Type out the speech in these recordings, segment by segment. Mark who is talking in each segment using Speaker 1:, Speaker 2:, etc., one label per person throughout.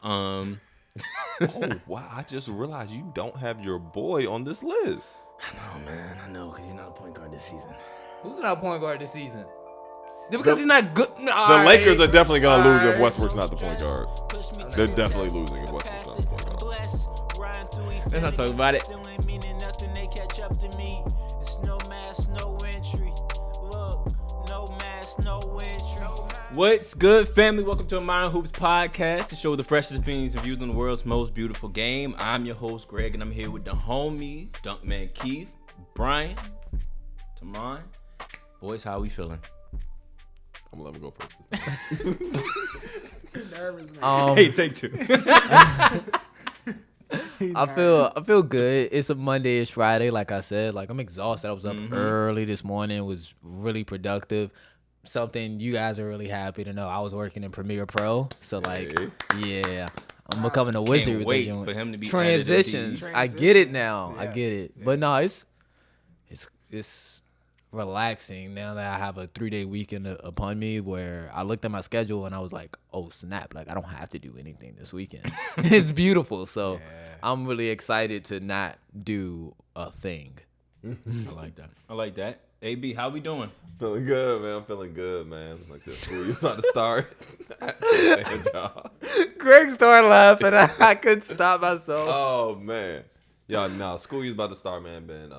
Speaker 1: Oh, wow. I just realized you don't have your boy on this list.
Speaker 2: I know, man. I know, because he's not a point guard this season.
Speaker 3: Who's not a point guard this season? Because he's not good.
Speaker 1: The Lakers are definitely going to lose if Westbrook's not the point guard. They're definitely losing if Westbrook's not the point guard.
Speaker 2: Let's not talk about it. What's good, family? Welcome to a Marant Hoops podcast, the show with the freshest opinions and views on the world's most beautiful game. I'm your host, Greg, and I'm here with the homies, Dunkman Keith, Brian, Tamron. Boys, how we feeling?
Speaker 1: I'm going to let him go first.
Speaker 3: Nervous,
Speaker 2: Hey, take two.
Speaker 3: I feel good. It's a Monday, it's Friday, like I said. Like, I'm exhausted. I was up early this morning. It was really productive. Something you guys are really happy to know. I was working in Premiere Pro. So, like, yeah. I'm becoming a wizard.
Speaker 2: Can't wait for him to be
Speaker 3: transitions. I get it now.
Speaker 4: Yes.
Speaker 3: I get it. Yeah. But no, it's relaxing now that I have a 3-day weekend upon me where I looked at my schedule and I was like, oh, snap. Like, I don't have to do anything this weekend. It's beautiful. So I'm really excited to not do a thing.
Speaker 2: I like that. AB, how we doing?
Speaker 1: Feeling good, man. I'm feeling good, man. Like I said, school is about to start. Thank y'all.
Speaker 3: Greg started laughing. I couldn't stop myself.
Speaker 1: Oh, man. Yeah, no, school year's about to start, man. Been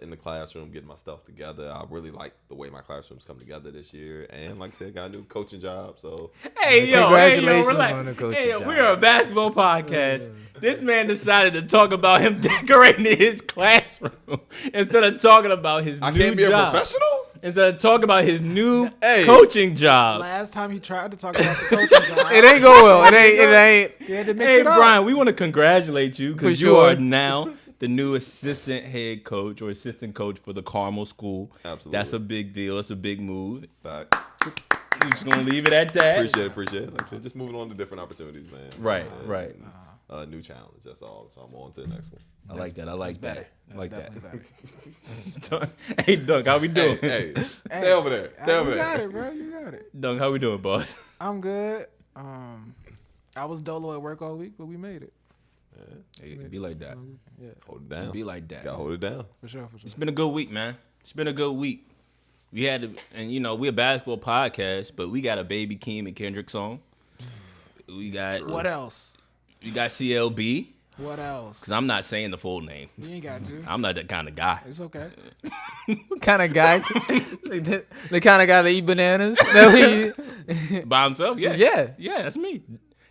Speaker 1: in the classroom getting my stuff together. I really like the way my classrooms come together this year. And like I said, got a new coaching job. So
Speaker 3: Congratulations
Speaker 2: relax.
Speaker 3: on the coaching job.
Speaker 2: We're a basketball podcast. This man decided to talk about him decorating his classroom instead of talking about his new job.
Speaker 1: I can't be a professional?
Speaker 2: Instead of talking about his new coaching job.
Speaker 4: Last time he tried to talk about the coaching job,
Speaker 3: It ain't go well. It ain't.
Speaker 4: He had to mix
Speaker 2: Hey,
Speaker 4: it up.
Speaker 2: Brian, we want to congratulate you because
Speaker 3: For
Speaker 2: you
Speaker 3: sure.
Speaker 2: are now the new assistant head coach or assistant coach for the Carmel School.
Speaker 1: Absolutely.
Speaker 2: That's a big deal. It's a big move.
Speaker 1: Back.
Speaker 2: We're just going to leave it at that.
Speaker 1: Appreciate it. Like I said, just moving on to different opportunities, man.
Speaker 2: Right,
Speaker 1: Like I said,
Speaker 2: right.
Speaker 1: New challenge, that's all. So I'm on to the next one.
Speaker 2: I like that. I like
Speaker 4: Better.
Speaker 2: that.
Speaker 4: That's
Speaker 2: Like
Speaker 4: definitely
Speaker 2: that.
Speaker 4: better.
Speaker 2: Hey, Dunk, how we doing?
Speaker 1: Hey, stay over there. Stay over
Speaker 4: You got
Speaker 1: there.
Speaker 4: it, bro. You got it.
Speaker 2: Dunk, how we doing, boss?
Speaker 4: I'm good. I was dolo at work all week, but we made it.
Speaker 2: Hey, it be like that.
Speaker 4: Yeah,
Speaker 1: Hold it down.
Speaker 2: Be like that.
Speaker 1: Gotta hold it down.
Speaker 4: for sure.
Speaker 2: It's been a good week, man. It's been a good week. We had to, and you know, we're a basketball podcast, but we got a Baby Keem and Kendrick song. We got
Speaker 4: What else?
Speaker 2: We got CLB.
Speaker 4: What else?
Speaker 2: Cause I'm not saying the full name.
Speaker 4: You ain't got to.
Speaker 2: I'm not that kind of guy.
Speaker 4: It's okay.
Speaker 3: What kind of guy? the kind of guy that eat bananas?
Speaker 2: By himself, yeah.
Speaker 3: Yeah.
Speaker 2: That's me.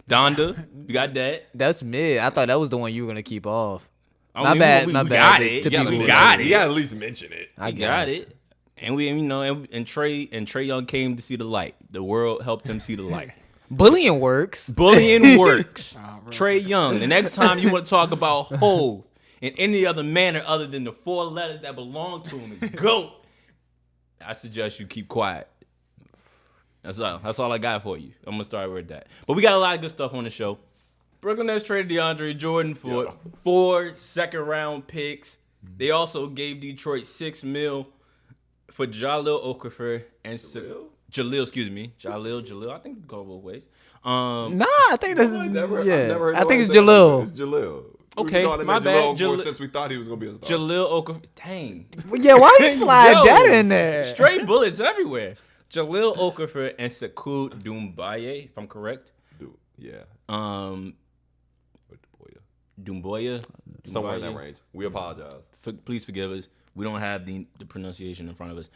Speaker 2: Donda, you got that.
Speaker 3: That's mid. I thought that was the one you were gonna keep off.
Speaker 2: I
Speaker 3: My
Speaker 2: mean,
Speaker 3: bad.
Speaker 2: we
Speaker 3: My
Speaker 2: got
Speaker 3: bad.
Speaker 2: it.
Speaker 3: To
Speaker 2: Yeah,
Speaker 3: people
Speaker 2: we
Speaker 3: who
Speaker 2: got
Speaker 3: know.
Speaker 2: it.
Speaker 1: You gotta at least mention it.
Speaker 3: I
Speaker 2: Got
Speaker 3: guess.
Speaker 2: it. And we, you know, and Trey Young came to see the light. The world helped him see the light.
Speaker 3: Bullying works.
Speaker 2: Bullying works.
Speaker 4: Bro.
Speaker 2: Trey Young. The next time you want to talk about Hov in any other manner other than the 4 letters that belong to him, is GOAT, I suggest you keep quiet. That's all I got for you. I'm going to start with that. But we got a lot of good stuff on the show. Brooklyn Nets traded Deandre Jordan for 4 second-round picks. They also gave Detroit $6 million for Jalil Okafor and Jalil. I think it go both ways.
Speaker 3: Nah, I think that's
Speaker 1: I've never heard
Speaker 3: I think
Speaker 1: nobody
Speaker 3: it's
Speaker 1: say that.
Speaker 3: Jalil.
Speaker 1: It's Jalil.
Speaker 2: Okay,
Speaker 1: We've been
Speaker 2: my
Speaker 1: calling him
Speaker 2: bad.
Speaker 1: Jalil since we thought he was gonna be a star.
Speaker 2: Jalil Okafor. Dang.
Speaker 3: Yeah, why you slide
Speaker 2: Yo,
Speaker 3: that in there?
Speaker 2: Straight bullets everywhere. Jalil Okafor and Sekou Doumbouya, if I'm correct.
Speaker 1: Yeah.
Speaker 2: Doumbouya.
Speaker 1: Somewhere in that range. We apologize.
Speaker 2: Please forgive us. We don't have the pronunciation in front of us.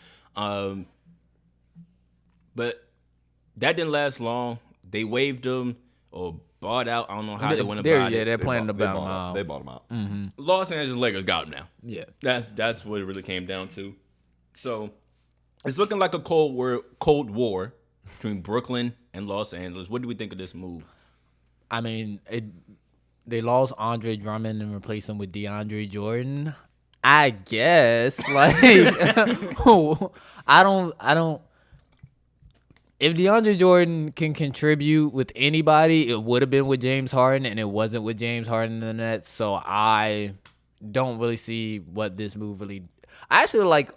Speaker 2: But that didn't last long. They waived him or bought out. I don't know how they went about it.
Speaker 3: They're planning to buy him out.
Speaker 1: They bought him out.
Speaker 2: Los Angeles Lakers got him now.
Speaker 3: Yeah.
Speaker 2: That's what it really came down to. So it's looking like a cold war between Brooklyn and Los Angeles. What do we think of this move?
Speaker 3: I mean, they lost Andre Drummond and replaced him with Deandre Jordan. I guess. Like, I don't. If DeAndre Jordan can contribute with anybody, it would have been with James Harden, and it wasn't with James Harden in the Nets. So I don't really see what this move really. I actually like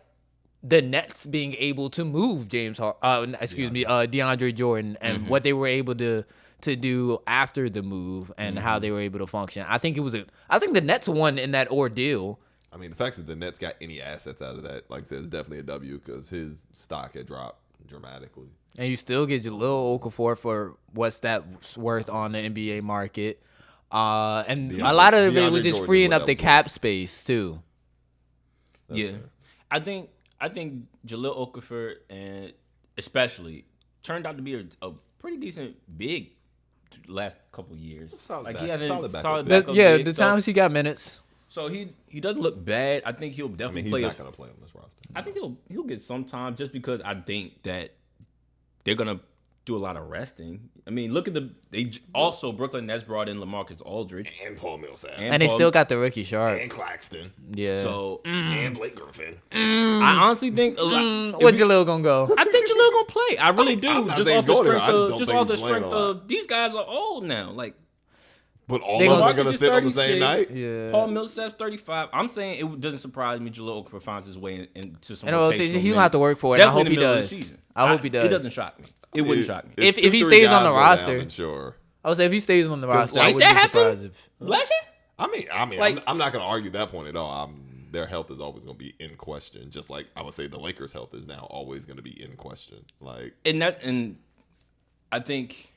Speaker 3: the Nets being able to move DeAndre Jordan and what they were able to to do after the move and how they were able to function. I think the Nets won in that ordeal.
Speaker 1: I mean, the fact that the Nets got any assets out of that, like I said, is definitely a W because his stock had dropped dramatically.
Speaker 3: And you still get Jahlil Okafor for what's that worth on the NBA market. And a lot of it was just freeing up the cap space too.
Speaker 2: That's fair. I think Jahlil Okafor and especially turned out to be a pretty decent big last couple years.
Speaker 1: Solid
Speaker 2: backup
Speaker 3: The
Speaker 2: big,
Speaker 3: times he got minutes.
Speaker 2: So he doesn't look bad. I think he'll definitely play.
Speaker 1: He's not gonna play on this roster.
Speaker 2: I think he'll get some time just because I think that they're gonna do a lot of resting. I mean, look at Brooklyn Nets brought in LaMarcus Aldrige
Speaker 1: And Paul Millsap.
Speaker 3: And they still got the rookie Sharp.
Speaker 1: And Claxton.
Speaker 3: Yeah.
Speaker 2: So
Speaker 1: And Blake Griffin.
Speaker 2: I honestly think
Speaker 3: where's Jahlil gonna go?
Speaker 2: I think Jahlil gonna play. I really do.
Speaker 1: I'm not
Speaker 2: Just
Speaker 1: saying
Speaker 2: off
Speaker 1: he's
Speaker 2: the
Speaker 1: going there.
Speaker 2: strength
Speaker 1: I just
Speaker 2: of
Speaker 1: don't
Speaker 2: just
Speaker 1: think
Speaker 2: off the
Speaker 1: he's playing
Speaker 2: strength
Speaker 1: a lot.
Speaker 2: of these guys are old now. Like
Speaker 1: But all
Speaker 3: They
Speaker 1: of them
Speaker 3: gonna-
Speaker 1: are going to sit on the same
Speaker 2: 36.
Speaker 1: night?
Speaker 3: Yeah.
Speaker 2: Paul Millsap's 35. I'm saying it doesn't surprise me. Jahlil Okafor finds his way into some
Speaker 3: And
Speaker 2: rotational
Speaker 3: he don't have to work for it.
Speaker 2: Definitely
Speaker 3: I hope
Speaker 2: in
Speaker 3: he
Speaker 2: the middle of
Speaker 3: does.
Speaker 2: the season.
Speaker 3: I hope he does.
Speaker 2: It doesn't shock me. It wouldn't shock me.
Speaker 3: If he
Speaker 1: 2-3
Speaker 3: stays on
Speaker 1: guys
Speaker 3: the
Speaker 1: go
Speaker 3: roster.
Speaker 1: down, then sure.
Speaker 3: I would say if he stays on the roster, I
Speaker 2: like
Speaker 3: wouldn't
Speaker 2: that
Speaker 3: be
Speaker 2: happened?
Speaker 3: surprised if.
Speaker 2: Last year?
Speaker 1: I mean,
Speaker 2: Like-
Speaker 1: I'm not going to argue that point at all. Their health is always going to be in question. Just like I would say the Lakers' health is now always going to be in question. Like,
Speaker 2: And I think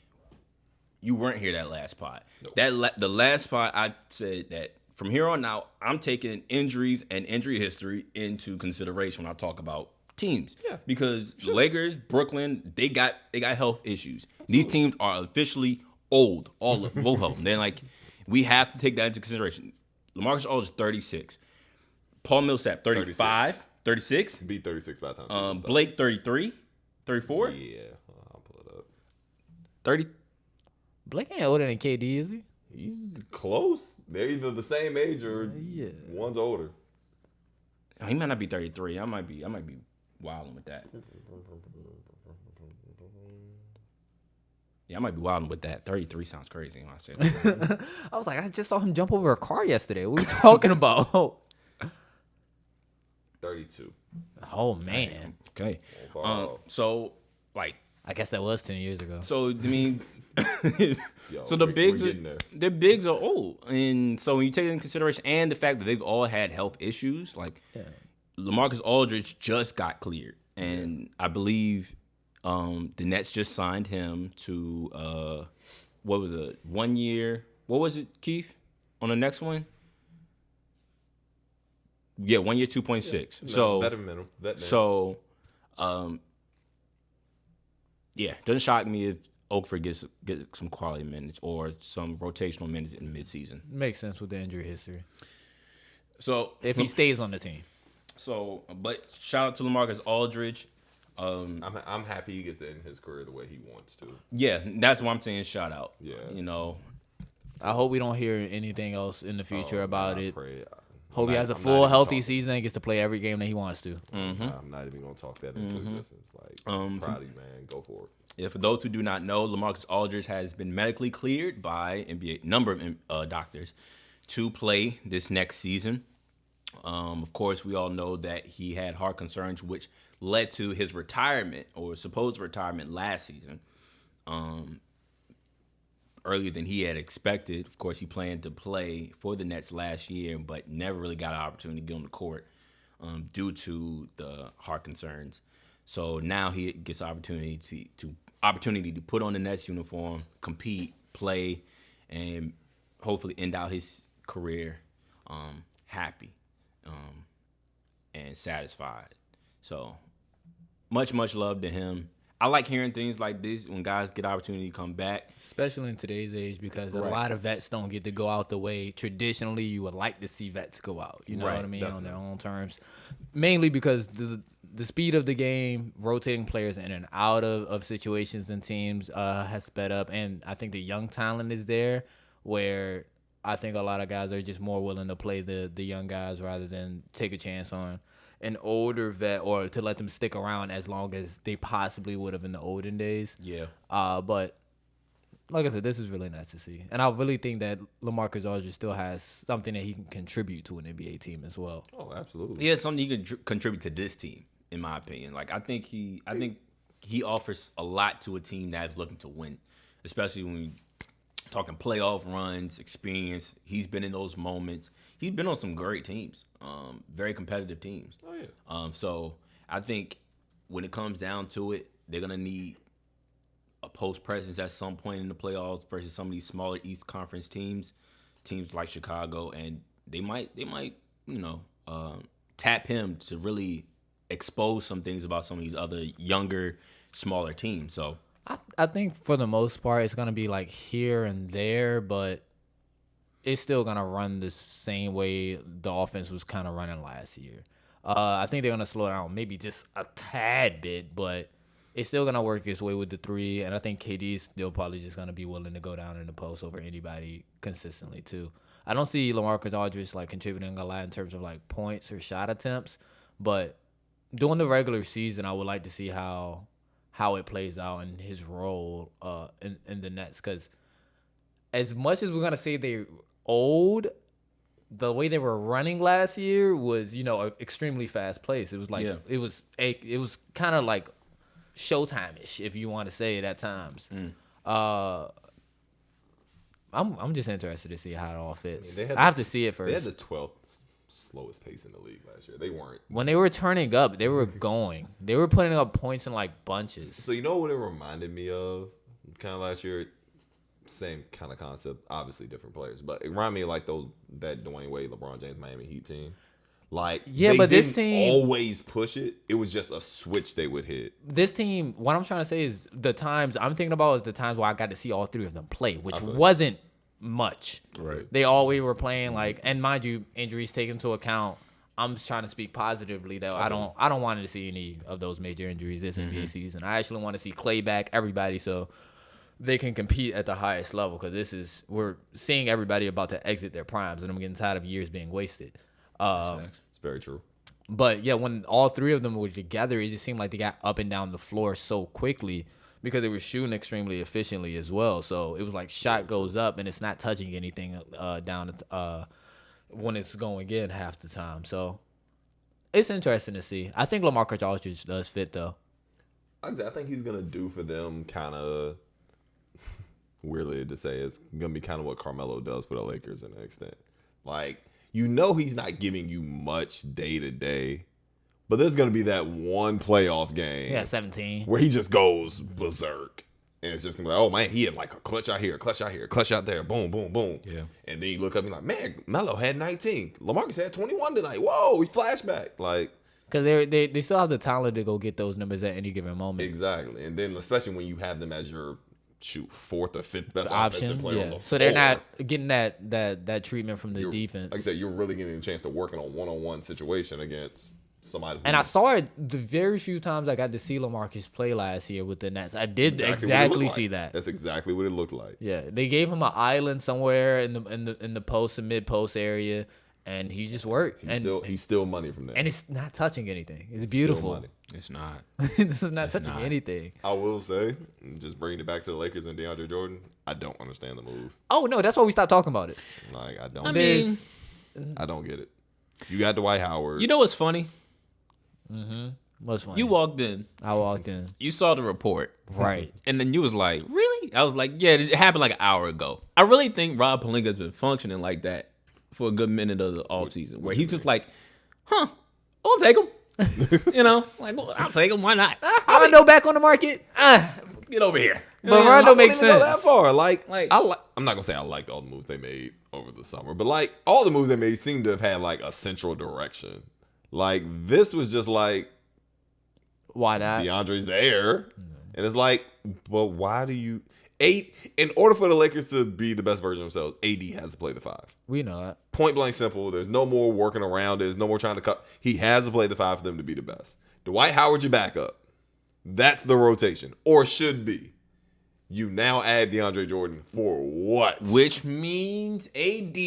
Speaker 2: you weren't here that last pod.
Speaker 1: Nope.
Speaker 2: The last pod, I said that from here on out, I'm taking injuries and injury history into consideration when I talk about teams.
Speaker 1: Yeah.
Speaker 2: Because the Lakers, Brooklyn, they got health issues. These teams are officially old, both of them. They're like, we have to take that into consideration. LaMarcus Aldridge 36. Paul Millsap 35, 36.
Speaker 1: be 36 by the time. season starts.
Speaker 2: Blake 33, 34,
Speaker 1: Yeah, I'll pull it up.
Speaker 2: 30.
Speaker 3: Blake ain't older than KD, is he?
Speaker 1: He's close. They're either the same age or
Speaker 3: Yeah.
Speaker 1: one's older.
Speaker 2: Oh, he might not be 33. I might be wilding with that. Yeah, I might be wilding with that. 33 sounds crazy when I say that.
Speaker 3: I was like, I just saw him jump over a car yesterday. What are we talking about?
Speaker 1: 32.
Speaker 3: Oh man.
Speaker 2: Okay.
Speaker 1: Overall.
Speaker 2: So like,
Speaker 3: I guess that was 10 years ago.
Speaker 2: so I mean,
Speaker 1: Yo,
Speaker 2: so the
Speaker 1: we're
Speaker 2: bigs are
Speaker 1: getting there.
Speaker 2: the bigs are old, and so when you take into consideration and the fact that they've all had health issues, like LaMarcus Aldridge just got cleared, and I believe the Nets just signed him to what was it, 1 year? What was it, Keith? On the next one? Yeah, 1 year, 2.6. So
Speaker 1: Veteran minimum.
Speaker 2: so, yeah, doesn't shock me if Okafor gets some quality minutes or some rotational minutes in midseason.
Speaker 3: Makes sense with the injury history.
Speaker 2: So
Speaker 3: If he stays on the team.
Speaker 2: But shout out to LaMarcus Aldridge.
Speaker 1: I'm happy he gets to end his career the way he wants to.
Speaker 2: Yeah, that's why I'm saying shout out.
Speaker 1: Yeah.
Speaker 2: You know,
Speaker 3: I hope we don't hear anything else in the future about
Speaker 1: I
Speaker 3: it.
Speaker 1: pray.
Speaker 3: Hope he has a
Speaker 1: I'm not
Speaker 3: full,
Speaker 1: even
Speaker 3: healthy
Speaker 1: talking.
Speaker 3: season and gets to play every game that he wants to.
Speaker 1: I'm not even gonna talk that into existence. Like, proud of you, man. Go for it.
Speaker 2: yeah, for those who do not know, LaMarcus Aldridge has been medically cleared by NBA number of doctors to play this next season. Of course, we all know that he had heart concerns, which led to his retirement or supposed retirement last season, earlier than he had expected. Of course, he planned to play for the Nets last year, but never really got an opportunity to get on the court due to the heart concerns. So now he gets opportunity to put on the Nets uniform, compete, play, and hopefully end out his career happy and satisfied. So much love to him. I like hearing things like this when guys get opportunity to come back.
Speaker 3: Especially in today's age, because a
Speaker 2: Right.
Speaker 3: lot of vets don't get to go out the way traditionally you would like to see vets go out. You know
Speaker 2: Right,
Speaker 3: what I mean?
Speaker 1: definitely.
Speaker 3: On their own terms. Mainly because the speed of the game, rotating players in and out of situations and teams has sped up. And I think the young talent is there where I think a lot of guys are just more willing to play the young guys rather than take a chance on an older vet or to let them stick around as long as they possibly would have in the olden days.
Speaker 2: Yeah.
Speaker 3: But like I said, this is really nice to see. And I really think that LaMarcus Aldridge still has something that he can contribute to an NBA team as well.
Speaker 1: Oh, absolutely.
Speaker 2: He has something he can contribute to this team, in my opinion. Like I think he offers a lot to a team that's looking to win. especially when we talking playoff runs, experience. He's been in those moments. He's been on some great teams, very competitive teams.
Speaker 1: Oh yeah.
Speaker 2: So I think when it comes down to it, they're gonna need a post presence at some point in the playoffs versus some of these smaller East Conference teams like Chicago, and they might tap him to really expose some things about some of these other younger, smaller teams. So
Speaker 3: I think for the most part, it's going to be like here and there, but it's still going to run the same way the offense was kind of running last year. I think they're going to slow down maybe just a tad bit, but it's still going to work its way with the three. And I think KD is still probably just going to be willing to go down in the post over anybody consistently, too. I don't see LaMarcus Aldrige like contributing a lot in terms of like points or shot attempts, but during the regular season, I would like to see how it plays out in his role in the Nets. Because as much as we're going to say they're old, the way they were running last year was, an extremely fast pace. It was like it was kind of like Showtime-ish, if you want to say it at times. I'm just interested to see how it all fits. I have to see it first.
Speaker 1: They had the 12th slowest pace in the league last year. They weren't.
Speaker 3: When they were turning up, they were going. They were putting up points in like bunches.
Speaker 1: So you know what it reminded me of? Kind of last year, same kind of concept. Obviously different players, but it reminded me of like that Dwayne Wade, LeBron James, Miami Heat team. Like
Speaker 3: but this
Speaker 1: didn't
Speaker 3: team
Speaker 1: always push it. It was just a switch they would hit.
Speaker 3: This team, what I'm trying to say is the times I'm thinking about is the times where I got to see all three of them play, which wasn't much.
Speaker 1: Right.
Speaker 3: They always were playing like, and mind you, injuries taken into account. I'm trying to speak positively though. I don't want to see any of those major injuries this NBA season. I actually want to see Clay back, everybody, so they can compete at the highest level. Because we're seeing everybody about to exit their primes, and I'm getting tired of years being wasted.
Speaker 1: It's very true.
Speaker 3: But yeah, when all three of them were together, it just seemed like they got up and down the floor so quickly because they were shooting extremely efficiently as well. So it was like shot goes up and it's not touching anything down when it's going in half the time. So it's interesting to see. I think LaMarcus Aldridge does fit though.
Speaker 1: I think he's gonna do for them kind of weirdly to say it's gonna be kind of what Carmelo does for the Lakers in an extent. Like, he's not giving you much day to day, but there's going to be that one playoff game.
Speaker 3: Yeah, 17.
Speaker 1: Where he just goes berserk. And it's just going to be like, oh, man, he had like a clutch out here, clutch out here, clutch out there, boom, boom, boom.
Speaker 2: Yeah.
Speaker 1: And then you look up and you're like, man, Melo had 19. LaMarcus had 21 tonight. Whoa, he flashback. Like,
Speaker 3: because they still have the talent to go get those numbers at any given moment.
Speaker 1: Exactly. And then especially when you have them as your fourth or fifth best offensive player on the floor.
Speaker 3: So they're not getting that treatment from the defense.
Speaker 1: Like I said, you're really getting a chance to work in a one-on-one situation against somebody.
Speaker 3: And I saw it the very few times I got to see LaMarcus play last year with the Nets. I did exactly see that.
Speaker 1: That's exactly what it looked like.
Speaker 3: Yeah, they gave him an island somewhere in the post and mid post area, and he just worked.
Speaker 1: He's still money from there,
Speaker 3: and it's not touching anything. It's beautiful.
Speaker 2: It's not.
Speaker 3: This is not touching anything.
Speaker 1: I will say, just bringing it back to the Lakers and Deandre Jordan, I don't understand the move.
Speaker 3: Oh no, that's why we stopped talking about it.
Speaker 1: Like I don't.
Speaker 2: I
Speaker 1: don't get it. You got Dwight Howard.
Speaker 2: You know what's funny?
Speaker 3: What's funny?
Speaker 2: You walked in.
Speaker 3: I walked in.
Speaker 2: You saw the report.
Speaker 3: Right.
Speaker 2: And then you was like, really? I was like, yeah, it happened like an hour ago. I really think Rob Pelinka's been functioning like that for a good minute of the offseason, where he's just like, I'll take him. Like, well, I'll take him. Why not?
Speaker 3: Rondo back on the market.
Speaker 2: Get over here.
Speaker 3: But Rondo makes sense.
Speaker 1: Go that far. I'm not gonna say I liked all the moves they made over the summer, but like all the moves they made seem to have had like a central direction. Like this was just like,
Speaker 3: why not?
Speaker 1: DeAndre's there, and it's like, but why do you? In order for the Lakers to be the best version of themselves, AD has to play the 5.
Speaker 3: We know that.
Speaker 1: Point blank simple. There's no more working around. There's no more trying to cut. He has to play the 5 for them to be the best. Dwight Howard, your backup. That's the rotation, or should be. You now add DeAndre Jordan for what?
Speaker 2: Which means AD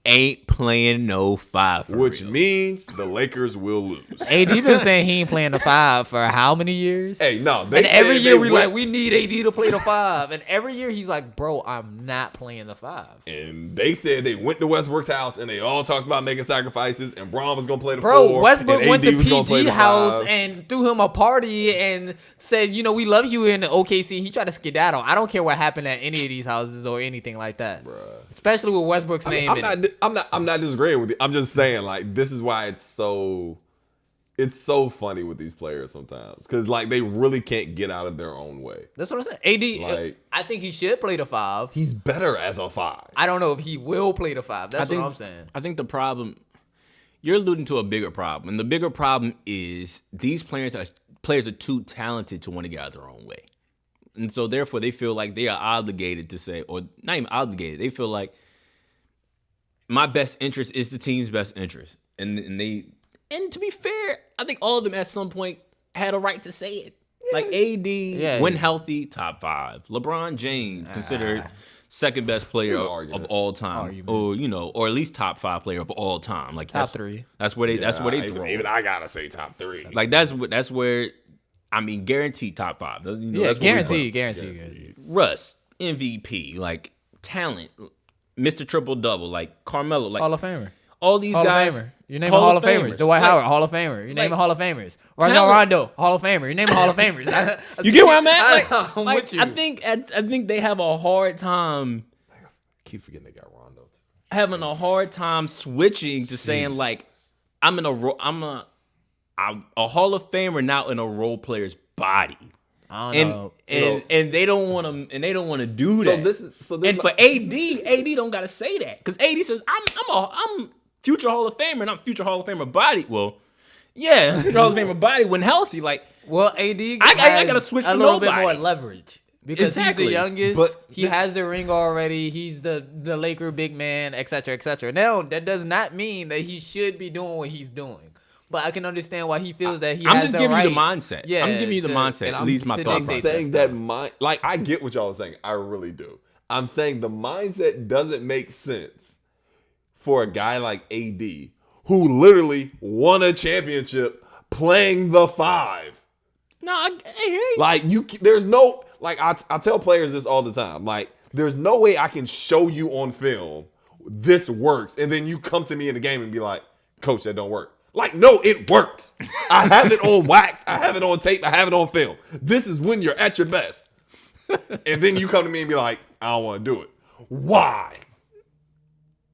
Speaker 2: ain't playing no 5 for
Speaker 1: which
Speaker 2: real.
Speaker 1: means the Lakers will lose.
Speaker 3: AD been saying he ain't playing the 5 for how many years?
Speaker 1: Hey, no, they
Speaker 3: And every
Speaker 1: said
Speaker 3: year
Speaker 1: they
Speaker 3: we
Speaker 1: went-
Speaker 3: like, we need AD to play the 5. And every year he's like, bro, I'm not playing the 5.
Speaker 1: And they said they went to Westbrook's house and they all talked about making sacrifices. And Braun was gonna play the
Speaker 3: Bro,
Speaker 1: 4.
Speaker 3: Westbrook
Speaker 1: and
Speaker 3: went
Speaker 1: AD
Speaker 3: to
Speaker 1: was gonna play
Speaker 3: PG
Speaker 1: the
Speaker 3: house
Speaker 1: 5.
Speaker 3: and threw him a party and said, you know, we love you in OKC. He tried to skedaddle. I don't care what happened at any of these houses or anything like that.
Speaker 1: Bruh.
Speaker 3: Especially with Westbrook's name in it.
Speaker 1: I'm not disagreeing with you. I'm just saying, like, this is why it's so funny with these players sometimes, because like they really can't get out of their own way.
Speaker 3: That's what I'm saying. AD,
Speaker 1: Like-
Speaker 3: I think he should play the 5.
Speaker 1: He's better as a 5.
Speaker 3: I don't know if he will play the 5. That's
Speaker 2: think,
Speaker 3: what I'm saying.
Speaker 2: I think the problem, you're alluding to a bigger problem. And the bigger problem is these players are too talented to want to get out of their own way. And so therefore they feel like they are obligated to say, or not even obligated, they feel like my best interest is the team's best interest. And to be fair, I think all of them at some point had a right to say it. Like AD, when healthy, top 5. LeBron James, considered second best player of all time, or at least top 5 player of all time. Like
Speaker 3: Top 3.
Speaker 2: That's where they throw.
Speaker 1: Even I gotta say top 3.
Speaker 2: Like that's where, I mean, guaranteed top 5. You know,
Speaker 3: Yeah,
Speaker 2: that's where we play.
Speaker 3: guaranteed.
Speaker 2: Russ, MVP, like talent, Mr. Triple Double, like Carmelo, like
Speaker 3: Hall of Famer.
Speaker 2: all these
Speaker 3: Hall
Speaker 2: guys.
Speaker 3: of Famer. You name Hall of Famers. Dwight
Speaker 2: Like,
Speaker 3: Howard, Hall of Famer. You name
Speaker 2: like,
Speaker 3: Hall of Famers. Rajon
Speaker 2: talent.
Speaker 3: Rondo, Hall of Famer. You name Hall of Famers.
Speaker 2: You get where I'm at?
Speaker 3: I'm
Speaker 2: Like,
Speaker 3: with you.
Speaker 2: I think they have a hard time
Speaker 1: I keep forgetting they got Rondo too.
Speaker 2: having a hard time switching to saying like I'm a Hall of Famer now in a role player's body.
Speaker 3: I don't know.
Speaker 2: And they don't want to do that. And for AD don't gotta say that because AD says I'm future Hall of Famer and I'm future Hall of Famer body. Well, yeah, future Hall of Famer body when healthy. Like,
Speaker 3: Well, AD
Speaker 2: I gotta switch
Speaker 3: a
Speaker 2: for
Speaker 3: little bit
Speaker 2: nobody.
Speaker 3: more leverage because
Speaker 2: Exactly.
Speaker 3: he's the youngest.
Speaker 1: But
Speaker 3: he has the ring already. He's the Laker big man, etc., etc. Now that does not mean that he should be doing what he's doing. But I can understand why he feels that he
Speaker 2: I'm
Speaker 3: has
Speaker 2: just
Speaker 3: the
Speaker 2: giving
Speaker 3: right.
Speaker 2: you the mindset.
Speaker 3: Yeah,
Speaker 2: I'm giving you the mindset.
Speaker 3: and
Speaker 2: At least my
Speaker 3: to
Speaker 2: thought
Speaker 1: I'm
Speaker 3: dictate
Speaker 2: process.
Speaker 1: saying that like I get what y'all are saying. I really do. I'm saying the mindset doesn't make sense for a guy like AD who literally won a championship playing the 5.
Speaker 2: No, I hear you.
Speaker 1: Like there's no like I tell players this all the time. Like there's no way I can show you on film this works, and then you come to me in the game and be like, "Coach, that don't work." Like, no, it works. I have it on wax. I have it on tape. I have it on film. This is when you're at your best. And then you come to me and be like, I don't want to do it. Why?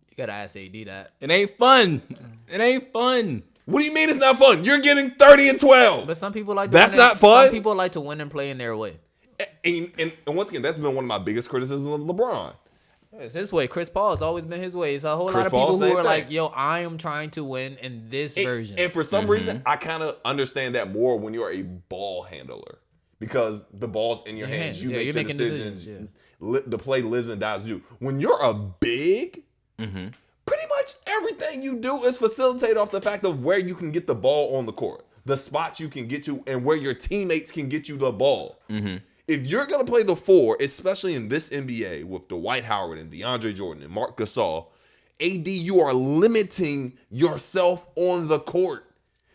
Speaker 3: You gotta ask AD that.
Speaker 2: It ain't fun. It ain't fun.
Speaker 1: What do you mean it's not fun? You're getting 30 and 12.
Speaker 3: But some people like to
Speaker 1: That's
Speaker 3: win
Speaker 1: not fun?
Speaker 3: Some people like to win and play in their way.
Speaker 1: And once again, that's been one of my biggest criticisms of LeBron.
Speaker 3: It's his way. Chris Paul has always been his way. It's a whole
Speaker 1: Chris
Speaker 3: lot of
Speaker 1: Paul,
Speaker 3: people who
Speaker 1: same
Speaker 3: are
Speaker 1: thing.
Speaker 3: like, yo, I am trying to win in this version.
Speaker 1: And for some reason, I kind of understand that more when you're a ball handler. Because the ball's in your hands. You
Speaker 3: Yeah,
Speaker 1: make
Speaker 3: you're
Speaker 1: the
Speaker 3: making
Speaker 1: decisions.
Speaker 3: decisions,
Speaker 1: The play lives and dies with you. When you're a big, pretty much everything you do is facilitated off the fact of where you can get the ball on the court, the spots you can get to, and where your teammates can get you the ball. If you're going to play the 4, especially in this NBA with Dwight Howard and Deandre Jordan and Marc Gasol, AD, you are limiting yourself on the court.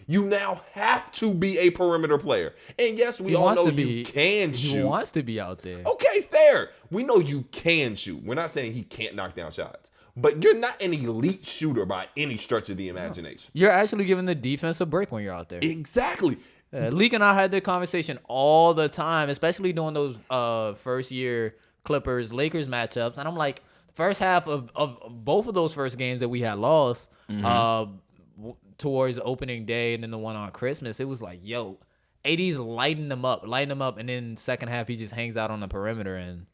Speaker 1: You now have to be a perimeter player. And yes, we all know you can shoot.
Speaker 3: He wants to be out there.
Speaker 1: Okay, fair. We know you can shoot. We're not saying he can't knock down shots. But you're not an elite shooter by any stretch of the imagination.
Speaker 3: You're actually giving the defense a break when you're out there.
Speaker 1: Exactly.
Speaker 3: Leak and I had that conversation all the time, especially during those first year Clippers Lakers matchups. And I'm like, first half of both of those first games that we had lost towards opening day and then the one on Christmas, it was like, yo, AD's lighting them up. And then second half, he just hangs out on the perimeter and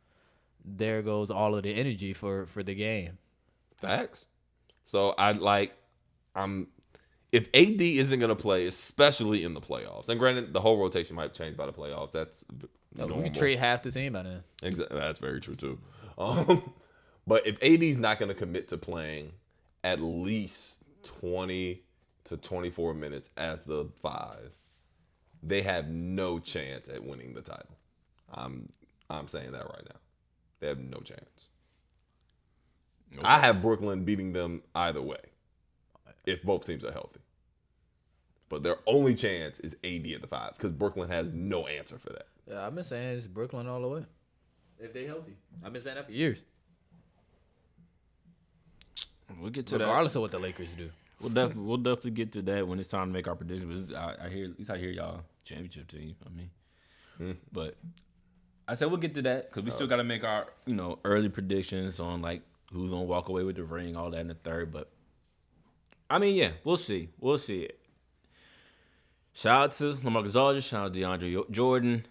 Speaker 3: there goes all of the energy for the game.
Speaker 1: Facts. So if AD isn't going to play, especially in the playoffs, and granted, the whole rotation might change by the playoffs. That's normal.
Speaker 3: We could trade half the team by then.
Speaker 1: Exactly. That's very true, too. But if AD's not going to commit to playing at least 20 to 24 minutes as the 5, they have no chance at winning the title. I'm saying that right now. They have no chance. I have Brooklyn beating them either way if both teams are healthy. But their only chance is AD at the 5 because Brooklyn has no answer for that.
Speaker 3: Yeah, I've been saying it's Brooklyn all the way. If they healthy. I've been saying that for years.
Speaker 2: We'll get to
Speaker 3: regardless of what the Lakers do.
Speaker 2: We'll definitely get to that when it's time to make our predictions. I hear y'all championship team. But I said we'll get to that because we still got to make our early predictions on like who's gonna walk away with the ring, all that in the third. But we'll see. Shout out to LaMarcus Aldrige. Shout out to Deandre Jordan.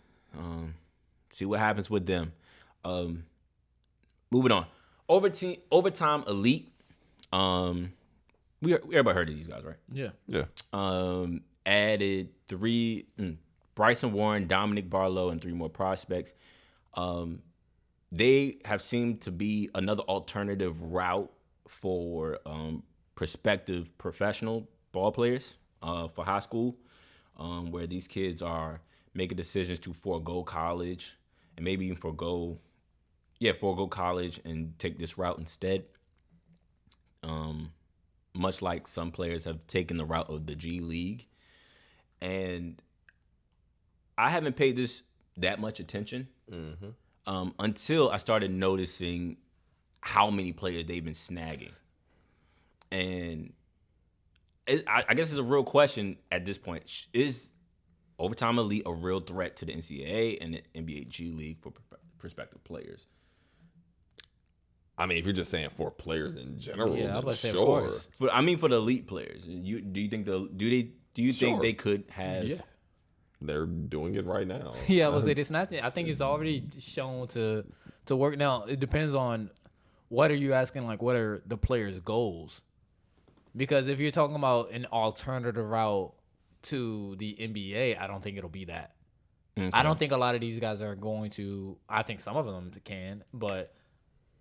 Speaker 2: See what happens with them. Moving on. Overtime elite. Everybody heard of these guys, right?
Speaker 3: Yeah.
Speaker 2: Added 3 Bryson Warren, Dominic Barlow, and 3 more prospects. They have seemed to be another alternative route for prospective professional ball players for high school, where these kids are making decisions to forego college and maybe even forego college and take this route instead. Much like some players have taken the route of the G League. And I haven't paid this that much attention until I started noticing how many players they've been snagging. And I guess it's a real question at this point. Is Overtime Elite a real threat to the NCAA and the NBA G League for prospective players?
Speaker 1: I mean, if you're just saying for players in general,
Speaker 3: yeah,
Speaker 1: then
Speaker 3: say
Speaker 1: sure.
Speaker 2: For the elite players, do you think think they could have?
Speaker 3: Yeah.
Speaker 1: They're doing it right now.
Speaker 3: Yeah, I would say it's not. I think it's already shown to work. Now it depends on what are you asking. Like, what are the players' goals? Because if you're talking about an alternative route to the NBA, I don't think it'll be that. Okay. I don't think a lot of these guys are going to. I think some of them can, but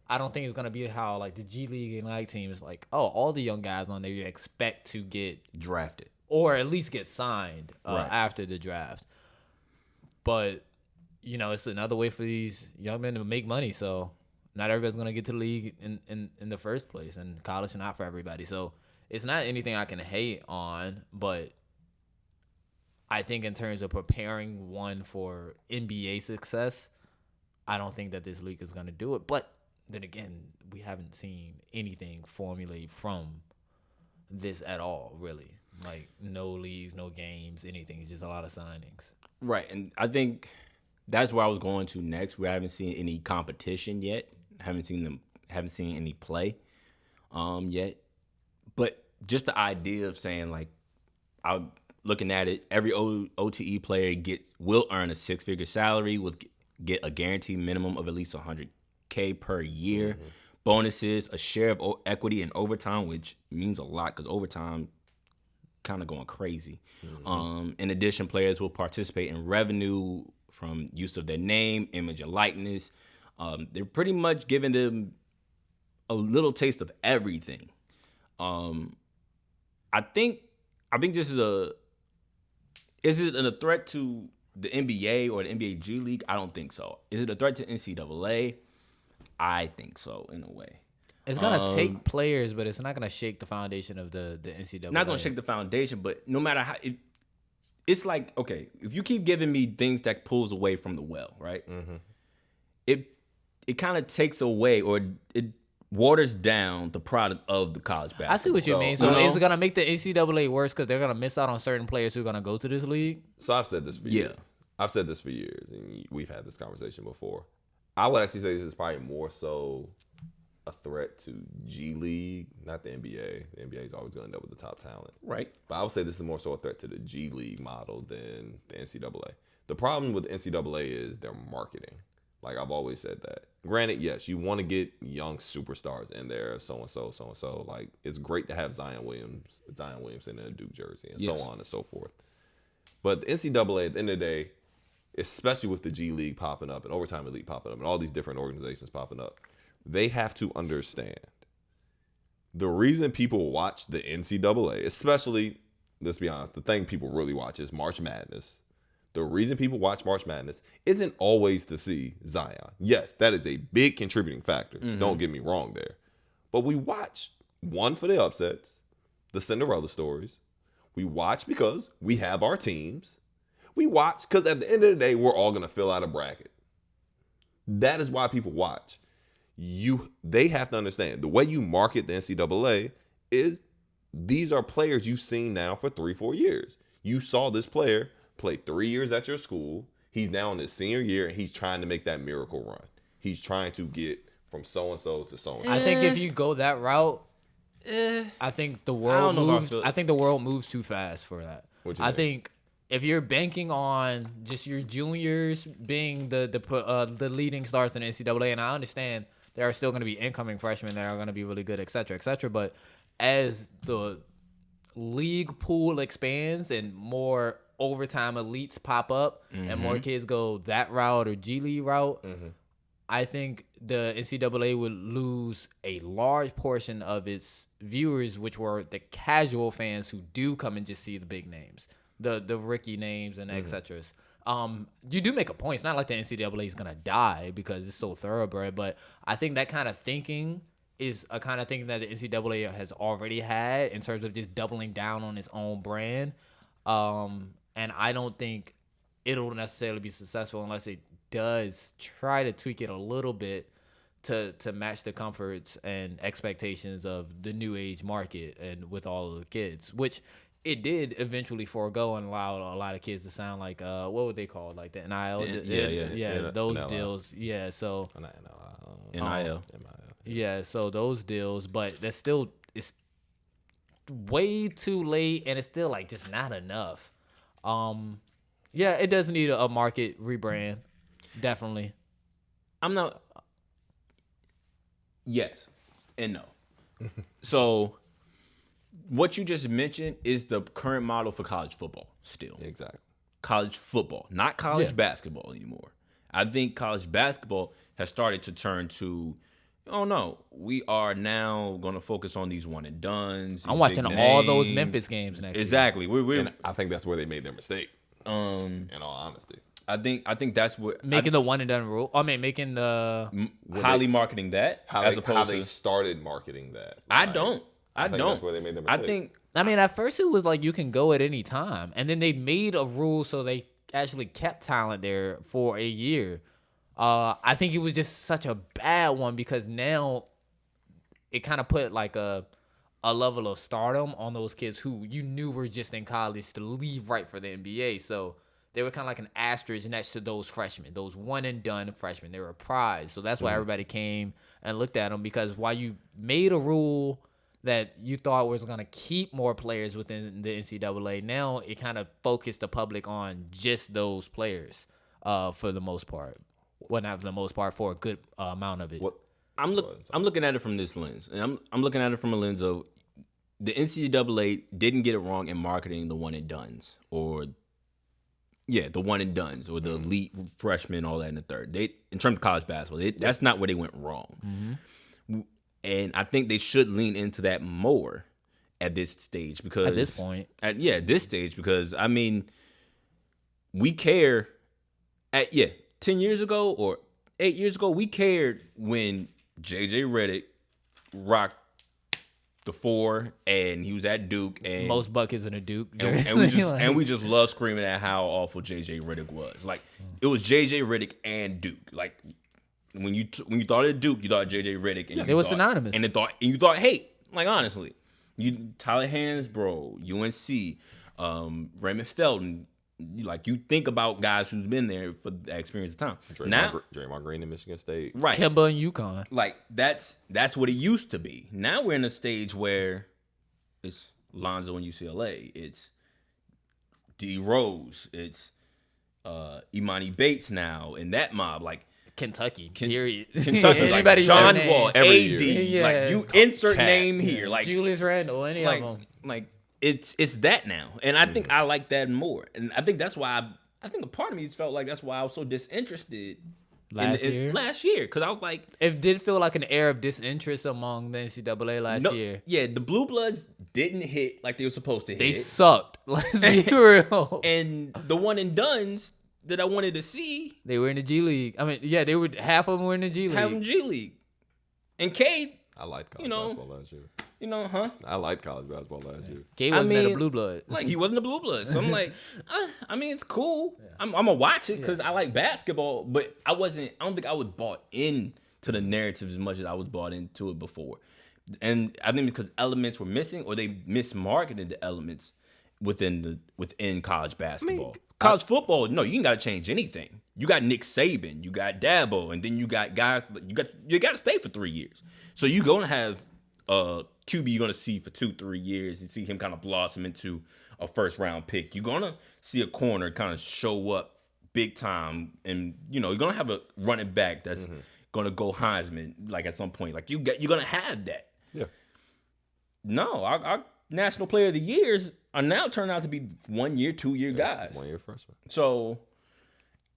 Speaker 3: I don't think it's going to be how like the G League and Light team is like, oh, all the young guys on there you expect to get
Speaker 2: drafted
Speaker 3: or at least get signed after the draft. But, it's another way for these young men to make money. So not everybody's going to get to the league in the first place, and college is not for everybody. So it's not anything I can hate on, but I think in terms of preparing one for NBA success, I don't think that this league is going to do it. But then again, we haven't seen anything formulate from this at all, really. Like, no leagues, no games, anything. It's just a lot of signings.
Speaker 2: Right, and I think that's where I was going to next. We haven't seen any competition yet. Haven't seen any play yet. But just the idea of saying, like, I'm looking at it, every OTE player will earn a 6-figure salary, will get a guaranteed minimum of at least $100K per year. Mm-hmm. Bonuses, a share of equity in overtime, which means a lot because overtime kind of going crazy. Mm-hmm. In addition, players will participate in revenue from use of their name, image, and likeness. They're pretty much giving them a little taste of everything. I think this is it a threat to the NBA or the NBA G League? I don't think so. Is it a threat to NCAA? I think so, in a way.
Speaker 3: It's going to take players, but it's not going to shake the foundation of the NCAA.
Speaker 2: Not going to shake the foundation, but no matter how... It's like, okay, if you keep giving me things that pulls away from the well, right? Mm-hmm. It kind of takes away or it waters down the product of the college basketball.
Speaker 3: I see what you mean. So is it going to make the NCAA worse because they're going to miss out on certain players who are going to go to this league?
Speaker 1: So I've said this for years. I've said this for years, and we've had this conversation before. I would actually say this is probably more so a threat to G League, not the NBA. The NBA is always going to end up with the top talent.
Speaker 2: Right.
Speaker 1: But I would say this is more so a threat to the G League model than the NCAA. The problem with the NCAA is their marketing. Like, I've always said that. Granted, yes, you want to get young superstars in there, so-and-so. Like, it's great to have Zion Williamson in a Duke jersey, and so on and so forth. But the NCAA, at the end of the day, especially with the G League popping up and Overtime Elite popping up and all these different organizations popping up, they have to understand the reason people watch the NCAA, especially, let's be honest, the thing people really watch is March Madness. The reason people watch March Madness isn't always to see Zion. Yes, that is a big contributing factor. Mm-hmm. Don't get me wrong there. But we watch, one, for the upsets, the Cinderella stories. We watch because we have our teams. We watch because at the end of the day, we're all going to fill out a bracket. That is why people watch. They have to understand the way you market the NCAA is these are players you've seen now for 3-4 years. You saw this player play 3 years at your school. He's now in his senior year, and he's trying to make that miracle run. He's trying to get from so-and-so to so-and-so.
Speaker 3: I think if you go that route, I think the world moves. I think the world moves too fast for that. I think if you're banking on just your juniors being the leading stars in the NCAA, and I understand there are still going to be incoming freshmen that are going to be really good, et cetera, but as the league pool expands and more overtime elites pop up and more kids go that route or G League route, I think the NCAA would lose a large portion of its viewers, which were the casual fans who do come and just see the big names, the rookie names and et cetera. You do make a point. It's not like the NCAA is going to die because it's so thoroughbred, but I think that kind of thinking is a kind of thing that the NCAA has already had in terms of just doubling down on its own brand. And I don't think it'll necessarily be successful unless it does try to tweak it a little bit to match the comforts and expectations of the new age market and with all of the kids, which it did eventually forego and allow a lot of kids to sound like what would they call it? Like the NIL, those NIL. Deals, so
Speaker 2: NIL.
Speaker 3: Yeah, so those deals, but that's still, it's way too late and it's still like just not enough. Yeah, it does need a market rebrand, definitely.
Speaker 2: Yes and no. So what you just mentioned is the current model for college football still.
Speaker 1: Exactly.
Speaker 2: College football, not college basketball anymore. I think college basketball has started to turn to, oh no, we are now going to focus on these one and dones.
Speaker 3: I'm watching all those Memphis games next year.
Speaker 2: Exactly.
Speaker 1: And I think that's where they made their mistake. In all honesty,
Speaker 2: I think that's what
Speaker 3: making the one and done rule. I mean, making the
Speaker 2: highly marketing that
Speaker 1: how they started marketing that.
Speaker 2: I don't.
Speaker 1: I think that's where they made their mistake.
Speaker 3: I mean, at first it was like you can go at any time, and then they made a rule so they actually kept talent there for a year. I think it was just such a bad one because now it kind of put like a level of stardom on those kids who you knew were just in college to leave right for the NBA. So they were kind of like an asterisk next to those freshmen, those one and done freshmen. They were a prize. So that's why everybody came and looked at them, because while you made a rule that you thought was going to keep more players within the NCAA, now it kind of focused the public on just those players for the most part. Well, not for the most part, for a good amount of it.
Speaker 2: I'm looking at it from this lens, and I'm looking at it from a lens of the NCAA didn't get it wrong in marketing the one and dones, or the one and dones, or the elite freshmen, all that in the third. They, in terms of college basketball, that's not where they went wrong. And I think they should lean into that more at this stage, because
Speaker 3: at this point,
Speaker 2: this stage, because I mean, we care 10 years ago or 8 years ago, we cared when JJ Redick rocked the 4 and he was at Duke and
Speaker 3: most buckets in a Duke,
Speaker 2: and we just love screaming at how awful JJ Redick was. Like, it was JJ Redick and Duke. Like, when you thought of Duke, you thought JJ Redick, and
Speaker 3: it was synonymous.
Speaker 2: And you thought hate. Like, honestly, Tyler Hansbrough, UNC, Raymond Felton. You think about guys who's been there for the experience of time.
Speaker 1: Draymond Green in Michigan State,
Speaker 2: right?
Speaker 3: Kemba and UConn.
Speaker 2: Like, that's what it used to be. Now we're in a stage where it's Lonzo and UCLA. It's D Rose. It's Imani Bates now, and that mob. Like,
Speaker 3: Kentucky. Period.
Speaker 2: Kentucky.
Speaker 3: Anybody
Speaker 2: like John
Speaker 3: name.
Speaker 2: Wall, AD. Like, you insert name here. Like
Speaker 3: Julius Randle. Any of them.
Speaker 2: Like. It's that now, and I think I like that more, and I think that's why I think a part of me felt like that's why I was so disinterested last year, because I was like,
Speaker 3: it did feel like an air of disinterest among the NCAA last year.
Speaker 2: Yeah, the Blue Bloods didn't hit like they were supposed to hit.
Speaker 3: They sucked. Let's be real.
Speaker 2: And the one and dones that I wanted to see,
Speaker 3: they were in the G League. I mean, they were half of them were in the G League.
Speaker 2: Half of them G League, and Cade.
Speaker 1: I liked college basketball last year. I liked college basketball last year.
Speaker 3: Gabe wasn't in a blue blood.
Speaker 2: Like, he wasn't a blue blood. So I'm like, I mean, it's cool. Yeah. I'm going to watch it because I like basketball, but I don't think I was bought in to the narrative as much as I was bought into it before. And I think because elements were missing, or they mismarketed the elements within college basketball. College football, no, you ain't got to change anything. You got Nick Saban, you got Dabo, and then you got guys. You got to stay for 3 years. So you're gonna have QB you're gonna see for 2-3 years. You see him kind of blossom into a first round pick. You're gonna see a corner kind of show up big time, and you're gonna have a running back that's gonna go Heisman like at some point. Like you're gonna have that.
Speaker 1: Yeah.
Speaker 2: No, our National Player of the Years are now turning out to be 1 year, 2 year guys.
Speaker 1: 1 year freshmen.
Speaker 2: So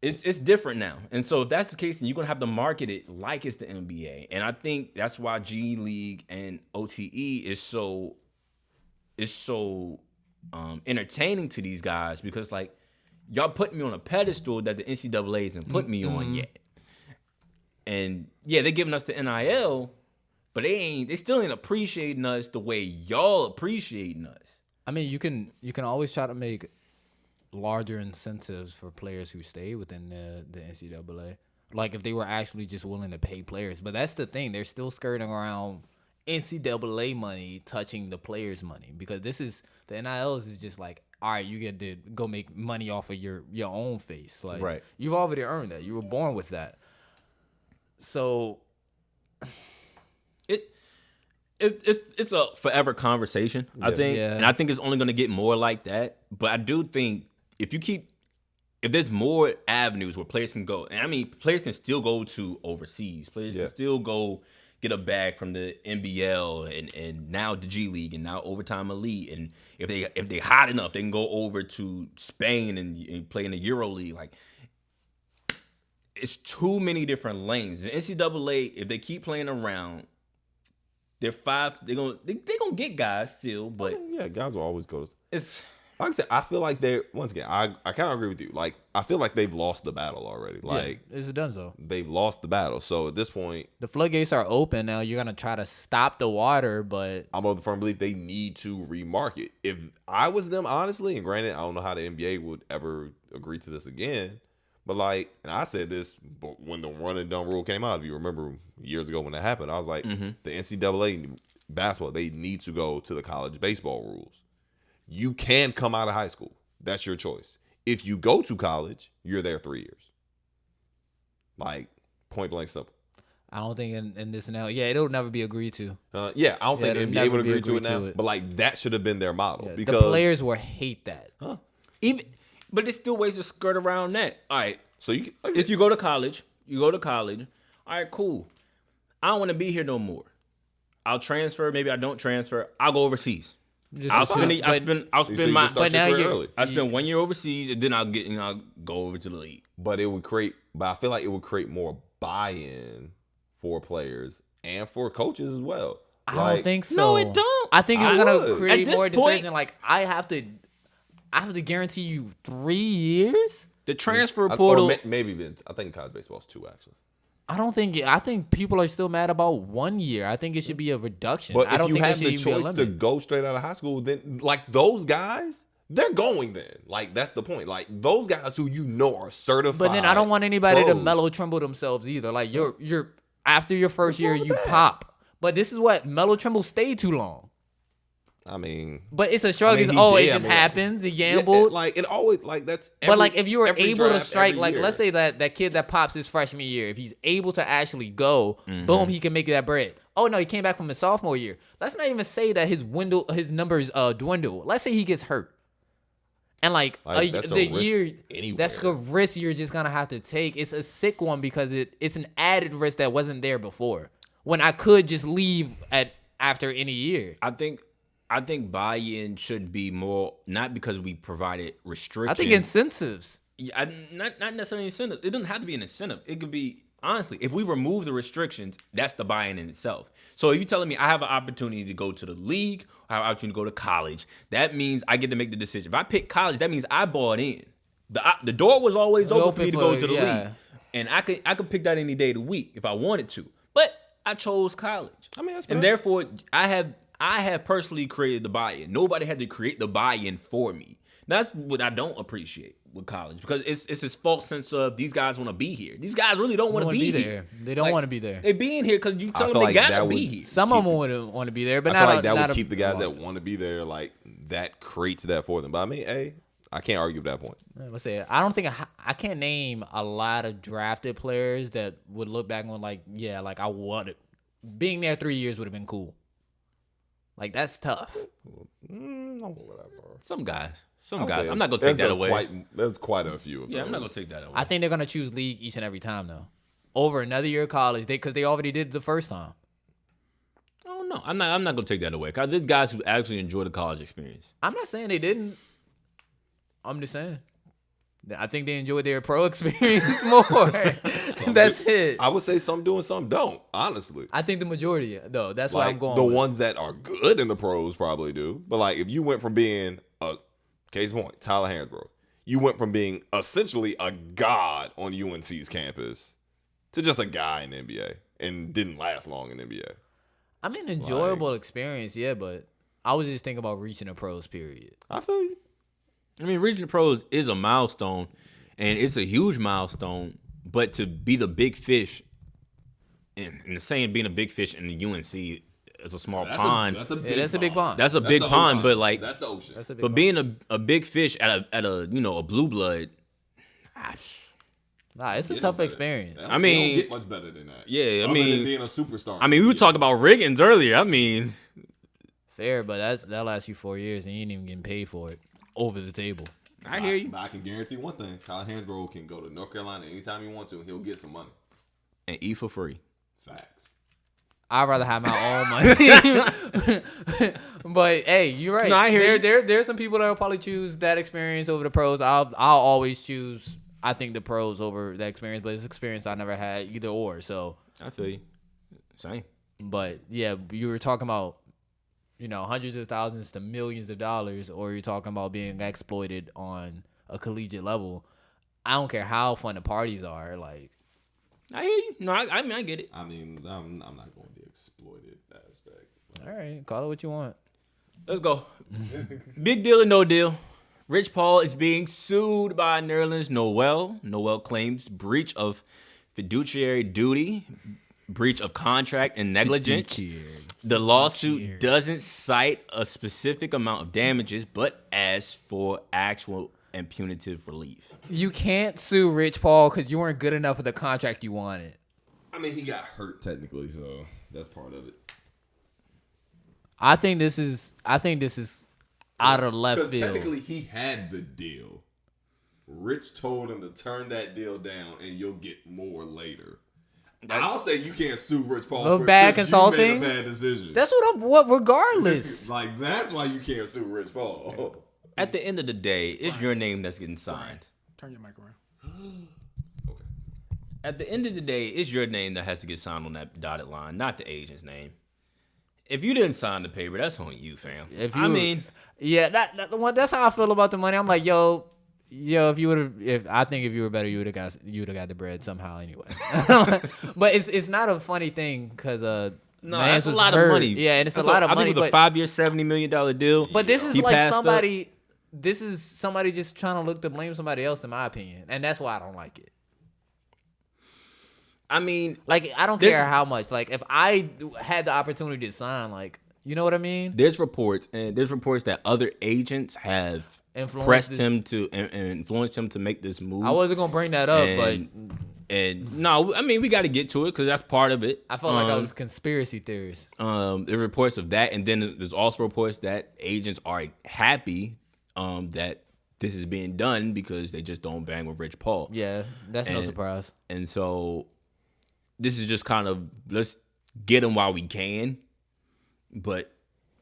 Speaker 2: it's different now. And so if that's the case, then you're gonna have to market it like it's the NBA. And I think that's why G League and OTE is so entertaining to these guys, because like y'all put me on a pedestal that the NCAA hasn't put me on yet. And yeah, they're giving us the NIL, but they still ain't appreciating us the way y'all appreciating us.
Speaker 3: I mean, you can always try to make larger incentives for players who stay within the NCAA. Like if they were actually just willing to pay players. But that's the thing. They're still skirting around NCAA money touching the players' money, because the NILs is just like, all right, you get to go make money off of your own face. Like,
Speaker 2: right.
Speaker 3: You've already earned that. You were born with that. So
Speaker 2: it's a forever conversation, I think.
Speaker 3: Yeah.
Speaker 2: And I think it's only going to get more like that. But I do think if there's more avenues where players can go, and I mean, players can still go to overseas. Players can still go get a bag from the NBL and now the G League and now Overtime Elite. And if they hot enough, they can go over to Spain and play in the Euro League. Like, it's too many different lanes. The NCAA, if they keep playing around, they're gonna get guys still, but
Speaker 1: yeah, guys will always go.
Speaker 2: It's
Speaker 1: like I said, I feel like once again, I kind of agree with you. Like, I feel like they've lost the battle already. Like,
Speaker 3: it's a donezo.
Speaker 1: They've lost the battle. So at this point,
Speaker 3: the floodgates are open now. You're gonna try to stop the water, but
Speaker 1: I'm of the firm belief they need to remarket. If I was them, honestly, and granted, I don't know how the NBA would ever agree to this again. But like, and I said this when the run and done rule came out, if you remember years ago when that happened, I was like, the NCAA basketball, they need to go to the college baseball rules. You can come out of high school. That's your choice. If you go to college, you're there 3 years. Like, point blank simple.
Speaker 3: I don't think in this now. Yeah, it'll never be agreed to.
Speaker 1: I don't think the NBA would agree to it now. But like, that should have been their model.
Speaker 3: Yeah,
Speaker 1: because
Speaker 3: the players will hate that.
Speaker 2: But there's still ways to skirt around that. All right.
Speaker 1: So
Speaker 2: if you go to college. All right, cool. I don't want to be here no more. I'll transfer. Maybe I don't transfer. I'll go overseas. I'll spend 1 year overseas, and then I'll go over to the league.
Speaker 1: But I feel like it would create more buy-in for players and for coaches as well.
Speaker 3: I don't think so.
Speaker 2: No, it don't.
Speaker 3: I think it's gonna create more
Speaker 2: point,
Speaker 3: decision. Like, I have to guarantee you 3 years.
Speaker 2: The transfer portal.
Speaker 1: Maybe I think college baseball is 2 actually.
Speaker 3: I think people are still mad about 1 year. I think it should be a reduction.
Speaker 1: But
Speaker 3: I don't
Speaker 1: if you
Speaker 3: think
Speaker 1: have
Speaker 3: it should
Speaker 1: the
Speaker 3: even be a
Speaker 1: choice
Speaker 3: limit.
Speaker 1: to go straight out of high school, then like those guys, they're going then. Like, that's the point. Like, those guys who are certified.
Speaker 3: But then I don't want anybody to
Speaker 1: pros.
Speaker 3: mellow tremble themselves either. Like, you're after your first year, you pop. But this is what Mellow Trimble stayed too long.
Speaker 1: I mean,
Speaker 3: but it's a shrug. It just happens. He gambled.
Speaker 1: It always that's.
Speaker 3: But like, if you were able to strike, like, let's say that kid that pops his freshman year, if he's able to actually go, boom, he can make that bread. Oh no, he came back from his sophomore year. Let's not even say that his numbers dwindle. Let's say he gets hurt, and the year, that's a risk you're just gonna have to take. It's a sick one because it's an added risk that wasn't there before. When I could just leave after any year.
Speaker 2: I think buy-in should be more, not because we provided restrictions.
Speaker 3: I think incentives.
Speaker 2: Yeah, not necessarily incentive. It doesn't have to be an incentive. It could be, honestly, if we remove the restrictions, that's the buy-in in itself. So if you're telling me I have an opportunity to go to the league, I have an opportunity to go to college, that means I get to make the decision. If I pick college, that means I bought in. The door was always open for me to go to the league. And I could pick that any day of the week if I wanted to. But I chose college.
Speaker 1: I mean, that's
Speaker 2: and
Speaker 1: fair.
Speaker 2: therefore I have personally created the buy-in. Nobody had to create the buy-in for me. That's what I don't appreciate with college because it's this false sense of these guys want to be here. These guys really don't want to be here.
Speaker 3: They don't want to be there.
Speaker 2: They being here because you tell them
Speaker 1: feel
Speaker 2: they
Speaker 1: like
Speaker 2: gotta
Speaker 1: that
Speaker 2: be
Speaker 1: would
Speaker 2: here.
Speaker 3: Some of them want to be there, but
Speaker 1: I
Speaker 3: not
Speaker 1: feel like that
Speaker 3: not
Speaker 1: would
Speaker 3: a
Speaker 1: keep the guys
Speaker 3: lot.
Speaker 1: that want to be there. Like that creates that for them. But I mean, hey, I can't argue with that point.
Speaker 3: Let's say I don't think I can't name a lot of drafted players that would look back on like I wanted being there 3 years would have been cool. Like that's tough.
Speaker 2: Some guys.
Speaker 1: I'll say
Speaker 2: I'm not gonna take that away.
Speaker 1: There's quite a few. Of
Speaker 2: I'm not gonna
Speaker 1: those.
Speaker 2: take that away.
Speaker 3: I think they're gonna choose league each and every time though. Over another year of college, because they already did it the first time.
Speaker 2: I don't know. I'm not gonna take that away. Cause there's guys who actually enjoy the college experience.
Speaker 3: I'm not saying they didn't. I'm just saying. I think they enjoyed their pro experience more. That's it.
Speaker 1: I would say some do and some don't. Honestly,
Speaker 3: I think the majority though. That's what I'm going
Speaker 1: the
Speaker 3: with.
Speaker 1: ones that are good in the pros probably do. But like if you went from being a case point, Tyler Hansbrough, you went from being essentially a god on UNC's campus to just a guy in the NBA and didn't last long in the NBA.
Speaker 3: I mean, enjoyable experience, yeah, but I was just thinking about reaching the pros. Period.
Speaker 1: I feel you.
Speaker 2: I mean, reaching the pros is a milestone, and it's a huge milestone. But to be the big fish, and the saying being a big fish in the UNC is a small pond.
Speaker 1: That's a big
Speaker 3: pond.
Speaker 2: That's a big
Speaker 1: the
Speaker 2: pond,
Speaker 1: ocean.
Speaker 2: but like
Speaker 1: That's the ocean.
Speaker 3: That's a big
Speaker 2: but
Speaker 3: pond.
Speaker 2: being a big fish at a a blue blood.
Speaker 3: Nah, it's a tough experience.
Speaker 2: I mean,
Speaker 1: they don't get much better than that.
Speaker 2: Yeah, I
Speaker 1: Other
Speaker 2: mean,
Speaker 1: than being a superstar.
Speaker 2: I mean, we were talking about Wiggins earlier. I mean,
Speaker 3: Fair, but that lasts you 4 years and you ain't even getting paid for it over the table.
Speaker 2: I hear you.
Speaker 1: But I can guarantee one thing: Tyler Hansbrough can go to North Carolina anytime he wants to, and he'll get some money.
Speaker 2: And eat for free.
Speaker 1: Facts.
Speaker 3: I'd rather have my own money. But hey, you're right.
Speaker 2: No, I hear you.
Speaker 3: There's some people that will probably choose that experience over the pros. I'll always choose the pros over that experience, but it's experience I never had either or. So
Speaker 2: I feel you. Same.
Speaker 3: but yeah, you were talking about hundreds of thousands to millions of dollars, or you're talking about being exploited on a collegiate level. I don't care how fun the parties are. Like,
Speaker 2: I hear you. No, I mean I get it.
Speaker 1: I mean, I'm not going to the exploited aspect.
Speaker 3: all right, call it what you want.
Speaker 2: Let's go. Big deal or no deal. Rich Paul is being sued by Nerlens Noel. Noel claims breach of fiduciary duty, breach of contract, and negligence. The lawsuit doesn't cite a specific amount of damages, but asks for actual and punitive relief.
Speaker 3: You can't sue Rich Paul because you weren't good enough with the contract you wanted.
Speaker 1: I mean, he got hurt technically, so that's part of it.
Speaker 3: I think this is out of left
Speaker 1: Because
Speaker 3: field.
Speaker 1: technically, he had the deal. Rich told him to turn that deal down, and you'll get more later. I'll say you can't sue Rich Paul
Speaker 3: Well,
Speaker 1: because
Speaker 3: bad consulting?
Speaker 1: you made a bad decision.
Speaker 3: That's what regardless.
Speaker 1: Like, that's why you can't sue Rich Paul.
Speaker 2: At the end of the day, it's your name that's getting signed.
Speaker 4: Turn your mic around.
Speaker 1: Okay.
Speaker 2: At the end of the day, it's your name that has to get signed on that dotted line, not the agent's name. If you didn't sign the paper, that's on you, fam. That's
Speaker 3: how I feel about the money. I'm like, yo, if you were better, you would have got the bread somehow anyway. But it's not a funny thing because
Speaker 2: no, that's a lot of money.
Speaker 3: Yeah, and it's a lot of money.
Speaker 2: I think it was a 5-year, $70 million deal.
Speaker 3: But this is
Speaker 2: He
Speaker 3: like
Speaker 2: passed up.
Speaker 3: somebody. This is somebody just trying to look to blame somebody else, in my opinion, and that's why I don't like it.
Speaker 2: I mean,
Speaker 3: Like, I don't care how much. Like, if I had the opportunity to sign, like, you know what I mean?
Speaker 2: there's reports that other agents have
Speaker 3: Influenced
Speaker 2: pressed
Speaker 3: this-
Speaker 2: him to and influenced him to make this move.
Speaker 3: I wasn't gonna bring that up,
Speaker 2: And no, I mean we got to get to it because that's part of it.
Speaker 3: but I felt like I was a conspiracy theorist.
Speaker 2: There's reports of that, and then there's also reports that agents are happy that this is being done because they just don't bang with Rich Paul.
Speaker 3: Yeah, that's no
Speaker 2: And-
Speaker 3: surprise.
Speaker 2: And so this is just kind of let's get him while we can, but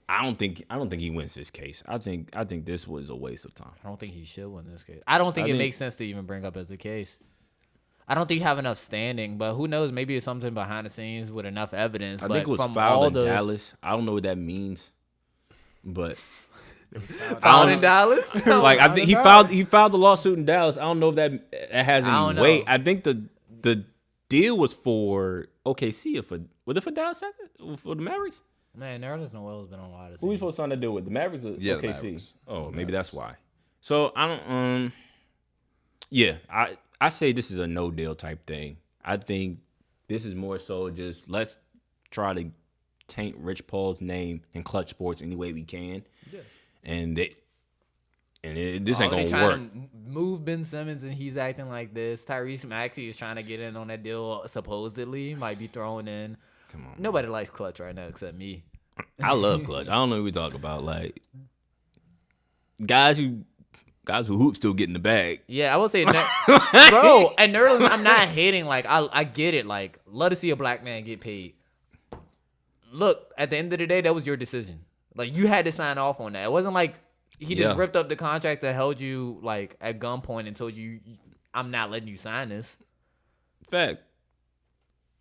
Speaker 2: I don't think he wins this case. I think this was a waste of time.
Speaker 3: I don't think he should win this case. I don't think it makes sense to even bring up as a case. I don't think you have enough standing, but who knows? Maybe it's something behind the scenes with enough evidence.
Speaker 2: I
Speaker 3: but
Speaker 2: think it was
Speaker 3: from
Speaker 2: filed
Speaker 3: all
Speaker 2: in
Speaker 3: the
Speaker 2: Dallas. I don't know what that means, but
Speaker 3: filed in Dallas,
Speaker 2: like I think he filed the lawsuit in Dallas. I don't know if that has
Speaker 3: I don't
Speaker 2: any
Speaker 3: know.
Speaker 2: weight. I think the deal was for OKC or was it for Dallas for the Mavericks?
Speaker 3: Man, Nerlens Noel has been on a lot of
Speaker 2: Who we
Speaker 3: teams.
Speaker 2: supposed to sign that deal with? The Mavericks or
Speaker 1: Yeah, the
Speaker 2: OKC?
Speaker 1: Mavericks.
Speaker 2: Oh, maybe that's why. So I don't. Yeah, I say this is a no deal type thing. I think this is more so just let's try to taint Rich Paul's name in clutch sports any way we can. Yeah. And this ain't
Speaker 3: They
Speaker 2: gonna
Speaker 3: trying
Speaker 2: work.
Speaker 3: to move Ben Simmons and he's acting like this. Tyrese Maxey is trying to get in on that deal. Supposedly, might be thrown in.
Speaker 2: Come on,
Speaker 3: Nobody likes clutch right now except me.
Speaker 2: I love clutch. I don't know what we talk about. Like guys who hoop still get in the bag.
Speaker 3: Yeah, I would say, bro. And Nerlens, I'm not hating. Like I get it. Like love to see a black man get paid. Look, at the end of the day, that was your decision. Like you had to sign off on that. It wasn't like he just ripped up the contract that held you like at gunpoint and told you, "I'm not letting you sign this."
Speaker 2: Fact.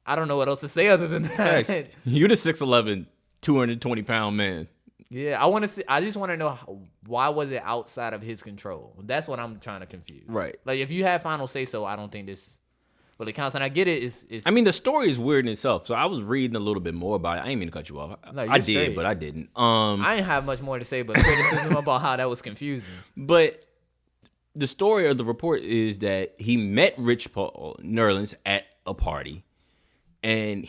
Speaker 3: I don't know what else to say other than that.
Speaker 2: Fact. You're the 6'11", 220-pound man.
Speaker 3: Yeah, I want to see. I just want to know why was it outside of his control. That's what I'm trying to confuse.
Speaker 2: Right.
Speaker 3: Like if you had final say so, I don't think this. But it counts, and I get it. It's
Speaker 2: I mean, the story is weird in itself. So I was reading a little bit more about it. I ain't mean to cut you off.
Speaker 3: No, you're
Speaker 2: I did,
Speaker 3: straight.
Speaker 2: but I didn't.
Speaker 3: I ain't have much more to say, but criticism about how that was confusing.
Speaker 2: But the story of the report is that he met Rich Paul Nerlens at a party, and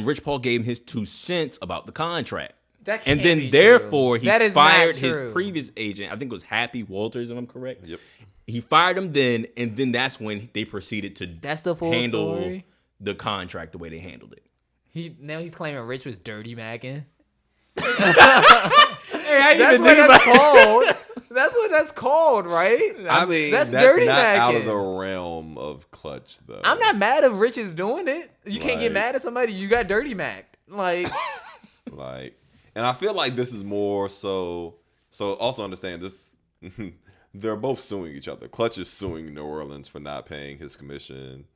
Speaker 2: Rich Paul gave him his 2 cents about the contract.
Speaker 3: That can't
Speaker 2: And then
Speaker 3: be
Speaker 2: therefore
Speaker 3: true.
Speaker 2: he
Speaker 3: That is not
Speaker 2: fired
Speaker 3: true.
Speaker 2: his previous agent. I think it was Happy Walters, if I'm correct.
Speaker 1: Yep.
Speaker 2: He fired him then, and then that's when they proceeded to
Speaker 3: That's the full
Speaker 2: handle
Speaker 3: story?
Speaker 2: the contract the way they handled it.
Speaker 3: He's claiming Rich was dirty macking.
Speaker 2: Hey, I
Speaker 3: That's what that's called. That's what that's called, right?
Speaker 1: I mean,
Speaker 3: that's
Speaker 1: that's
Speaker 3: dirty
Speaker 1: not out
Speaker 3: macking.
Speaker 1: of the realm of clutch, though.
Speaker 3: I'm not mad if Rich is doing it. You can't get
Speaker 1: Like-
Speaker 3: mad at somebody. You got dirty macked. Like,
Speaker 1: Like, and I feel like this is more so. So also understand this. They're both suing each other. Clutch is suing New Orleans for not paying his commission.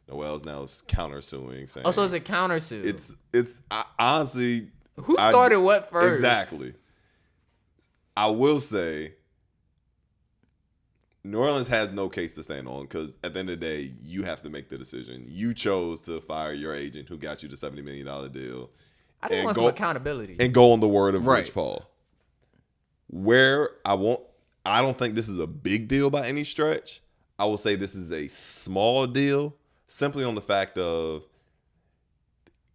Speaker 1: Noel's now countersuing, saying,
Speaker 3: also it's a countersuit.
Speaker 1: It's honestly
Speaker 3: Who started what first?
Speaker 1: Exactly. I will say, New Orleans has no case to stand on because at the end of the day, you have to make the decision. You chose to fire your agent who got you the $70 million deal.
Speaker 3: I just
Speaker 1: and
Speaker 3: want some accountability.
Speaker 1: And go on the word of
Speaker 2: Right.
Speaker 1: Rich Paul. I don't think this is a big deal by any stretch. I will say this is a small deal simply on the fact of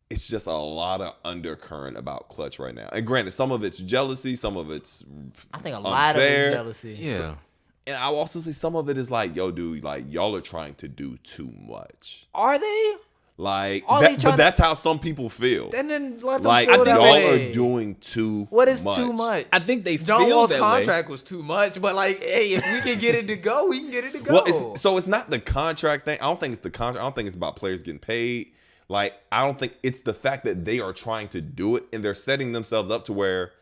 Speaker 1: it's just a lot of undercurrent about clutch right now. And granted, some of it's jealousy, some of it's
Speaker 3: I think a lot of it
Speaker 1: unfair.
Speaker 3: is jealousy.
Speaker 2: Yeah.
Speaker 1: And I will also say some of it is like, yo, dude, like y'all are trying to do too much.
Speaker 3: Are they?
Speaker 1: Like,
Speaker 3: Are they
Speaker 1: but that's how some people feel.
Speaker 3: And then let them
Speaker 1: Like
Speaker 3: feel that
Speaker 1: y'all
Speaker 3: way.
Speaker 1: are doing too
Speaker 3: What is
Speaker 1: much.
Speaker 3: too much?
Speaker 2: I think they
Speaker 3: John
Speaker 2: feel
Speaker 3: Wall's
Speaker 2: that
Speaker 3: contract was too much, but like, hey, if we can get it to go, we can get it to go.
Speaker 1: Well, it's not the contract thing. I don't think it's the contract. I don't think it's about players getting paid. Like, I don't think it's the fact that they are trying to do it and they're setting themselves up to where,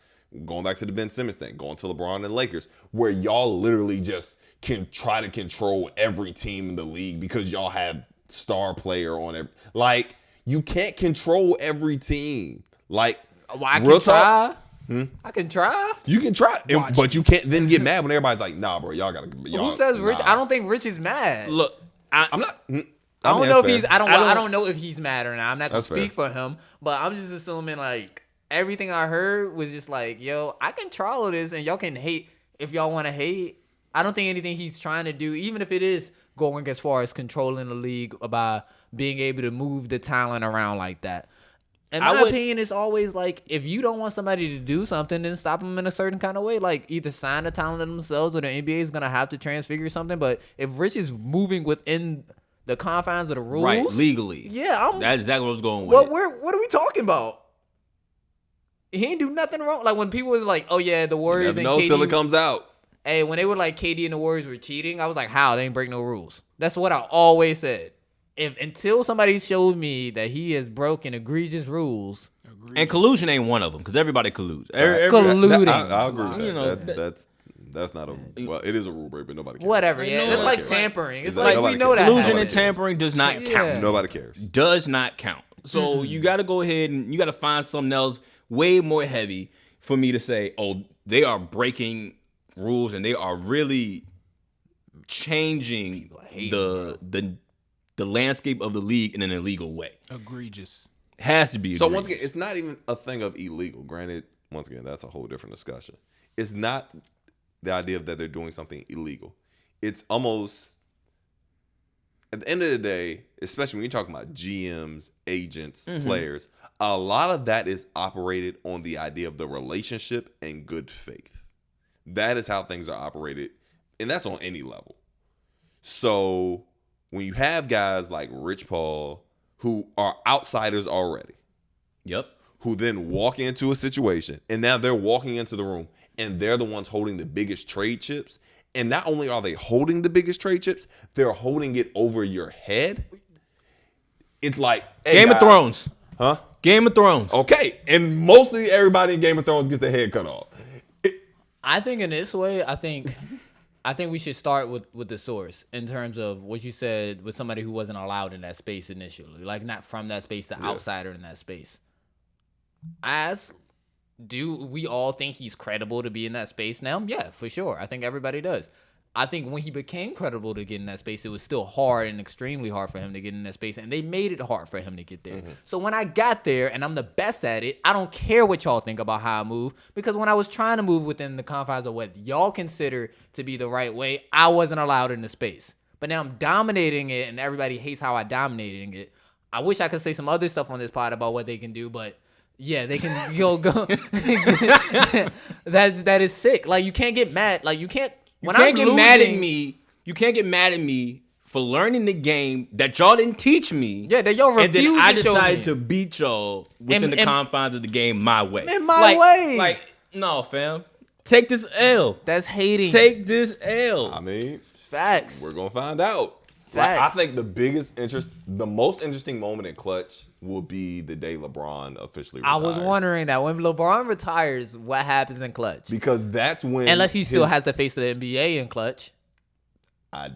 Speaker 1: going back to the Ben Simmons thing, going to LeBron and Lakers, where y'all literally just can try to control every team in the league because y'all have star player on every. Like, you can't control every team. Like,
Speaker 3: Well, I
Speaker 1: real
Speaker 3: can try.
Speaker 1: talk,
Speaker 3: I can try.
Speaker 1: you can try, but you can't then get mad when everybody's like, nah, bro, y'all gotta.
Speaker 3: Who says Rich?
Speaker 1: Nah.
Speaker 3: I don't think Rich is mad.
Speaker 2: Look,
Speaker 1: I'm not.
Speaker 3: I don't
Speaker 1: mean,
Speaker 3: know if
Speaker 1: that's
Speaker 3: he's.
Speaker 1: fair.
Speaker 3: I don't know if he's mad or not. I'm not gonna
Speaker 1: That's fair.
Speaker 3: speak for him, but I'm just assuming like everything I heard was just like, yo, I can try all of this, and y'all can hate if y'all want to hate. I don't think anything he's trying to do, even if it is going as far as controlling the league by being able to move the talent around like that. In my opinion, it's always like if you don't want somebody to do something, then stop them in a certain kind of way. Like either sign the talent themselves, or the NBA is gonna have to transfigure something. But if Rich is moving within the confines of the rules,
Speaker 2: right, legally.
Speaker 3: yeah,
Speaker 2: That's exactly what I was going with.
Speaker 3: what are we talking about? He ain't do nothing wrong. Like when people was like, "Oh yeah, the Warriors
Speaker 1: Never
Speaker 3: and
Speaker 1: know till it
Speaker 3: KD."
Speaker 1: comes out.
Speaker 3: Hey, when they were like KD and the Warriors were cheating, I was like, "How? They ain't break no rules." That's what I always said. Until somebody showed me that he has broken egregious rules,
Speaker 2: and collusion ain't one of them because everybody colludes.
Speaker 3: Colluding.
Speaker 1: I agree with that.
Speaker 2: You know,
Speaker 1: That's not a well. It is a rule break, but nobody cares.
Speaker 3: whatever. Yeah,
Speaker 2: no
Speaker 3: it's
Speaker 2: one
Speaker 3: like
Speaker 2: cares.
Speaker 3: tampering. It's
Speaker 1: Exactly.
Speaker 3: like we
Speaker 1: Nobody
Speaker 3: know
Speaker 1: cares.
Speaker 3: that.
Speaker 2: Collusion
Speaker 1: Nobody
Speaker 2: and
Speaker 1: cares.
Speaker 2: tampering does not
Speaker 3: Yeah.
Speaker 2: count.
Speaker 1: Nobody cares.
Speaker 2: Does not count. So you got to go ahead and you got to find something else way more heavy for me to say, oh, they are breaking rules and they are really changing the the landscape of the league in an illegal way.
Speaker 4: Egregious.
Speaker 2: Has to be.
Speaker 1: So
Speaker 2: egregious.
Speaker 1: once again, it's not even a thing of illegal. Granted, once again, that's a whole different discussion. It's not the idea of that they're doing something illegal. It's almost, at the end of the day, especially when you're talking about GMs, agents, players, a lot of that is operated on the idea of the relationship and good faith. That is how things are operated, and that's on any level. So when you have guys like Rich Paul who are outsiders already,
Speaker 2: Yep.
Speaker 1: who then walk into a situation, and now they're walking into the room, and they're the ones holding the biggest trade chips. And not only are they holding the biggest trade chips, they're holding it over your head. It's like, hey,
Speaker 2: Game of
Speaker 1: guys.
Speaker 2: Thrones.
Speaker 1: Huh?
Speaker 2: Game of Thrones.
Speaker 1: Okay. And mostly everybody in Game of Thrones gets their head cut off.
Speaker 3: I think in this way, I think we should start with the source in terms of what you said with somebody who wasn't allowed in that space initially, like not from that space, the outsider in that space. Do we all think he's credible to be in that space now? Yeah, for sure. I think everybody does. I think when he became credible to get in that space, it was still hard and extremely hard for him to get in that space, and they made it hard for him to get there. So when I got there and I'm the best at it, I don't care what y'all think about how I move, because when I was trying to move within the confines of what y'all consider to be the right way, I wasn't allowed in the space. But now I'm dominating it, and everybody hates how I dominating it. I wish I could say some other stuff on this pod about what they can do, but yeah, they can go. That is sick. Like, you can't get mad. Like, you can't.
Speaker 2: You can't get mad at me. You can't get mad at me for learning the game that y'all didn't teach me.
Speaker 3: Yeah, that y'all refused to show me.
Speaker 2: And then I decided to beat y'all within the confines of the game my way.
Speaker 3: In my way.
Speaker 2: Like, no, fam. Take this L.
Speaker 3: That's hating.
Speaker 2: Take this L.
Speaker 1: I mean,
Speaker 3: Facts.
Speaker 1: we're going to find out.
Speaker 3: Facts.
Speaker 1: I think the most interesting moment in clutch will be the day LeBron officially retires.
Speaker 3: I was wondering that when LeBron retires, what happens in clutch?
Speaker 1: Because that's when,
Speaker 3: Unless he still has the face of the NBA in clutch.
Speaker 1: I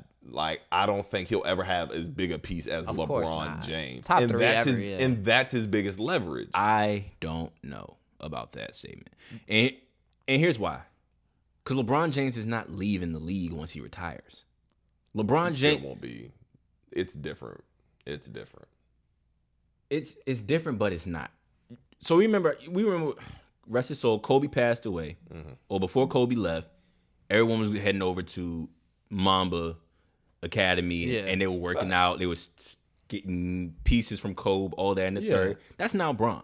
Speaker 1: don't think he'll ever have as big a piece as
Speaker 3: Of course
Speaker 1: LeBron
Speaker 3: not.
Speaker 1: James.
Speaker 3: Top
Speaker 1: and
Speaker 3: three
Speaker 1: that's
Speaker 3: ever,
Speaker 1: his,
Speaker 3: yeah.
Speaker 1: and that's his biggest leverage.
Speaker 2: I don't know about that statement. And here's why. Because LeBron James is not leaving the league once he retires. LeBron
Speaker 1: It still
Speaker 2: James
Speaker 1: won't be. It's different. It's different.
Speaker 2: It's different, but it's not. So we remember rest his soul, Kobe passed away. Or before Kobe left, everyone was heading over to Mamba Academy and they were working out. They was getting pieces from Kobe, all that in the third. That's now Bron.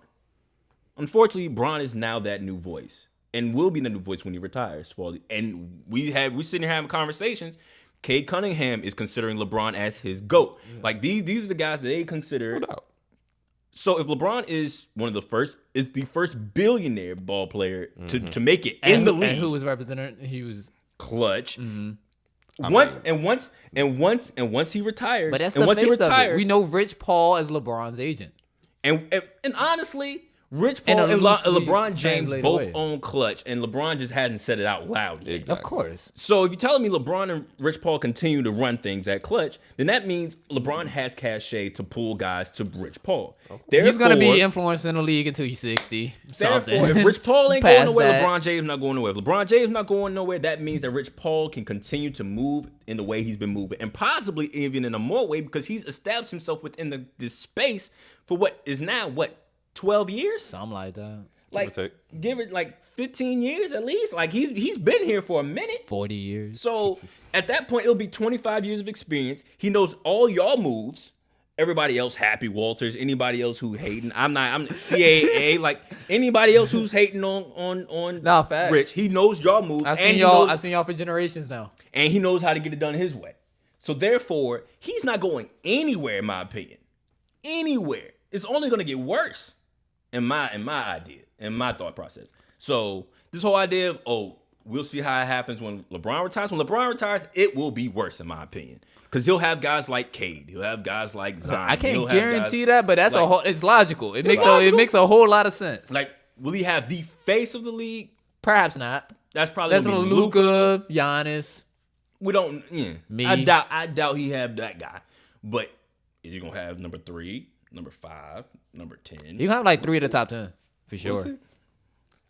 Speaker 2: Unfortunately, Bron is now that new voice and will be the new voice when he retires. And we sitting here having conversations. Cade Cunningham is considering LeBron as his GOAT. Like these are the guys that they consider.
Speaker 1: No doubt.
Speaker 2: So if LeBron is the first billionaire ball player to make it in the league,
Speaker 3: And who was represented? He was
Speaker 2: clutch. Once he retires,
Speaker 3: But that's
Speaker 2: and
Speaker 3: the
Speaker 2: once
Speaker 3: face
Speaker 2: he
Speaker 3: of
Speaker 2: retires,
Speaker 3: it. We know Rich Paul as LeBron's agent.
Speaker 2: and honestly, Rich
Speaker 3: In
Speaker 2: Paul
Speaker 3: a
Speaker 2: and
Speaker 3: loosely
Speaker 2: LeBron James
Speaker 3: translated
Speaker 2: both
Speaker 3: way.
Speaker 2: own clutch, and LeBron just hasn't said it out loud yet.
Speaker 1: Exactly.
Speaker 3: Of course.
Speaker 2: So if you're telling me LeBron and Rich Paul continue to run things at clutch, then that means LeBron has cachet to pull guys to Rich Paul.
Speaker 3: He's going to be influencing the league until he's 60.
Speaker 2: Therefore, if Rich Paul ain't going
Speaker 3: Past
Speaker 2: nowhere,
Speaker 3: that.
Speaker 2: LeBron James not going nowhere. If LeBron James not going nowhere, that means that Rich Paul can continue to move in the way he's been moving, and possibly even in a more way because he's established himself within this space for what is now 12 years.
Speaker 3: Something like that.
Speaker 2: Like,
Speaker 1: take.
Speaker 2: give it like 15 years at least. Like he's been here for a minute.
Speaker 3: 40 years.
Speaker 2: So at that point, it'll be 25 years of experience. He knows all y'all moves. Everybody else, Happy Walters, anybody else who hating. I'm CAA, like anybody else who's hating on
Speaker 3: Nah, facts.
Speaker 2: Rich. He knows y'all moves.
Speaker 3: I've
Speaker 2: and
Speaker 3: seen y'all for generations now.
Speaker 2: and he knows how to get it done his way. So therefore, he's not going anywhere, in my opinion. Anywhere. It's only gonna get worse. In my idea, in my thought process. So this whole idea of, we'll see how it happens when LeBron retires. When LeBron retires, it will be worse, in my opinion. Because he'll have guys like Cade. He'll have guys like Zion.
Speaker 3: I can't
Speaker 2: He'll have
Speaker 3: guarantee
Speaker 2: guys
Speaker 3: that, but that's
Speaker 2: like,
Speaker 3: it's logical. It makes
Speaker 2: logical.
Speaker 3: it makes a whole lot of sense.
Speaker 2: Like, will he have the face of the league?
Speaker 3: Perhaps not.
Speaker 2: That's probably
Speaker 3: That's
Speaker 2: gonna
Speaker 3: what
Speaker 2: be Luka.
Speaker 3: Luka, Giannis.
Speaker 2: We don't. Yeah.
Speaker 3: Me.
Speaker 2: I doubt he have that guy. But is he gonna have number 3, number 5, number 10?
Speaker 3: You have like 3 of the top 10 for sure.
Speaker 1: We'll see.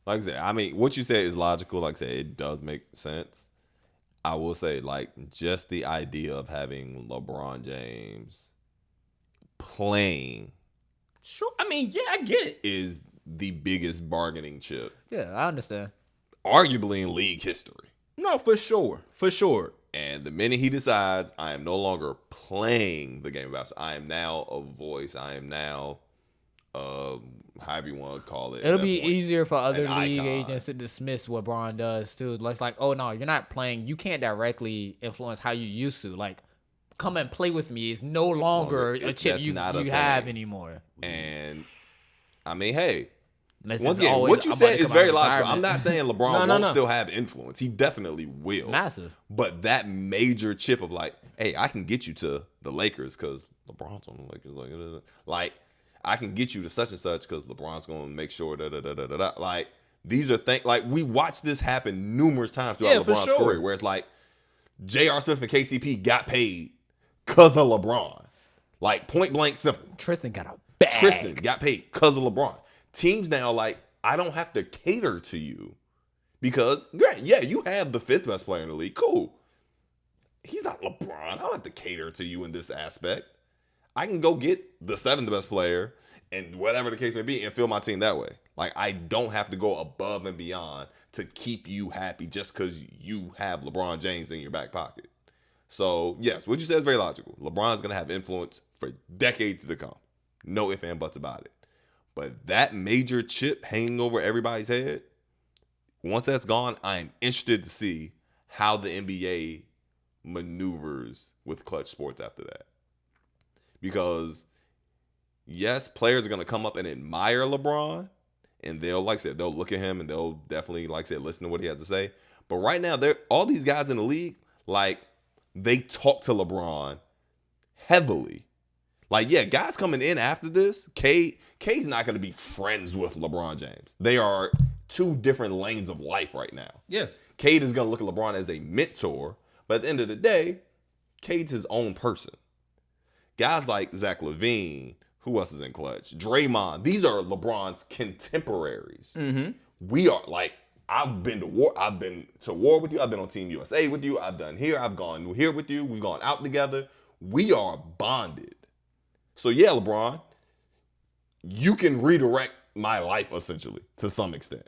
Speaker 1: Like I said, I mean, what you said is logical. Like I said, it does make sense. I will say, like, just the idea of having LeBron James playing
Speaker 2: Sure. I mean, yeah, I get it.
Speaker 1: is the biggest bargaining chip,
Speaker 3: Yeah, I understand.
Speaker 1: arguably in league history.
Speaker 2: No, for sure. For sure.
Speaker 1: And the minute he decides, I am no longer playing the game of basketball, I am now a voice. I am now, however you want to call it.
Speaker 3: It'll be easier for other
Speaker 1: An
Speaker 3: league
Speaker 1: icon.
Speaker 3: agents to dismiss what Braun does too. It's like, oh no, you're not playing. You can't directly influence how you used to. Like, come and play with me is no longer a chip
Speaker 1: That's
Speaker 3: you
Speaker 1: not a
Speaker 3: have
Speaker 1: thing.
Speaker 3: anymore.
Speaker 1: And I mean, hey,
Speaker 3: Unless
Speaker 1: once
Speaker 3: it's
Speaker 1: again,
Speaker 3: always
Speaker 1: what you
Speaker 3: about to
Speaker 1: said is
Speaker 3: come out of
Speaker 1: very logical.
Speaker 3: retirement.
Speaker 1: I'm not saying LeBron
Speaker 2: No.
Speaker 1: won't still have influence. He definitely will.
Speaker 3: Massive.
Speaker 1: But that major chip of like, hey, I can get you to the Lakers because LeBron's on the Lakers. Like, I can get you to such and such because LeBron's going to make sure da. Like, these are things, like, we watched this happen numerous times throughout
Speaker 2: for
Speaker 1: LeBron's
Speaker 2: sure.
Speaker 1: career where it's like, J.R. Smith and KCP got paid because of LeBron. Like, point blank simple.
Speaker 3: Tristan got a bag.
Speaker 1: Tristan got paid because of LeBron. Teams now like, I don't have to cater to you because, yeah, you have the 5th best player in the league. Cool. He's not LeBron. I don't have to cater to you in this aspect. I can go get the 7th best player and whatever the case may be and fill my team that way. Like, I don't have to go above and beyond to keep you happy just because you have LeBron James in your back pocket. So, yes, what you said is very logical. LeBron's going to have influence for decades to come. No ifs and buts about it. But that major chip hanging over everybody's head, once that's gone, I'm interested to see how the NBA maneuvers with clutch sports after that. Because, yes, players are going to come up and admire LeBron, and they'll, like I said, they'll look at him and they'll definitely, like I said, listen to what he has to say. But right now, all these guys in the league, like, they talk to LeBron heavily. Like, yeah, guys coming in after this, K's not going to be friends with LeBron James. They are two different lanes of life right now.
Speaker 2: Yeah.
Speaker 1: Cade is going to look at LeBron as a mentor, but at the end of the day, Cade's his own person. Guys like Zach LaVine, who else is in clutch? Draymond, these are LeBron's contemporaries.
Speaker 2: Mm-hmm.
Speaker 1: We are like, I've been to war. I've been to war with you. I've been on Team USA with you. I've done here. I've gone here with you. We've gone out together. We are bonded. So yeah, LeBron, you can redirect my life essentially to some extent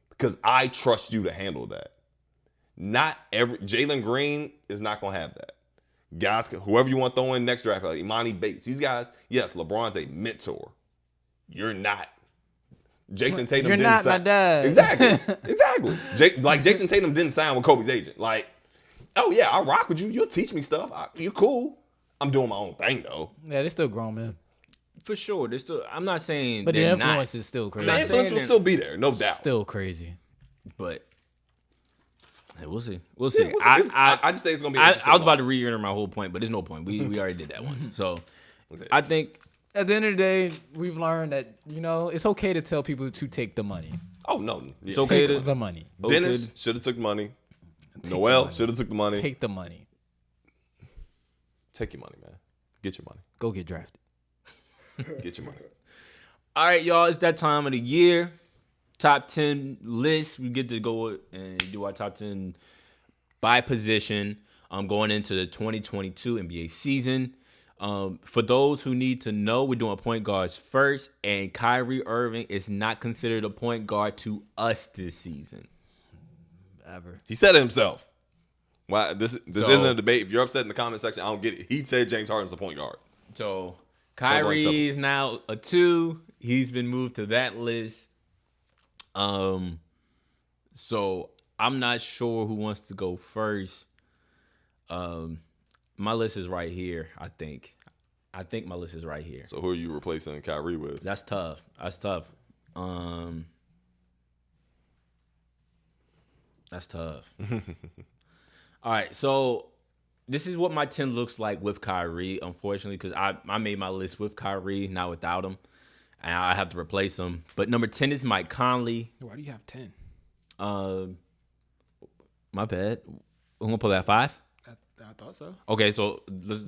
Speaker 1: because I trust you to handle that. Not every Jalen Green is not gonna have that. Guys, whoever you want to throw in next draft, like Imani Bates, these guys. Yes, LeBron's a mentor. You're not. Jason Tatum.
Speaker 3: You're
Speaker 1: didn't
Speaker 3: not my
Speaker 1: sign.
Speaker 3: dad.
Speaker 1: Exactly. Like Jason Tatum didn't sign with Kobe's agent. Like, oh yeah, I rock with you. You'll teach me stuff. You're cool. I'm doing my own thing though.
Speaker 3: Yeah, they're still grown men.
Speaker 2: For sure. I'm not saying
Speaker 3: But the
Speaker 2: they're
Speaker 3: influence
Speaker 2: not,
Speaker 3: is still crazy.
Speaker 1: The
Speaker 2: not
Speaker 1: influence
Speaker 2: saying
Speaker 1: will
Speaker 2: that-
Speaker 1: still be there, no doubt.
Speaker 3: Still crazy.
Speaker 2: but hey, we'll see. We'll see.
Speaker 1: Yeah, we'll see. I just say it's gonna be.
Speaker 2: I
Speaker 1: interesting
Speaker 2: was about to
Speaker 1: watch.
Speaker 2: reiterate my whole point, but there's no point. We already did that one. So
Speaker 1: We'll see.
Speaker 2: I think
Speaker 3: At the end of the day, we've learned that, it's okay to tell people to take the money.
Speaker 1: Oh no, yeah,
Speaker 2: It's okay
Speaker 3: Take
Speaker 2: to-
Speaker 3: the money.
Speaker 1: Dennis should have took the money. Noel
Speaker 3: money.
Speaker 1: should have took the money.
Speaker 3: Take the money.
Speaker 1: Take your money, man. Get your money.
Speaker 3: Go get drafted.
Speaker 1: Get your money.
Speaker 2: all right, y'all. It's that time of the year. Top 10 list. We get to go and do our top 10 by position. Going into the 2022 NBA season. For those who need to know, we're doing point guards first, and Kyrie Irving is not considered a point guard to us this season.
Speaker 3: Ever.
Speaker 1: He said it himself. Why this
Speaker 2: So-
Speaker 1: isn't a debate. If you're upset in the comment section, I don't get it. He said James Harden's the point guard.
Speaker 2: So Kyrie is now a 2. He's been moved to that list. So I'm not sure who wants to go first. My list is right here, I think. I think my list is right here.
Speaker 1: So who are you replacing Kyrie with?
Speaker 2: That's tough. That's tough. That's tough. All right, so this is what my 10 looks like with Kyrie, unfortunately, because I made my list with Kyrie, not without him. And I have to replace him. But number 10 is Mike Conley.
Speaker 4: Why do you have 10?
Speaker 2: My bad. We're going to pull that 5?
Speaker 4: I thought so.
Speaker 2: Okay, so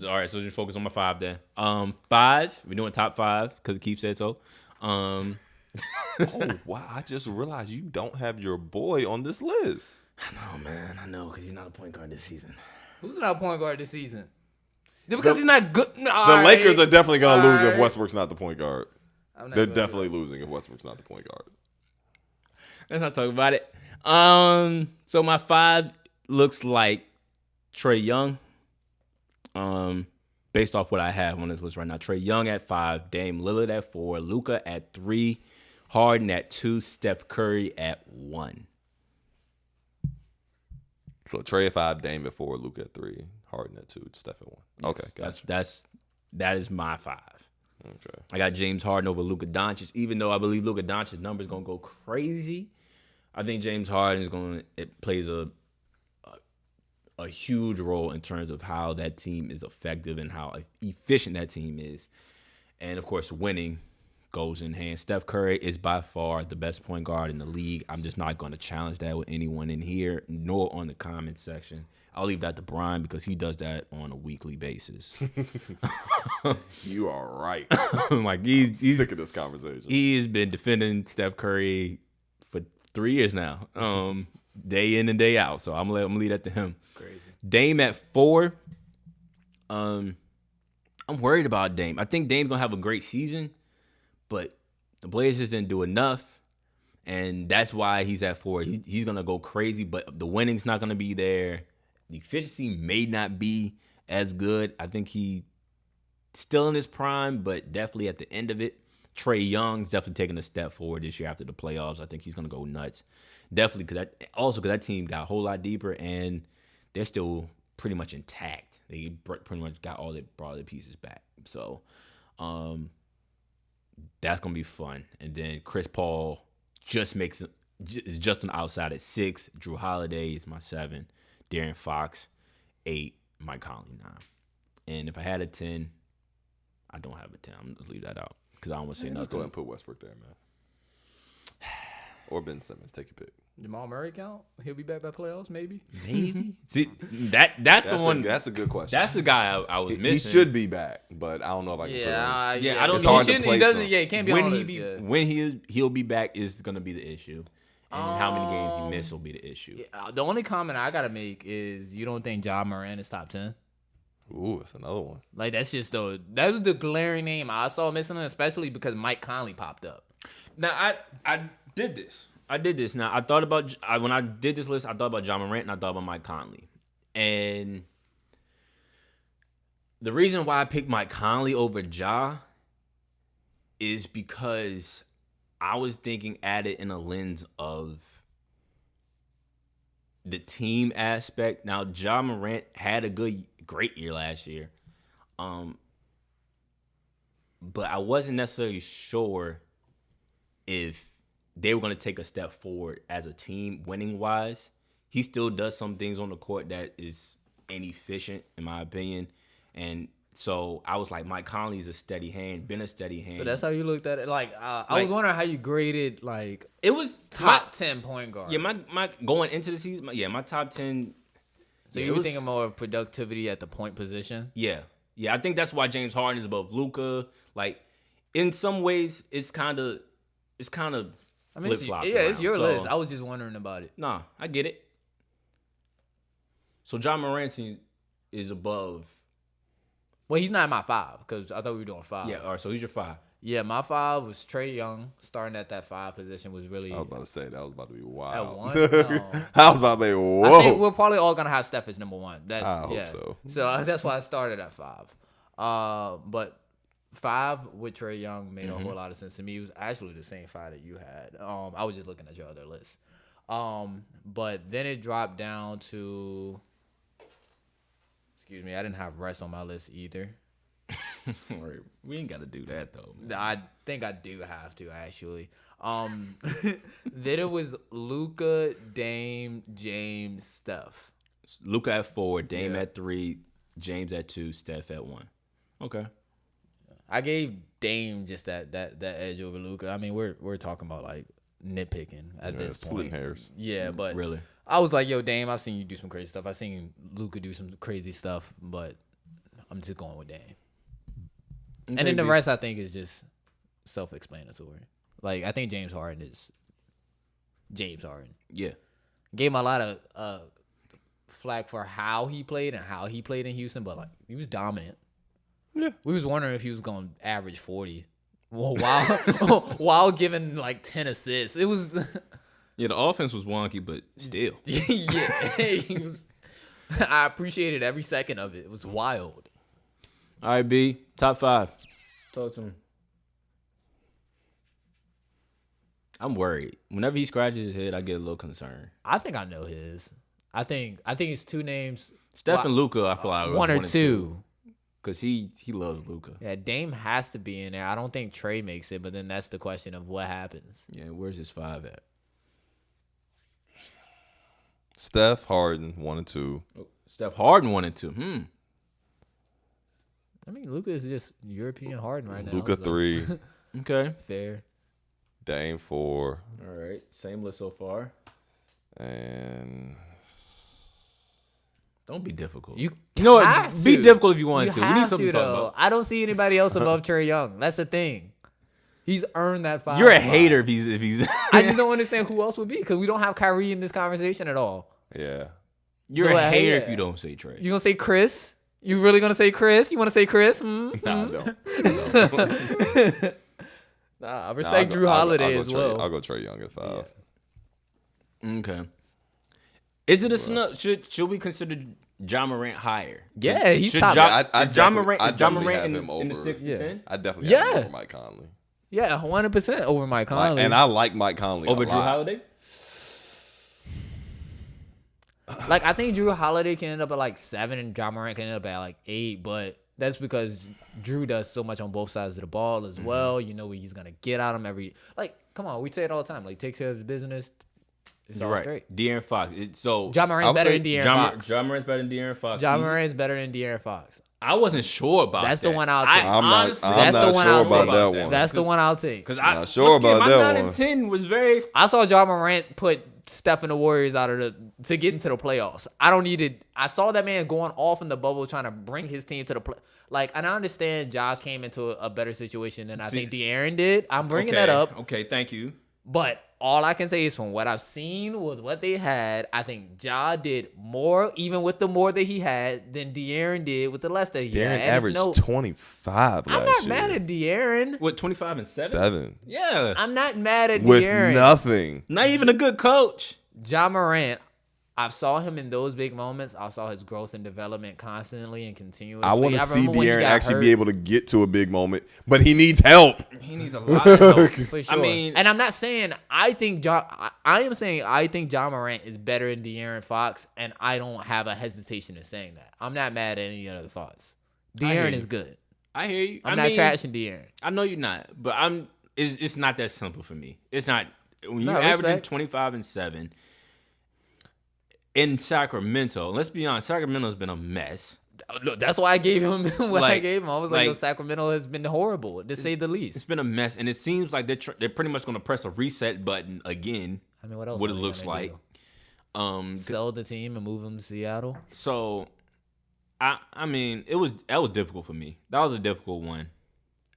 Speaker 2: all right, so just focus on my 5 then. 5, we're doing top 5 because Keith said so.
Speaker 1: Oh wow! I just realized you don't have your boy on this list.
Speaker 2: I know, man. I know, because he's not a point guard this season.
Speaker 3: Who's not a point guard this season? Because he's not good.
Speaker 1: The Lakers are definitely going to lose if Westbrook's not the point guard. They're definitely losing if Westbrook's not the point guard.
Speaker 2: Let's not talk about it. So my 5 looks like Trae Young. Based off what I have on this list right now, Trae Young at 5, Dame Lillard at 4, Luka at 3, Harden at 2, Steph Curry at 1.
Speaker 1: So Trae at 5, Dame at 4, Luka at 3, Harden at 2, Steph at 1. Okay, gotcha.
Speaker 2: That is my 5.
Speaker 1: Okay.
Speaker 2: I got James Harden over Luka Doncic, even though I believe Luka Doncic's number is gonna go crazy. I think James Harden plays a huge role in terms of how that team is effective and how efficient that team is. And, of course, winning goes in hand. Steph Curry is by far the best point guard in the league. I'm just not going to challenge that with anyone in here, nor on the comment section. I'll leave that to Brian because he does that on a weekly basis.
Speaker 1: You are right.
Speaker 2: Like he's
Speaker 1: sick of this conversation.
Speaker 2: He has been defending Steph Curry for 3 years now, day in and day out. So I'm gonna leave that to him.
Speaker 3: Crazy.
Speaker 2: Dame at 4. I'm worried about Dame. I think Dame's gonna have a great season, but the Blazers didn't do enough, and that's why he's at 4. He's gonna go crazy, but the winning's not gonna be there. The efficiency may not be as good. I think he's still in his prime, but definitely at the end of it. Trae Young's definitely taking a step forward this year after the playoffs. I think he's gonna go nuts. Definitely, because that team got a whole lot deeper, and they're still pretty much intact. They pretty much brought their pieces back. So that's gonna be fun. And then Chris Paul is just an outside at 6. Drew Holiday is my 7. De'Aaron Fox 8. Mike Conley 9. And if I had a 10, I don't have a 10. I'm gonna leave that out because I don't want to say nothing.
Speaker 1: Just go ahead and put Westbrook there, man. Or Ben Simmons. Take your pick.
Speaker 3: Jamal Murray count? He'll be back by playoffs, maybe.
Speaker 2: Maybe. See, that's the one.
Speaker 1: That's a good question.
Speaker 2: That's the guy I was missing.
Speaker 1: He should be back, but I don't know if I can.
Speaker 2: I don't
Speaker 1: it's
Speaker 2: know.
Speaker 1: hard to place
Speaker 3: he doesn't.
Speaker 1: him.
Speaker 3: Yeah, he can't be
Speaker 2: when
Speaker 3: on
Speaker 2: he
Speaker 3: this,
Speaker 2: when he'll be back is gonna be the issue, and how many games he missed will be the issue.
Speaker 3: Yeah, the only comment I gotta make is you don't think Ja Morant is top 10?
Speaker 1: Ooh, that's another one.
Speaker 3: Like that was the glaring name I saw missing, especially because Mike Conley popped up.
Speaker 2: Now I did this. Now I thought about when I did this list. I thought about Ja Morant and I thought about Mike Conley, and the reason why I picked Mike Conley over Ja is because I was thinking at it in a lens of the team aspect. Now, Ja Morant had a great year last year. But I wasn't necessarily sure if they were going to take a step forward as a team winning-wise. He still does some things on the court that is inefficient, in my opinion. And so I was like, Mike Conley's a steady hand, been a steady hand.
Speaker 3: So that's how you looked at it. I was wondering how you graded
Speaker 2: it was
Speaker 3: top 10 point guard.
Speaker 2: Yeah, my going into the season, my top 10.
Speaker 3: So you were thinking more of productivity at the point position?
Speaker 2: Yeah. I think that's why James Harden is above Luka. Like, in some ways, it's kind of flip-flopped.
Speaker 3: Yeah, it's your list. I was just wondering about it.
Speaker 2: Nah, I get it. So Ja Morant is above.
Speaker 3: Well, he's not my 5 because I thought we were doing 5.
Speaker 2: Yeah, all right, so he's your 5.
Speaker 3: Yeah, my 5 was Trae Young. Starting at that 5 position was really.
Speaker 1: I was about to say that was about to be wild.
Speaker 3: At 1? No.
Speaker 1: I was about to say, whoa.
Speaker 3: I think we're probably all gonna have Steph as number 1.
Speaker 1: I hope so.
Speaker 3: So that's why I started at 5. But 5 with Trae Young made a whole lot of sense to me. It was actually the same 5 that you had. I was just looking at your other list. But then it dropped down to. Excuse me, I didn't have Russ on my list either.
Speaker 2: We ain't got to do that though.
Speaker 3: I think I do have to actually. Then it was Luka, Dame, James, Steph.
Speaker 2: Luka at 4, Dame at 3, James at 2, Steph at 1. Okay.
Speaker 3: I gave Dame just that edge over Luka. I mean, we're talking about like nitpicking at this
Speaker 1: splitting
Speaker 3: point.
Speaker 1: hairs.
Speaker 3: Yeah, but
Speaker 2: really,
Speaker 3: I was like, yo, Dame, I've seen you do some crazy stuff. I've seen Luka do some crazy stuff, but I'm just going with Dame. And then the rest, I think, is just self-explanatory. Like, I think James Harden is James Harden.
Speaker 2: Yeah.
Speaker 3: Gave him a lot of flack for how he played and how he played in Houston, but like he was dominant.
Speaker 1: Yeah.
Speaker 3: We was wondering if he was going to average 40 while while giving like 10 assists. It was
Speaker 2: Yeah, the offense was wonky, but still.
Speaker 3: yeah, he was. I appreciated every second of it. It was wild.
Speaker 2: All right, B, top 5. Talk to him. I'm worried. Whenever he scratches his head, I get a little concerned.
Speaker 3: I think I know his. I think it's 2 names.
Speaker 2: Steph and Luka, I feel like
Speaker 3: 1 or 2.
Speaker 2: Because he loves Luka.
Speaker 3: Yeah, Dame has to be in there. I don't think Trey makes it, but then that's the question of what happens.
Speaker 2: Yeah, where's his 5 at?
Speaker 1: Steph, Harden, 1 and 2.
Speaker 2: Steph Harden 1 and 2.
Speaker 3: I mean, Luka is just European Harden right now.
Speaker 1: Luka
Speaker 3: so
Speaker 1: 3.
Speaker 2: Okay.
Speaker 3: fair.
Speaker 1: Dame 4.
Speaker 2: All right. Same list so far.
Speaker 1: And
Speaker 2: Don't be difficult.
Speaker 3: You
Speaker 2: know what?
Speaker 3: have
Speaker 2: Be
Speaker 3: to.
Speaker 2: difficult if you want
Speaker 3: You
Speaker 2: to. We need
Speaker 3: have
Speaker 2: something to talk
Speaker 3: though.
Speaker 2: about.
Speaker 3: I don't see anybody else above Trey Young. That's the thing. He's earned that 5.
Speaker 2: You're a
Speaker 3: spot.
Speaker 2: hater if he's.
Speaker 3: I just don't understand who else would be because we don't have Kyrie in this conversation at all.
Speaker 1: yeah.
Speaker 2: You're
Speaker 3: So
Speaker 2: a hater
Speaker 3: yeah.
Speaker 2: if you don't say Trey.
Speaker 3: You gonna say Chris? You really gonna say Chris? You want to say Chris?
Speaker 1: Nah, I don't.
Speaker 3: Nah, I respect Drew Holiday as well.
Speaker 1: I'll go Trey Young at 5.
Speaker 2: Okay. Is it a snub? Should we consider John Morant higher?
Speaker 3: Yeah, he's
Speaker 2: Should
Speaker 3: top.
Speaker 2: John Morant
Speaker 1: have
Speaker 2: in
Speaker 1: him
Speaker 2: the
Speaker 1: over.
Speaker 2: 6 to 10?
Speaker 1: I definitely have him
Speaker 3: Yeah.
Speaker 1: over Mike Conley.
Speaker 3: Yeah, 100% over Mike Conley.
Speaker 1: And I like Mike Conley
Speaker 2: Over
Speaker 1: a
Speaker 2: Drew
Speaker 1: lot.
Speaker 2: Holiday?
Speaker 3: Like, I think Drew Holiday can end up at like 7 and John Morant can end up at like 8, but that's because Drew does so much on both sides of the ball as well. You know what he's going to get out of him every. Like, come on, we say it all the time. Like, takes care of his business. It's all
Speaker 2: Right.
Speaker 3: straight.
Speaker 2: De'Aaron Fox. So
Speaker 3: John Morant's better than De'Aaron Fox.
Speaker 2: John Morant's better than De'Aaron Fox.
Speaker 3: John Morant's better than De'Aaron Fox.
Speaker 2: I wasn't sure about
Speaker 3: That's
Speaker 2: that.
Speaker 3: the one I'll take.
Speaker 1: I'm not
Speaker 3: That's
Speaker 1: not
Speaker 3: the one
Speaker 1: sure
Speaker 3: I'll
Speaker 1: about
Speaker 3: take.
Speaker 1: that one.
Speaker 3: That's the one I'll take.
Speaker 2: Because
Speaker 1: Not sure about
Speaker 2: my
Speaker 1: that
Speaker 2: 9
Speaker 1: one.
Speaker 2: and 10 was very.
Speaker 3: I saw John Morant put Steph and the Warriors out of to get into the playoffs. I saw that man going off in the bubble trying to bring his team to the play. Like, and I understand Ja came into a better situation than I think De'Aaron did. I'm bringing that up.
Speaker 2: Okay, thank you.
Speaker 3: But all I can say is from what I've seen with what they had, I think Ja did more, even with the more that he had, than De'Aaron did with the less that he
Speaker 1: De'Aaron
Speaker 3: had. And it's
Speaker 1: averaged 25 last
Speaker 3: I'm not
Speaker 1: year.
Speaker 3: mad at De'Aaron.
Speaker 2: What, 25 and 7?
Speaker 1: 7.
Speaker 2: Yeah.
Speaker 3: I'm not mad at
Speaker 1: With
Speaker 3: De'Aaron.
Speaker 1: nothing.
Speaker 2: Not even a good coach.
Speaker 3: Ja Morant, I saw him in those big moments. I saw his growth and development constantly and continuously.
Speaker 1: I want to see
Speaker 3: remember when he
Speaker 1: De'Aaron
Speaker 3: got
Speaker 1: actually
Speaker 3: hurt.
Speaker 1: be able to get to a big moment, but he needs help.
Speaker 2: He needs a lot of help.
Speaker 3: For sure.
Speaker 2: I mean,
Speaker 3: and I'm not saying I am saying I think Ja Morant is better than De'Aaron Fox, and I don't have a hesitation in saying that. I'm not mad at any other thoughts. De'Aaron is good.
Speaker 2: I hear you.
Speaker 3: I'm not trashing De'Aaron.
Speaker 2: I know you're not, but it's not that simple for me. It's not. When you're
Speaker 3: No,
Speaker 2: averaging
Speaker 3: respect.
Speaker 2: 25 and 7 in Sacramento, let's be honest, Sacramento's been a mess.
Speaker 3: Look, that's why I gave him what I
Speaker 2: Like-
Speaker 3: gave him. I was like,
Speaker 2: like-
Speaker 3: yo, Sacramento has been horrible, to say the
Speaker 2: It's
Speaker 3: least.
Speaker 2: been a mess, and it seems like they're pretty much going to press a reset button again.
Speaker 3: I mean, what else?
Speaker 2: What
Speaker 3: are
Speaker 2: it
Speaker 3: they
Speaker 2: looks
Speaker 3: gonna
Speaker 2: like.
Speaker 3: do? Sell the team and move them to Seattle.
Speaker 2: So, I mean, that was difficult for me. That was a difficult one.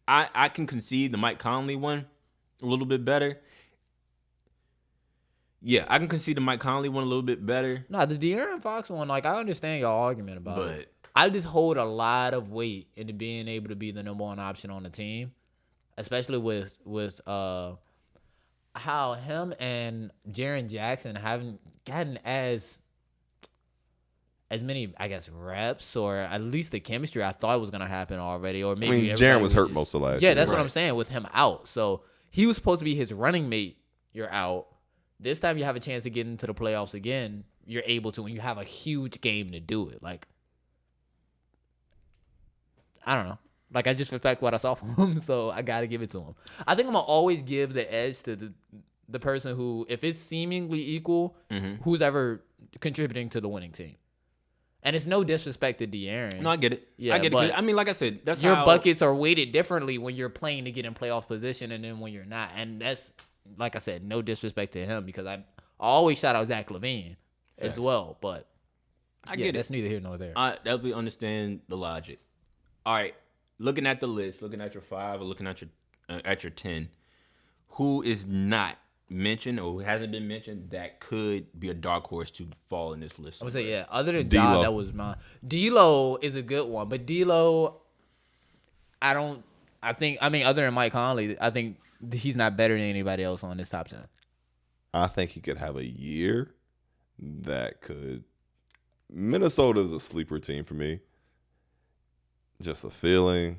Speaker 2: I can concede the Mike Conley one a little bit better. Yeah, I can concede the Mike Conley one a little bit better.
Speaker 3: No, the De'Aaron Fox one, like, I understand your argument about
Speaker 2: But-
Speaker 3: it. I just hold a lot of weight into being able to be the number one option on the team, especially with how him and Jaren Jackson haven't gotten as many, I guess, reps or at least the chemistry I thought was gonna happen already. Or maybe
Speaker 1: I mean,
Speaker 3: everybody
Speaker 1: Jaren was hurt most of last
Speaker 3: Yeah,
Speaker 1: year.
Speaker 3: that's what I'm
Speaker 2: Right.
Speaker 3: saying with him out. So he was supposed to be his running mate. You're out. This time you have a chance to get into the playoffs again. You're able to, and you have a huge game to do it. Like, I don't know. Like, I just respect what I saw from him, so I got to give it to him. I think I'm going to always give the edge to the person who, if it's seemingly equal, who's ever contributing to the winning team. And it's no disrespect to De'Aaron.
Speaker 2: No, I get it.
Speaker 3: Yeah,
Speaker 2: I get it.
Speaker 3: but
Speaker 2: 'Cause, I mean, like I said, that's
Speaker 3: your
Speaker 2: how
Speaker 3: buckets are weighted differently when you're playing to get in playoff position and then when you're not. And that's, like I said, no disrespect to him because I always shout out Zach LaVine as well. But
Speaker 2: I
Speaker 3: yeah,
Speaker 2: get
Speaker 3: that's
Speaker 2: it.
Speaker 3: neither here nor there.
Speaker 2: I definitely understand the logic. All right, looking at the list, looking at your 5 or looking at your 10, who is not mentioned or hasn't been mentioned that could be a dark horse to fall in this list?
Speaker 3: I would say, yeah. Other than
Speaker 1: D'Lo.
Speaker 3: Ja, that was mine. D'Lo is a good one, but D'Lo, other than Mike Conley, I think he's not better than anybody else on this top 10.
Speaker 1: I think he could have a year that could. Minnesota's a sleeper team for me. Just a feeling.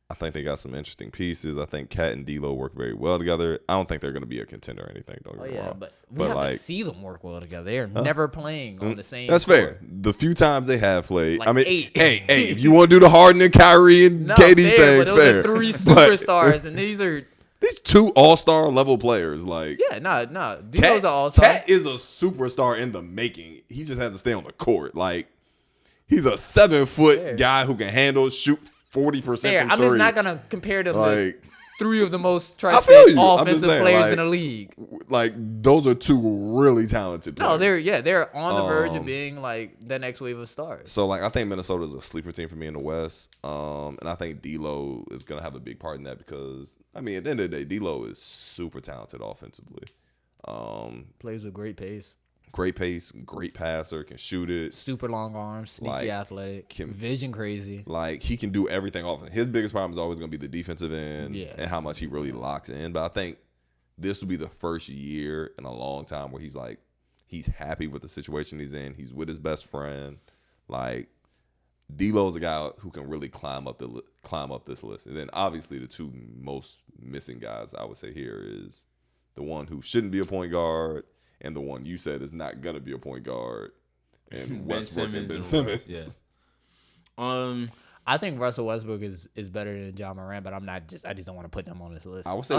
Speaker 1: I think they got some interesting pieces. I think Cat and D'Lo work very well together. I don't think they're going to be a contender or anything. Don't get me wrong.
Speaker 3: But we have to see them work well together. They're never playing on the same.
Speaker 1: That's
Speaker 3: floor.
Speaker 1: fair. The few times they have played,
Speaker 3: Like
Speaker 1: I mean,
Speaker 3: 8.
Speaker 1: hey, if you want to do the Harden and Kyrie and
Speaker 3: No,
Speaker 1: KD
Speaker 3: fair,
Speaker 1: thing,
Speaker 3: but those
Speaker 1: fair.
Speaker 3: are 3
Speaker 1: But
Speaker 3: superstars, and these are
Speaker 1: these 2 all-star level players. Like,
Speaker 3: D'Lo's an all-star.
Speaker 1: Cat is a superstar in the making. He just has to stay on the court. Like, he's a 7-foot guy who can handle, shoot 40% from 3.
Speaker 3: I'm just not gonna compare them to 3 of the most
Speaker 1: feel
Speaker 3: trusted
Speaker 1: you. I'm just
Speaker 3: offensive
Speaker 1: saying,
Speaker 3: players
Speaker 1: like,
Speaker 3: in the league.
Speaker 1: Like, those are 2 really talented players.
Speaker 3: No, they're on the verge of being like the next wave of stars.
Speaker 1: So, like, I think Minnesota's a sleeper team for me in the West. And I think D'Lo is going to have a big part in that because, I mean, at the end of the day, D'Lo is super talented offensively.
Speaker 3: Plays with great pace.
Speaker 1: Great pace, great passer, can shoot it.
Speaker 3: Super long arms, sneaky
Speaker 1: Like,
Speaker 3: athletic, vision crazy.
Speaker 1: Like, he can do everything off. His biggest problem is always going to be the defensive end and how much he really locks in. But I think this will be the first year in a long time where he's happy with the situation he's in. He's with his best friend. Like, D'Lo's a guy who can really climb up this list. And then obviously the 2 most missing guys I would say here is the one who shouldn't be a point guard and the one you said is not gonna be a point guard, and Westbrook and Ben Simmons.
Speaker 2: Yeah.
Speaker 3: I think Russell Westbrook is better than John Morant, but I just don't want to put them on this list.
Speaker 1: I would say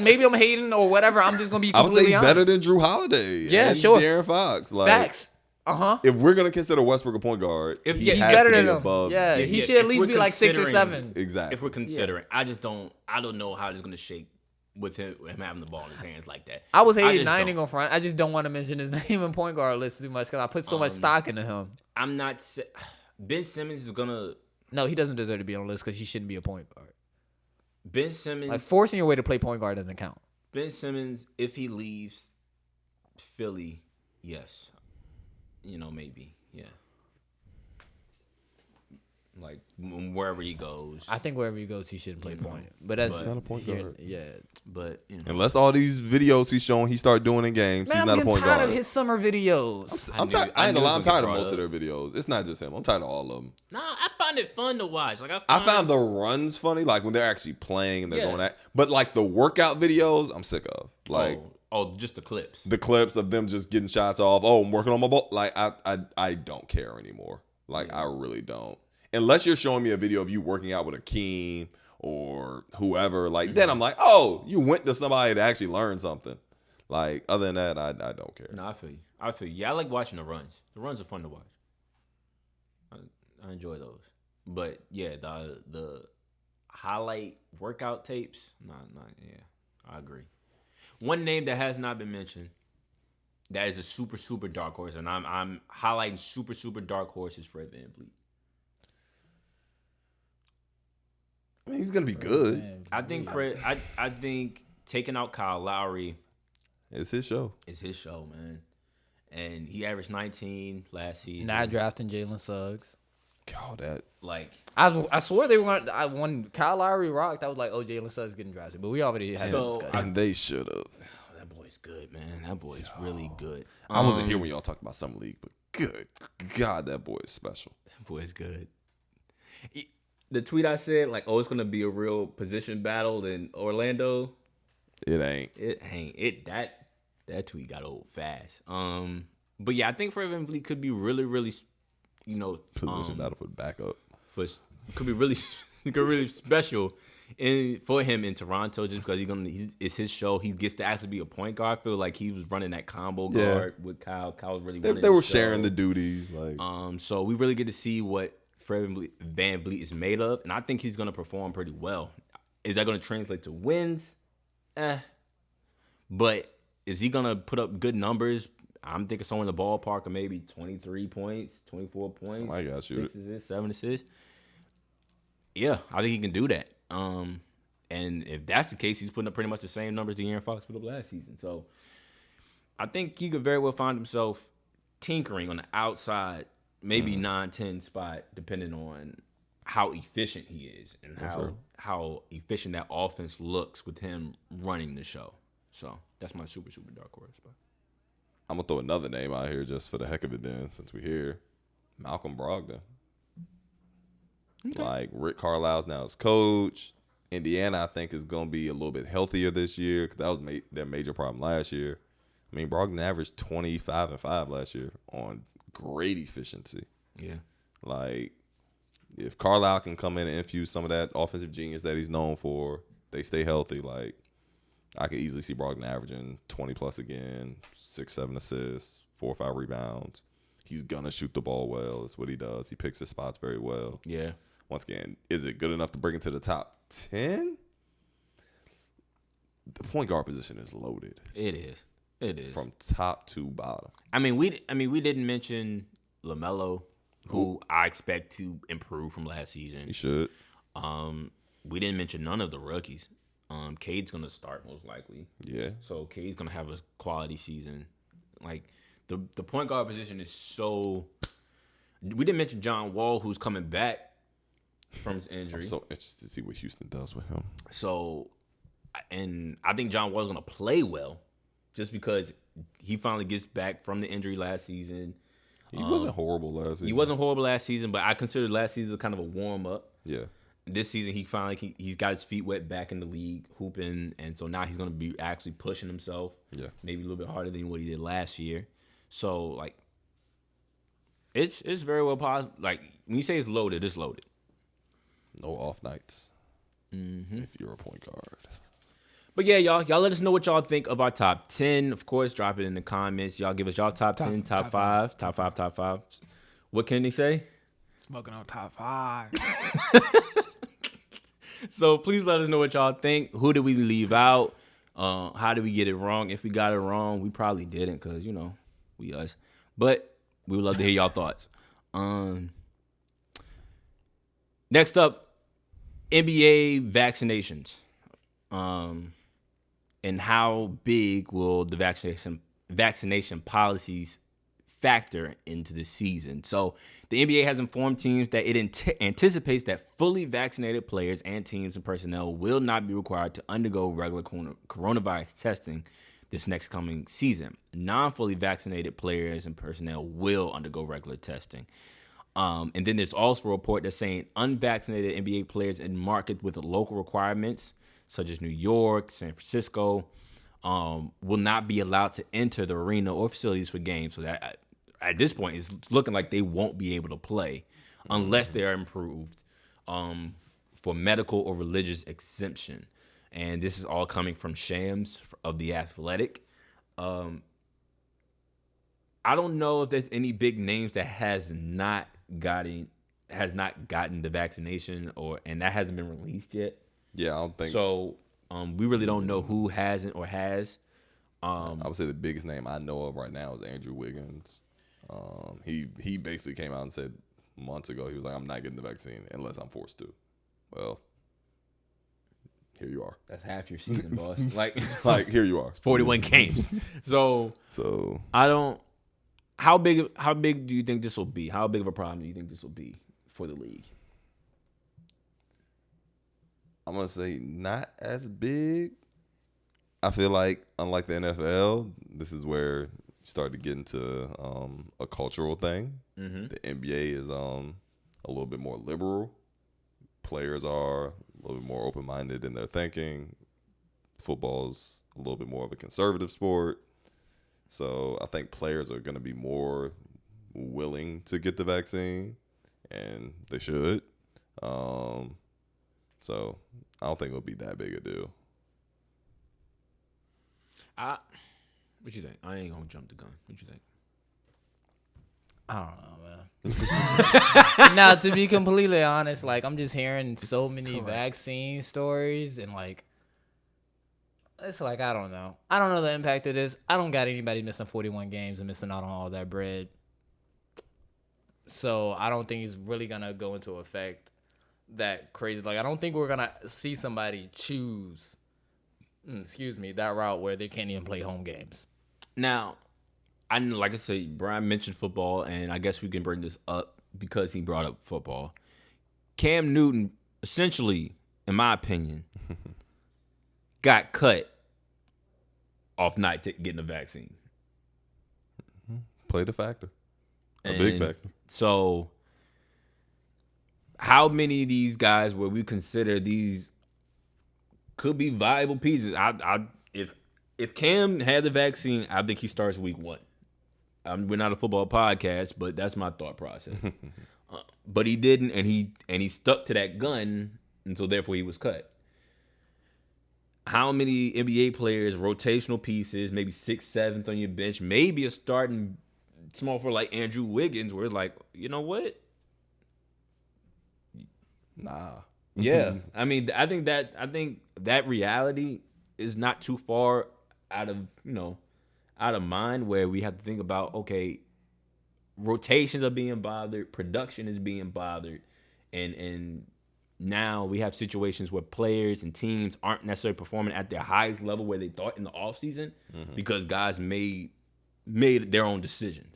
Speaker 3: maybe I'm hating or whatever. I'm just gonna be
Speaker 1: I would say
Speaker 3: completely
Speaker 1: he's
Speaker 3: honest.
Speaker 1: better than Drew Holiday.
Speaker 3: Yeah,
Speaker 1: and
Speaker 3: sure.
Speaker 1: De'Aaron Fox. Like,
Speaker 3: Facts.
Speaker 1: If we're gonna consider Westbrook a point guard,
Speaker 2: If-
Speaker 1: he
Speaker 2: yeah,
Speaker 3: He's
Speaker 1: has
Speaker 3: better
Speaker 1: to
Speaker 3: than
Speaker 1: be
Speaker 3: him.
Speaker 1: above.
Speaker 3: Yeah, he should
Speaker 2: if
Speaker 3: at least
Speaker 2: we're
Speaker 3: be like 6 or
Speaker 2: considering-
Speaker 3: 7.
Speaker 1: Exactly.
Speaker 2: If we're considering, I don't know how it's gonna shake with him having the ball in his hands like that.
Speaker 3: I was
Speaker 2: just
Speaker 3: hating 9
Speaker 2: don't.
Speaker 3: on front. I just don't want to mention his name in point guard list too much because I put so much stock into him.
Speaker 2: I'm not. Ben Simmons is gonna.
Speaker 3: No, he doesn't deserve to be on the list because he shouldn't be a point guard.
Speaker 2: Ben Simmons.
Speaker 3: Like forcing your way to play point guard doesn't count.
Speaker 2: Ben Simmons, if he leaves Philly, yes, maybe, yeah. Like wherever he goes.
Speaker 3: I think wherever he goes, he shouldn't play point. But that's
Speaker 1: He's not a point guard.
Speaker 3: Yeah.
Speaker 2: But
Speaker 1: Unless all these videos he's showing he start doing in games,
Speaker 3: Man,
Speaker 1: he's
Speaker 3: I'm
Speaker 1: not a
Speaker 3: getting
Speaker 1: point
Speaker 3: tired
Speaker 1: guard.
Speaker 3: of his summer videos.
Speaker 1: I'm tired. I ain't gonna lie, I'm tired of most of their videos. It's not just him. I'm tired of all of them.
Speaker 2: Nah, I find it fun to watch. Like
Speaker 1: I found the runs funny, like when they're actually playing and they're
Speaker 2: Yeah.
Speaker 1: going at. But like the workout videos, I'm sick of. Like
Speaker 2: just the clips.
Speaker 1: the clips of them just getting shots off. Oh, I'm working on my ball. Like I don't care anymore. Like I really don't. Unless you're showing me a video of you working out with Akeem or whoever, like then I'm like, oh, you went to somebody to actually learn something. Like other than that, I don't care.
Speaker 2: No, I feel you. Yeah, I like watching the runs. The runs are fun to watch. I enjoy those. But yeah, the highlight workout tapes, I agree. One name that has not been mentioned that is a super, super dark horse, and I'm highlighting super, super dark horse is Fred VanVleet.
Speaker 1: I mean, he's gonna be good.
Speaker 2: I think I think taking out Kyle Lowry
Speaker 1: It's his show.
Speaker 2: is his show, man. And he averaged 19 last season.
Speaker 3: Not drafting Jalen Suggs.
Speaker 1: God, that
Speaker 2: Like
Speaker 3: I swore they were going. When Kyle Lowry rocked, I was like, "Oh, Jalen Suggs getting drafted," but we already had
Speaker 2: So,
Speaker 3: that discussion.
Speaker 1: and they should have.
Speaker 2: that boy's good, man. That boy's really good.
Speaker 1: I wasn't here when y'all talked about summer league, but good God, that boy is special.
Speaker 2: That boy's good. The tweet I said, like, oh, it's gonna be a real position battle in Orlando.
Speaker 1: It ain't.
Speaker 2: It ain't. That tweet got old fast. But yeah, I think Fred VanVleet could be really, really,
Speaker 1: Position battle for the backup.
Speaker 2: Could be really special for him in Toronto just because it's his show. He gets to actually be a point guard. I feel like he was running that combo guard with Kyle. Kyle was really running
Speaker 1: They were
Speaker 2: the show.
Speaker 1: sharing the duties. Like
Speaker 2: So we really get to see what Fred VanVleet is made of, and I think he's going to perform pretty well. Is that going to translate to wins? But is he going to put up good numbers? I'm thinking somewhere in the ballpark of maybe 23 points, 24 points.
Speaker 1: Somebody gotta shoot
Speaker 2: 6 assists, 7 assists. Yeah, I think he can do that. And if that's the case, he's putting up pretty much the same numbers De'Aaron Fox put up last season. So I think he could very well find himself tinkering on the outside, maybe 9-10 spot, depending on how efficient he is and how efficient that offense looks with him running the show. So that's my super, super dark horse spot.
Speaker 1: I'm going to throw another name out here just for the heck of it then, since we're here. Malcolm Brogdon.
Speaker 2: Okay.
Speaker 1: Like, Rick Carlisle's now his coach. Indiana, I think, is going to be a little bit healthier this year because that was their major problem last year. I mean, Brogdon averaged 25 and 5 last year on great efficiency.
Speaker 2: Yeah.
Speaker 1: Like, if Carlisle can come in and infuse some of that offensive genius that he's known for, they stay healthy, like, I could easily see Brogdon averaging 20-plus again, 6-7 assists, 4 or 5 rebounds. He's going to shoot the ball well. That's what he does. He picks his spots very well.
Speaker 2: Yeah.
Speaker 1: Once again, is it good enough to bring it to the top 10? The point guard position is loaded.
Speaker 2: It is. It is.
Speaker 1: From top to bottom.
Speaker 2: I mean, we didn't mention LaMelo, who I expect to improve from last season.
Speaker 1: He should.
Speaker 2: We didn't mention none of the rookies. Cade's gonna start most likely.
Speaker 1: Yeah.
Speaker 2: So Cade's gonna have a quality season. Like the point guard position is so. We didn't mention John Wall, who's coming back from his injury.
Speaker 1: I'm so interested to see what Houston does with him.
Speaker 2: So, and I think John Wall's gonna play well, just because he finally gets back from the injury last season.
Speaker 1: He wasn't horrible last season.
Speaker 2: He wasn't horrible last season, but I considered last season kind of a warm up.
Speaker 1: Yeah.
Speaker 2: This season, he finally he's got his feet wet back in the league, hooping, and so now he's going to be actually pushing himself.
Speaker 1: Yeah.
Speaker 2: Maybe a little bit harder than what he did last year. So like, it's very well possible. Like when you say it's loaded, it's loaded.
Speaker 1: No off nights. If you're a point guard.
Speaker 2: But yeah, y'all let us know what y'all think of our top 10. Of course, drop it in the comments. Y'all give us y'all top 10, top 5, top 5, top 5. What can they say?
Speaker 4: Smoking on top 5.
Speaker 2: So please let us know what y'all think. Who did we leave out? How did we get it wrong? If we got it wrong, we probably didn't because, we us. But we would love to hear y'all thoughts. Next up, NBA vaccinations. And how big will the vaccination policies factor into the season? So the NBA has informed teams that it anticipates that fully vaccinated players and teams and personnel will not be required to undergo regular coronavirus testing this next coming season. Non-fully vaccinated players and personnel will undergo regular testing. And then there's also a report that's saying unvaccinated NBA players in markets with local requirements, such as New York, San Francisco, will not be allowed to enter the arena or facilities for games. So that at this point, it's looking like they won't be able to play unless they are improved for medical or religious exemption. And this is all coming from Shams of The Athletic. I don't know if there's any big names that has not gotten the vaccination and that hasn't been released yet.
Speaker 1: Yeah, I don't think
Speaker 2: so. We really don't know who hasn't or has.
Speaker 1: I would say the biggest name I know of right now is Andrew Wiggins. He basically came out and said months ago, he was like, I'm not getting the vaccine unless I'm forced to. Well, here you are.
Speaker 2: That's half your season, boss. Like
Speaker 1: here you are.
Speaker 2: It's 41 games. So I don't. How big do you think this will be? How big of a problem do you think this will be for the league?
Speaker 1: I'm going to say not as big. I feel like, unlike the NFL, this is where you start to get into a cultural thing. Mm-hmm. The NBA is a little bit more liberal. Players are a little bit more open-minded in their thinking. Football's a little bit more of a conservative sport. So I think players are going to be more willing to get the vaccine, and they should. So I don't think it'll be that big a deal.
Speaker 2: What you think? I ain't gonna jump the gun. What you think?
Speaker 3: I don't know, man. Now, to be completely honest, like I'm just hearing so many vaccine stories, and like it's like I don't know. I don't know the impact of this. I don't got anybody missing 41 games and missing out on all that bread. So I don't think it's really gonna go into effect that crazy. Like, I don't think we're gonna see somebody choose, that route where they can't even play home games.
Speaker 2: Now, like I said, Brian mentioned football, and I guess we can bring this up because he brought up football. Cam Newton, essentially, in my opinion, got cut off not getting the vaccine.
Speaker 1: Played a factor. A big factor.
Speaker 2: So, how many of these guys where we consider these could be viable pieces? If Cam had the vaccine, I think he starts week 1. We're not a football podcast, but that's my thought process. But he didn't, and he stuck to that gun, and so therefore he was cut. How many NBA players, rotational pieces, maybe 6th, 7th on your bench, maybe a starting small for like Andrew Wiggins, where like, you know what?
Speaker 1: Nah.
Speaker 2: Yeah. I mean, I think that reality is not too far out of mind, where we have to think about, okay, rotations are being bothered, production is being bothered, and now we have situations where players and teams aren't necessarily performing at their highest level where they thought in the offseason because guys made their own decisions.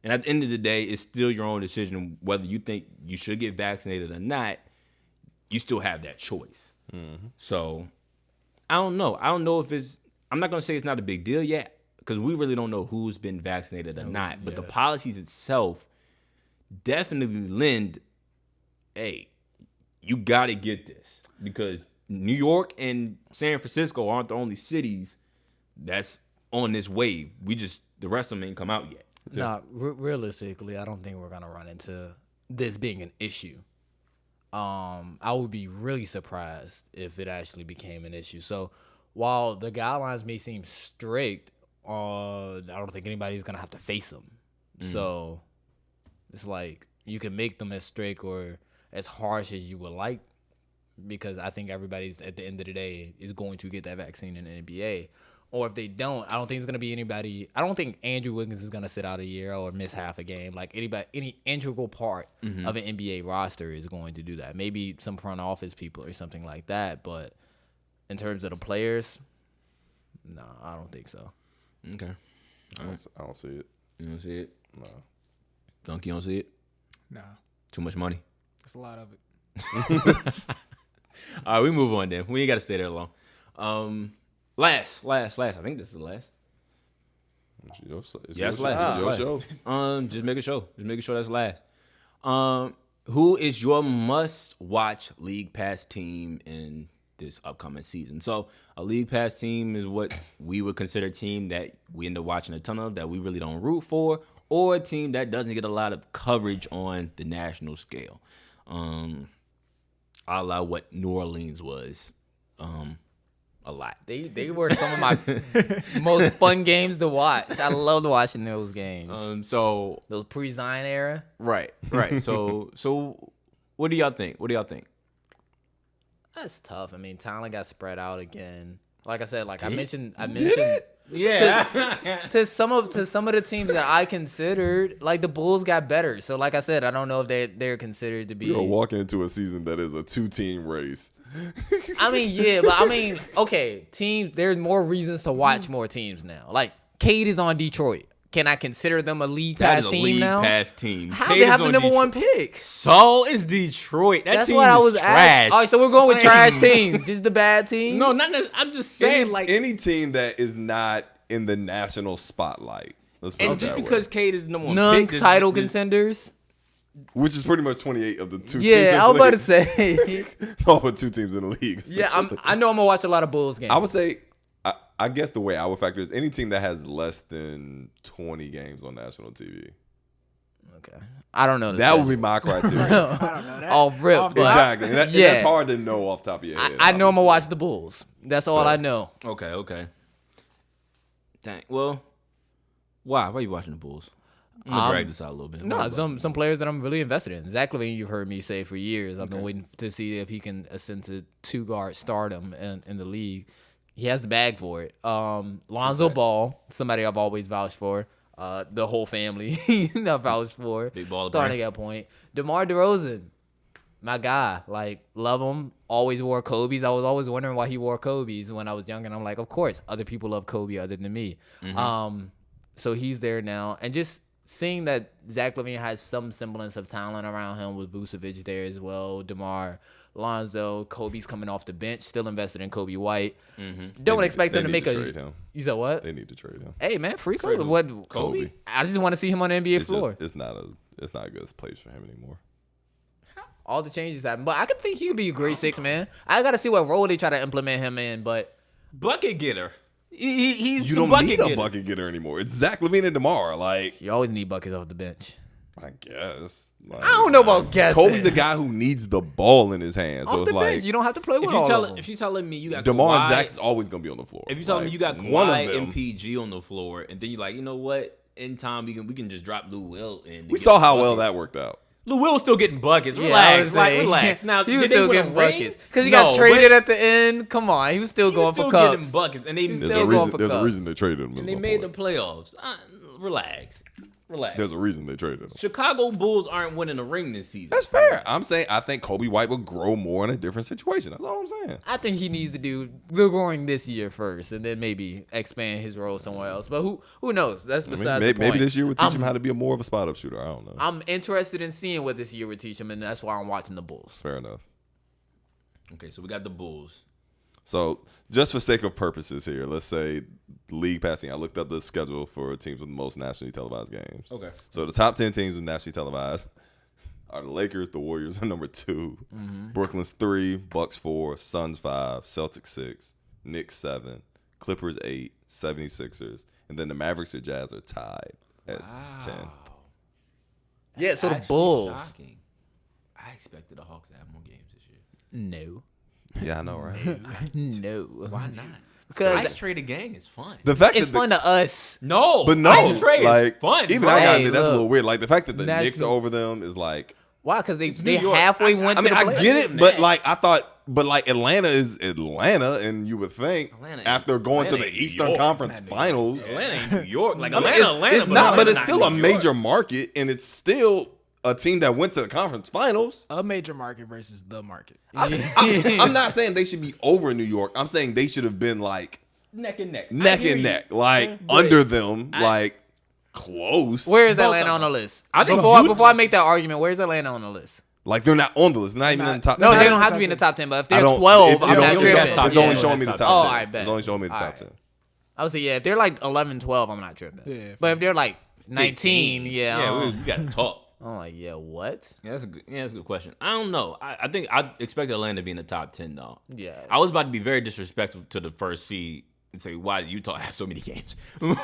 Speaker 2: And at the end of the day, it's still your own decision whether you think you should get vaccinated or not. You still have that choice. So I don't know. I don't know if I'm not going to say it's not a big deal yet, because we really don't know who's been vaccinated or not. But the policies itself definitely lend, hey, you got to get this, because New York and San Francisco aren't the only cities that's on this wave. The rest of them ain't come out yet.
Speaker 3: Nah, realistically, I don't think we're gonna run into this being an issue. I would be really surprised if it actually became an issue. So while the guidelines may seem strict, I don't think anybody's gonna have to face them. So it's like you can make them as strict or as harsh as you would like, because I think everybody's at the end of the day is going to get that vaccine in the NBA. Or if they don't, I don't think it's gonna be anybody. I don't think Andrew Wiggins is gonna sit out a year or miss half a game. Like any integral part of an NBA roster is going to do that. Maybe some front office people or something like that. But in terms of the players, no, I don't think so.
Speaker 2: Okay.
Speaker 1: I don't see it.
Speaker 2: You don't see it?
Speaker 1: No.
Speaker 2: Donkey don't see it?
Speaker 4: Nah,
Speaker 2: Too much money.
Speaker 4: it's a lot of it.
Speaker 2: All right, we move on then. We ain't got to stay there long. Last. I think this is the last.
Speaker 1: It's
Speaker 2: last.
Speaker 1: your show.
Speaker 2: Just making sure that's last. Who is your must-watch League Pass team in this upcoming season? So a League Pass team is what we would consider a team that we end up watching a ton of, that we really don't root for, or a team that doesn't get a lot of coverage on the national scale. A la what New Orleans was. A lot.
Speaker 3: They were some of my most fun games to watch. I loved watching those games.
Speaker 2: So
Speaker 3: those pre-Zion era.
Speaker 2: Right. So what do y'all think?
Speaker 3: That's tough. I mean, talent got spread out again. Like I said, I mentioned.
Speaker 2: Yeah.
Speaker 3: to some of the teams that I considered, like the Bulls got better. So like I said, I don't know if they're considered to be.
Speaker 1: You're walking into a season that is a 2-team race.
Speaker 3: I mean, yeah, but I mean, okay, teams. There's more reasons to watch more teams now. Like Cade is on Detroit. Can I consider them a League Pass team now?
Speaker 2: That is a League Pass team.
Speaker 3: How they have the number one pick?
Speaker 2: So is Detroit. That's team
Speaker 3: what I was
Speaker 2: trash.
Speaker 3: asking. All right, so we're going with trash teams, just the bad teams.
Speaker 2: No, not necessarily. I'm just saying,
Speaker 1: any team that is not in the national spotlight. Let's put it
Speaker 2: and just
Speaker 1: that
Speaker 2: because
Speaker 1: way.
Speaker 2: Cade is the number one pick,
Speaker 3: title contenders.
Speaker 1: Which is pretty much 28 of the 2 teams.
Speaker 3: Yeah, I was about to say.
Speaker 1: All but 2 teams in the league.
Speaker 3: Yeah, I know I'm gonna watch a lot of Bulls games.
Speaker 1: I would say, I guess the way I would factor is any team that has less than 20 games on national TV.
Speaker 3: Okay, I don't know.
Speaker 1: That would be my criteria.
Speaker 4: I don't know that.
Speaker 3: Off rip, but
Speaker 1: Exactly. And that's hard to know off the top of your head.
Speaker 3: I know I'm gonna watch the Bulls. That's all I know.
Speaker 2: Okay. Dang. Well, why? Why are you watching the Bulls? I'm gonna drag this out a little bit.
Speaker 3: No, some players that I'm really invested in. Zach LaVine, you've heard me say for years. I've been waiting to see if he can ascend to 2-guard stardom in the league. He has the bag for it. Lonzo Ball, somebody I've always vouched for. The whole family I vouched for.
Speaker 2: Big baller
Speaker 3: starting at point. DeMar DeRozan. my guy. Like, love him. Always wore Kobe's. I was always wondering why he wore Kobe's when I was young. And I'm like, of course, other people love Kobe other than me. So he's there now. And just seeing that Zach LaVine has some semblance of talent around him with Vucevic there as well, DeMar, Lonzo, Kobe's coming off the bench, still invested in Kobe White. Don't expect them to make
Speaker 1: trade him.
Speaker 3: You said what?
Speaker 1: They need to trade him.
Speaker 3: Hey, man, free Kobe. What?
Speaker 1: Kobe.
Speaker 3: I just want to see him on the NBA floor.
Speaker 1: It's not a good place for him anymore.
Speaker 3: All the changes happen. But I could think he could be a great six man. I got to see what role they try to implement him in, but
Speaker 2: bucket getter. He's
Speaker 1: You
Speaker 2: the
Speaker 1: don't
Speaker 2: bucket
Speaker 1: need a
Speaker 2: getter.
Speaker 1: bucket getter anymore. It's Zach LaVine and DeMar. Like,
Speaker 3: you always need buckets off the bench.
Speaker 1: I guess. Like,
Speaker 3: I don't know about guessing.
Speaker 1: Kobe's the guy who needs the ball in his hands. So
Speaker 3: Off
Speaker 1: it's
Speaker 3: the
Speaker 1: like
Speaker 3: bench, you don't have to play with
Speaker 2: If you
Speaker 3: all
Speaker 2: tell
Speaker 3: of them.
Speaker 2: if you telling me you got
Speaker 1: DeMar
Speaker 2: Kawhi,
Speaker 1: and Zach is always gonna be on the floor.
Speaker 2: if you telling me you got
Speaker 1: one of
Speaker 2: Kawhi
Speaker 1: them.
Speaker 2: and PG on the floor, and then you're like, you know what? In time, we can just drop Lou Will in.
Speaker 1: We saw how well that worked out.
Speaker 2: Lou Will was still getting buckets.
Speaker 3: Yeah, I
Speaker 2: Relax,
Speaker 3: was
Speaker 2: like
Speaker 3: saying,
Speaker 2: relax. Now
Speaker 3: he was
Speaker 2: did they
Speaker 3: still
Speaker 2: win a
Speaker 3: getting
Speaker 2: ring?
Speaker 3: buckets because he
Speaker 2: No,
Speaker 3: got traded at the end. Come on, he was still
Speaker 2: He
Speaker 3: going
Speaker 2: was still
Speaker 3: for cups.
Speaker 2: getting buckets, and they
Speaker 3: He was
Speaker 1: There's
Speaker 3: still
Speaker 1: a
Speaker 3: going
Speaker 1: reason.
Speaker 3: for
Speaker 1: There's a
Speaker 3: cups.
Speaker 1: reason they traded him.
Speaker 2: and they made the playoffs. Relax.
Speaker 1: There's a reason they traded him.
Speaker 2: Chicago Bulls aren't winning a ring this season.
Speaker 1: That's fair. I'm saying I think Kobe White will grow more in a different situation. That's all I'm saying.
Speaker 3: I think he needs to do the growing this year first, and then maybe expand his role somewhere else. But who knows? That's besides the point.
Speaker 1: Maybe this year will teach him how to be more of a spot up shooter. I don't know.
Speaker 3: I'm interested in seeing what this year would teach him, and that's why I'm watching the Bulls.
Speaker 1: Fair enough.
Speaker 2: Okay, so we got the Bulls.
Speaker 1: So, just for sake of purposes here, let's say league passing. I looked up the schedule for teams with the most nationally televised games.
Speaker 2: Okay.
Speaker 1: So, the top 10 teams with nationally televised are the Lakers, the Warriors are number 2, Brooklyn's 3, Bucks 4, Suns 5, Celtics 6, Knicks 7, Clippers 8, 76ers, and then the Mavericks or Jazz are tied at 10.
Speaker 3: Yeah, so the
Speaker 2: Actually
Speaker 3: Bulls.
Speaker 2: shocking. I expected the Hawks to have more games this year.
Speaker 3: No.
Speaker 1: Yeah, I know, right?
Speaker 3: No.
Speaker 2: Why not?
Speaker 3: Because
Speaker 2: Ice Trade a gang is fun.
Speaker 1: The fact
Speaker 3: it's
Speaker 1: that
Speaker 3: fun to us.
Speaker 2: No,
Speaker 1: but no,
Speaker 2: Ice Trade
Speaker 1: like
Speaker 2: is fun.
Speaker 1: even
Speaker 2: bro.
Speaker 1: I got
Speaker 3: Hey,
Speaker 1: that's a
Speaker 3: look.
Speaker 1: little weird. Like the fact that the Knicks
Speaker 3: National-
Speaker 1: are over them is like.
Speaker 3: Why? Because they
Speaker 2: New York.
Speaker 3: halfway went
Speaker 1: I
Speaker 3: to
Speaker 1: mean,
Speaker 3: the
Speaker 1: I
Speaker 3: playoffs.
Speaker 1: get it,
Speaker 2: Nah.
Speaker 1: but like I thought, but like Atlanta is Atlanta, and you would think
Speaker 2: Atlanta
Speaker 1: after going to
Speaker 2: Atlanta
Speaker 1: the
Speaker 2: ain't
Speaker 1: Eastern
Speaker 2: New York.
Speaker 1: Conference
Speaker 4: It's not
Speaker 1: Finals,
Speaker 2: Atlanta ain't New York. Like
Speaker 1: I mean,
Speaker 2: Atlanta,
Speaker 1: it's not, but it's
Speaker 2: not
Speaker 1: still a
Speaker 2: New York.
Speaker 1: major market, and it's still a team that went to the conference finals.
Speaker 4: A major market versus the market.
Speaker 1: I'm not saying they should be over New York. I'm saying they should have been like
Speaker 2: Neck and neck.
Speaker 1: neck
Speaker 2: I hear
Speaker 1: and
Speaker 2: you.
Speaker 1: neck, like
Speaker 2: But
Speaker 1: under them, like close.
Speaker 3: Where is
Speaker 2: Both
Speaker 3: Atlanta
Speaker 2: of
Speaker 3: on the
Speaker 2: them.
Speaker 3: list?
Speaker 2: I think
Speaker 3: Before I make that argument, where's Atlanta on the list?
Speaker 1: Like they're not on the list, not even in the top.
Speaker 3: No,
Speaker 1: 10.
Speaker 3: they don't have to be in the top 10, but if
Speaker 1: I
Speaker 3: they're
Speaker 1: don't-
Speaker 3: 12,
Speaker 1: it
Speaker 3: I'm
Speaker 1: don't-
Speaker 3: not
Speaker 1: it's
Speaker 3: tripping.
Speaker 1: only-
Speaker 2: top
Speaker 1: It's
Speaker 2: 10.
Speaker 1: only showing me the
Speaker 2: Oh,
Speaker 1: top 10.
Speaker 3: I bet.
Speaker 1: It's only showing me the top
Speaker 3: Alright.
Speaker 1: 10.
Speaker 3: I would say, yeah, if they're like 11, 12, I'm not tripping.
Speaker 4: Yeah,
Speaker 3: But if they're like 19, yeah,
Speaker 2: Yeah, we got to talk.
Speaker 3: I'm like, yeah, what?
Speaker 2: Yeah, that's a good question. I don't know. I think I expected Atlanta to be in the top 10 though.
Speaker 3: Yeah.
Speaker 2: I was about to be very disrespectful to the first seed and say why did Utah have so many games.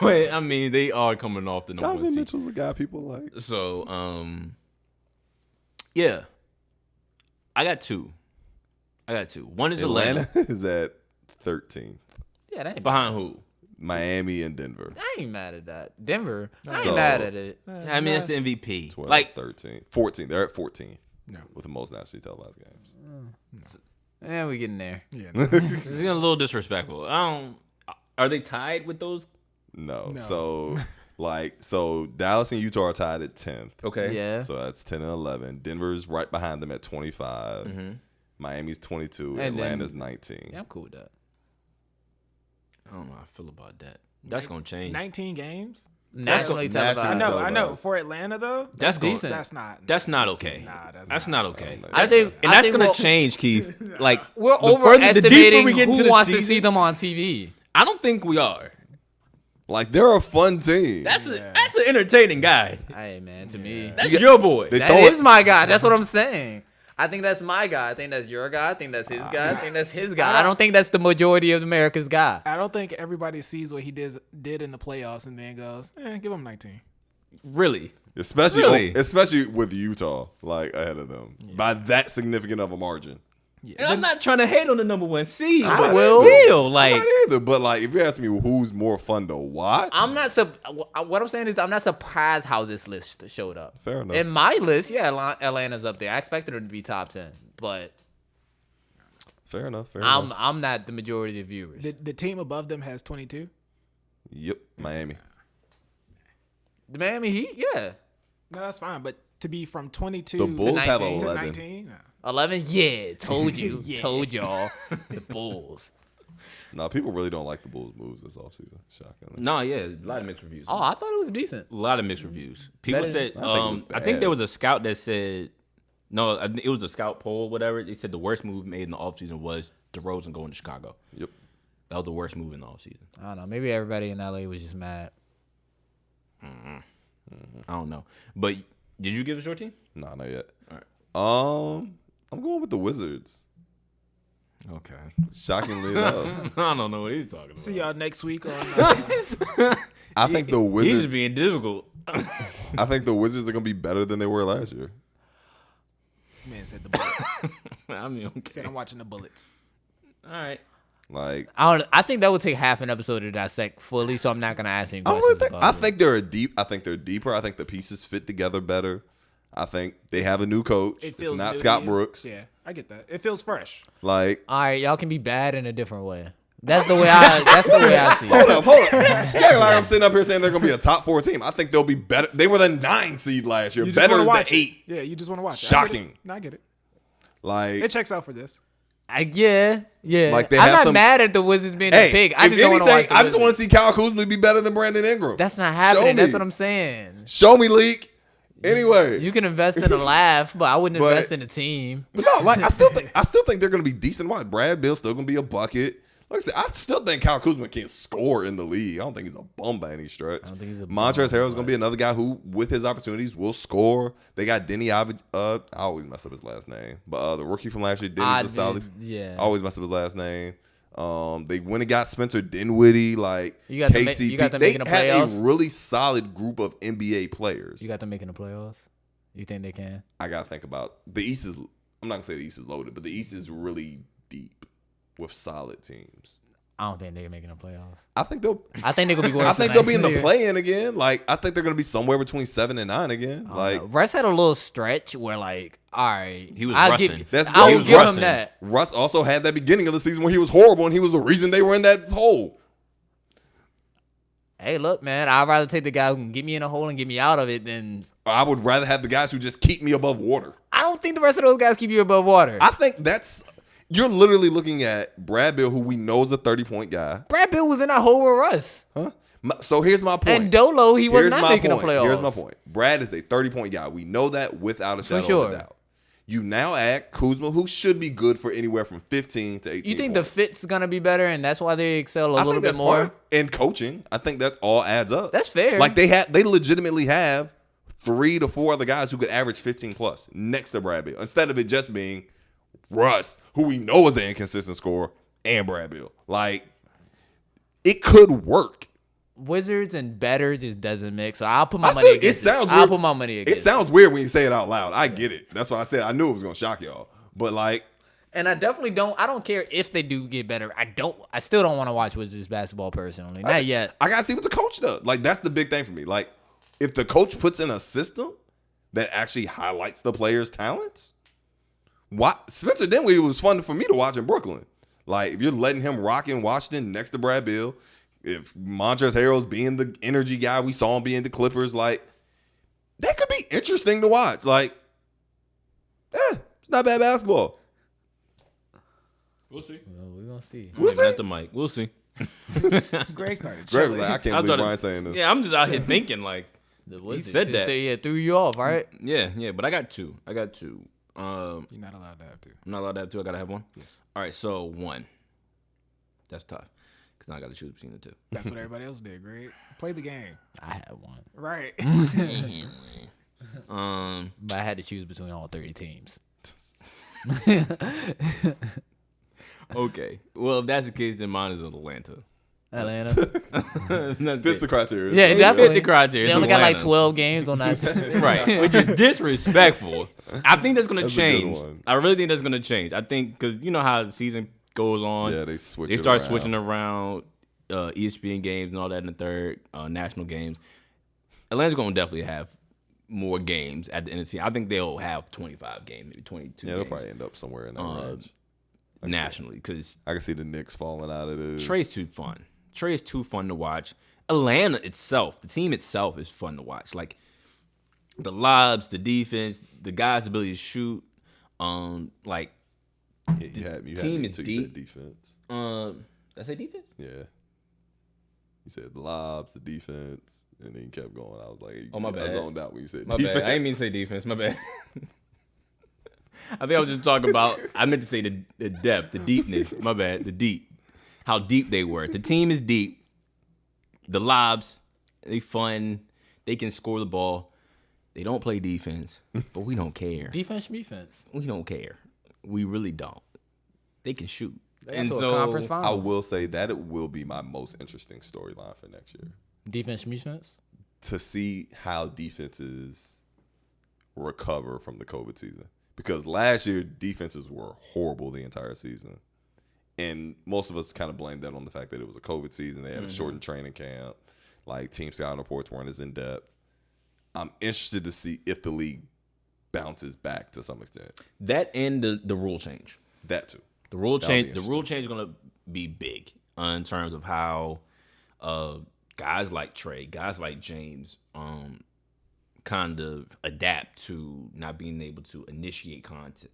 Speaker 2: But I mean, they are coming off the number one
Speaker 1: Donovan
Speaker 2: seed.
Speaker 1: Mitchell's a guy people like.
Speaker 2: So, yeah, I got two. One is Atlanta.
Speaker 1: Atlanta is at 13th.
Speaker 3: Yeah, that ain't bad.
Speaker 2: Behind who?
Speaker 1: Miami and Denver.
Speaker 3: I ain't mad at that. Denver, I ain't
Speaker 1: So-
Speaker 3: mad at it.
Speaker 2: I mean, that's the MVP.
Speaker 1: 12,
Speaker 2: Like,
Speaker 1: 13, 14. They're at 14
Speaker 4: No.
Speaker 1: with the most nationally televised games.
Speaker 3: Yeah, we getting there.
Speaker 4: Yeah.
Speaker 2: it's getting a little disrespectful. Are they tied with those?
Speaker 1: No.
Speaker 4: No.
Speaker 1: So Dallas and Utah are tied at 10th.
Speaker 2: Okay.
Speaker 3: Yeah.
Speaker 1: So that's 10 and 11. Denver's right behind them at 25.
Speaker 2: Mm-hmm.
Speaker 1: Miami's 22.
Speaker 3: And then-
Speaker 1: Atlanta's 19.
Speaker 3: Yeah, I'm cool with that.
Speaker 2: I don't know how I feel about that. That's gonna change.
Speaker 4: 19 games.
Speaker 3: Nationally
Speaker 1: nationally
Speaker 3: televised.
Speaker 4: I know.
Speaker 1: televised.
Speaker 4: For Atlanta though,
Speaker 2: That's going.
Speaker 3: decent.
Speaker 4: that's not.
Speaker 2: That's not okay.
Speaker 4: Nah,
Speaker 2: that's not okay.
Speaker 3: I think,
Speaker 2: And that's gonna change, Keith. Like
Speaker 3: We're
Speaker 2: the further- the deeper
Speaker 3: overestimating
Speaker 2: we get into
Speaker 3: who
Speaker 2: the
Speaker 3: wants to
Speaker 2: season,
Speaker 3: see them on TV.
Speaker 2: I don't think we are.
Speaker 1: Like, they're a fun team.
Speaker 2: That's an entertaining guy.
Speaker 3: Hey, man, to me,
Speaker 2: That's
Speaker 1: You get-
Speaker 2: your boy.
Speaker 1: they-
Speaker 3: that
Speaker 1: throw
Speaker 3: is
Speaker 1: it-
Speaker 3: my guy. That's what I'm saying. I think that's my guy. I think that's your guy. I think that's his guy. I think that's his guy. I don't think that's the majority of America's guy.
Speaker 4: I don't think everybody sees what he did in the playoffs and then goes, give him 19.
Speaker 2: Really?
Speaker 1: especially with Utah, like, ahead of them. By that significant of a margin.
Speaker 2: And I'm not trying to hate on the number one seed,
Speaker 3: I
Speaker 2: but
Speaker 3: will.
Speaker 2: still, like,
Speaker 1: Not either, but like if you ask me who's more fun to watch,
Speaker 3: I'm not. What I'm saying is, I'm not surprised how this list showed up.
Speaker 1: Fair enough.
Speaker 3: In my list, yeah, Atlanta's up there. I expected them to be top 10, but
Speaker 1: fair enough. enough.
Speaker 3: I'm not the majority of viewers.
Speaker 4: The team above them has 22.
Speaker 1: Yep, Miami.
Speaker 3: The Miami Heat, yeah.
Speaker 4: No, that's fine. But to be from 22
Speaker 1: The Bulls have
Speaker 3: 19.
Speaker 1: 11.
Speaker 4: 19. Nah.
Speaker 3: 11? Yeah, told you.
Speaker 4: Yeah.
Speaker 3: Told y'all. The Bulls.
Speaker 1: No, people really don't like the Bulls' moves this offseason. Shockingly.
Speaker 2: No, yeah, a lot of mixed reviews.
Speaker 3: Oh, I thought it was decent.
Speaker 2: A lot of mixed reviews. People
Speaker 3: Better-
Speaker 2: said,
Speaker 1: I think it was
Speaker 2: I think there
Speaker 1: bad.
Speaker 2: was a scout that said, no, it was a scout poll, whatever. They said the worst move made in the offseason was DeRozan going to Chicago.
Speaker 1: Yep.
Speaker 2: That was the worst move in the offseason.
Speaker 3: I don't know. Maybe everybody in LA was just mad.
Speaker 2: I don't know. But did you give us your team?
Speaker 1: Nah, not yet.
Speaker 2: All right.
Speaker 1: I'm going with the Wizards.
Speaker 2: Okay.
Speaker 1: Shockingly enough.
Speaker 2: I don't know what he's talking about.
Speaker 4: See y'all next week on.
Speaker 1: I think the
Speaker 2: He's
Speaker 1: Wizards.
Speaker 2: just being difficult.
Speaker 1: I think the Wizards are gonna be better than they were last year.
Speaker 4: This man said the Bullets.
Speaker 2: I mean, okay.
Speaker 4: Said I'm watching the Bullets.
Speaker 2: All right.
Speaker 1: Like
Speaker 3: I think that would take half an episode to dissect fully, so I'm not gonna ask any
Speaker 1: I,
Speaker 3: questions.
Speaker 1: think,
Speaker 3: about
Speaker 1: I
Speaker 3: it.
Speaker 1: think they're I think they're deeper. I think the pieces fit together better. I think they have a new coach.
Speaker 4: It
Speaker 1: It's
Speaker 4: feels
Speaker 1: not
Speaker 4: new
Speaker 1: Scott
Speaker 4: to you.
Speaker 1: Brooks.
Speaker 4: Yeah, I get that. It feels fresh.
Speaker 1: Like
Speaker 3: All right, y'all can be bad in a different way. That's the way I. That's the way I see it.
Speaker 1: hold up. Yeah, like I'm sitting up here saying they're gonna be a top 4 team. I think they'll be better. They were the 9 seed last year.
Speaker 4: You just
Speaker 1: Better
Speaker 4: want
Speaker 1: as
Speaker 4: to watch
Speaker 1: the 8.
Speaker 4: it. Yeah, you just want to watch it.
Speaker 1: Shocking.
Speaker 4: I get it.
Speaker 1: Like
Speaker 4: It checks out for this.
Speaker 3: Yeah.
Speaker 1: Like, they
Speaker 3: I'm
Speaker 1: have
Speaker 3: not
Speaker 1: some-
Speaker 3: mad at the Wizards being
Speaker 1: hey,
Speaker 3: the pick. I
Speaker 1: if
Speaker 3: just don't want to watch
Speaker 1: anything,
Speaker 3: the
Speaker 1: I just want
Speaker 3: Wizards.
Speaker 1: to see Kyle Kuzma be better than Brandon Ingram.
Speaker 3: That's not happening.
Speaker 1: me.
Speaker 3: That's what I'm saying.
Speaker 1: Show me, leak. Anyway,
Speaker 3: You can invest in a laugh, but I wouldn't
Speaker 1: But-
Speaker 3: invest in a team.
Speaker 1: but no, like I still think they're gonna be decent. Why Brad Bill's still gonna be a bucket. Like I said, I still think Kyle Kuzma can score in the league. I don't think he's a bum by any stretch.
Speaker 3: I don't think he's a bum,
Speaker 1: Montrezl Harrell's gonna be another guy who, with his opportunities, will score. They got Denny I always mess up his last name, but the rookie from last year, Denny's a solid.
Speaker 3: Yeah.
Speaker 1: I always mess up his last name. They went and got Spencer Dinwiddie, like
Speaker 3: You got them
Speaker 1: KCP.
Speaker 3: you got them
Speaker 1: They
Speaker 3: making the
Speaker 1: had a
Speaker 3: playoffs?
Speaker 1: really solid group of NBA players.
Speaker 3: You got them making the playoffs? You think they can?
Speaker 1: I gotta think about the East is. I'm not gonna say the East is loaded, but the East is really deep with solid teams.
Speaker 3: I don't think they're making the playoffs.
Speaker 1: I think they'll.
Speaker 3: I think they're gonna be worse.
Speaker 1: I think
Speaker 3: than
Speaker 1: they'll be in the
Speaker 3: 19
Speaker 1: play-in again. Like I think they're gonna be somewhere between 7 and 9 again. Like
Speaker 3: Russ had a little stretch where, like, all right,
Speaker 2: He was
Speaker 3: I'll
Speaker 2: rushing.
Speaker 3: give,
Speaker 1: That's
Speaker 3: I
Speaker 1: what he
Speaker 3: will
Speaker 1: was
Speaker 3: give
Speaker 1: rushing.
Speaker 3: him that.
Speaker 1: Russ also had that beginning of the season where he was horrible and he was the reason they were in that hole.
Speaker 3: Hey, look, man, I'd rather take the guy who can get me in a hole and get me out of it than.
Speaker 1: I would rather have the guys who just keep me above water.
Speaker 3: I don't think the rest of those guys keep you above water.
Speaker 1: I think that's. You're literally looking at Brad Bill, who we know is a 30-point guy.
Speaker 3: Brad Bill was in that hole with Russ.
Speaker 1: Huh? So here's my point.
Speaker 3: And Dolo, he was
Speaker 1: Here's
Speaker 3: not
Speaker 1: my
Speaker 3: making
Speaker 1: point.
Speaker 3: the playoffs.
Speaker 1: Here's my point. Brad is a 30-point guy. We know that without a shadow
Speaker 3: sure.
Speaker 1: of a doubt. You now add Kuzma, who should be good for anywhere from 15 to 18
Speaker 3: You think
Speaker 1: points.
Speaker 3: the fit's gonna be better, and that's why they excel a
Speaker 1: I
Speaker 3: little
Speaker 1: think
Speaker 3: bit
Speaker 1: that's
Speaker 3: more?
Speaker 1: part. And coaching. I think that all adds up.
Speaker 3: That's fair.
Speaker 1: Like they legitimately have 3 to 4 other guys who could average 15 plus next to Brad Bill. Instead of it just being Russ, who we know is an inconsistent scorer, and Brad Bill. Like, it could work.
Speaker 3: Wizards and better just doesn't mix. So I'll put my
Speaker 1: I
Speaker 3: money
Speaker 1: feel it
Speaker 3: against it.
Speaker 1: sounds
Speaker 3: I'll
Speaker 1: weird.
Speaker 3: put my money
Speaker 1: It
Speaker 3: against it.
Speaker 1: sounds weird when you say it out loud. I get it. That's why I said I knew it was gonna shock y'all. But like,
Speaker 3: And I definitely don't. I don't care if they do get better. I still don't want to watch Wizards basketball personally. Not yet.
Speaker 1: I gotta see what the coach does. Like, that's the big thing for me. Like, if the coach puts in a system that actually highlights the players' talents, Spencer Dinwiddie was fun for me to watch in Brooklyn. Like, if you're letting him rock in Washington next to Brad Bill, if Montrezl Harrell's being the energy guy we saw him being the Clippers, like, that could be interesting to watch. Like, it's not bad basketball.
Speaker 2: We'll see.
Speaker 3: Well, we're gonna see.
Speaker 1: We'll
Speaker 2: Maybe not
Speaker 1: see.
Speaker 2: the mic. We'll see.
Speaker 4: Greg started.
Speaker 1: Greg
Speaker 4: chilling.
Speaker 1: was like, I can't
Speaker 2: I
Speaker 1: believe
Speaker 2: thought it-
Speaker 1: Brian's saying this.
Speaker 2: Yeah, I'm just out here thinking like,
Speaker 3: The
Speaker 2: Wizards said that.
Speaker 3: Yeah, threw you off, right?
Speaker 2: yeah, but I got two.
Speaker 4: You're not allowed to have to.
Speaker 2: I'm not allowed to have two. I gotta have one. Yes. All right, so 1. That's tough because now I gotta choose between the 2.
Speaker 4: That's what everybody else did, Greg. Play the game.
Speaker 3: I had one,
Speaker 4: Right.
Speaker 3: but I had to choose between all 30 teams.
Speaker 2: Okay. Well, if that's the case, then mine is Atlanta.
Speaker 3: Atlanta.
Speaker 1: Fits the criteria.
Speaker 3: Yeah,
Speaker 2: Fit
Speaker 3: definitely.
Speaker 2: the criteria.
Speaker 3: They
Speaker 2: It's
Speaker 3: only got like
Speaker 2: Atlanta.
Speaker 3: 12 games on that.
Speaker 2: Right, which is disrespectful. I think that's gonna
Speaker 1: That's a good
Speaker 2: change.
Speaker 1: one.
Speaker 2: I really think that's gonna change. I think because you know how the season goes on.
Speaker 1: Yeah, they switch.
Speaker 2: They
Speaker 1: it
Speaker 2: start
Speaker 1: around.
Speaker 2: switching around ESPN games and all that in the third, national games. Atlanta's gonna definitely have more games at the end of the season. I think they'll have 25 games, maybe 22.
Speaker 1: Yeah, they'll
Speaker 2: games
Speaker 1: probably end up somewhere in that range.
Speaker 2: nationally because
Speaker 1: I can see the Knicks falling out of this.
Speaker 2: Trey's too fun. Trey is too fun to watch. Atlanta itself, the team itself, is fun to watch. Like the lobs, the defense, the guys' ability to shoot. Like
Speaker 1: Yeah, you had me
Speaker 2: team is
Speaker 1: until you
Speaker 2: deep.
Speaker 1: said defense.
Speaker 2: Did I say defense?
Speaker 1: Yeah. You said the lobs, the defense, and then you kept going. I was like,
Speaker 2: Oh, my bad.
Speaker 1: I zoned out when you said
Speaker 2: My
Speaker 1: defense.
Speaker 2: bad. I didn't mean to say defense. My bad. I think I was just talking about. I meant to say the depth, the deepness. My bad. The deep. How deep they were. The team is deep. The lobs, they fun. They can score the ball. They don't play defense, but we don't care.
Speaker 3: Defense.
Speaker 2: We don't care. We really don't. They can shoot.
Speaker 3: And so, a conference
Speaker 1: I
Speaker 3: finals.
Speaker 1: will say that it will be my most interesting storyline for next year.
Speaker 3: Defense.
Speaker 1: To see how defenses recover from the COVID season. Because last year, defenses were horrible the entire season. And most of us kind of blamed that on the fact that it was a COVID season. They had a shortened training camp. Like, team scouting reports weren't as in-depth. I'm interested to see if the league bounces back to some extent.
Speaker 2: That and the rule change.
Speaker 1: That too.
Speaker 2: The rule
Speaker 1: That'll be
Speaker 2: change. The rule change is gonna be big in terms of how guys like Trey, guys like James, kind of adapt to not being able to initiate contact.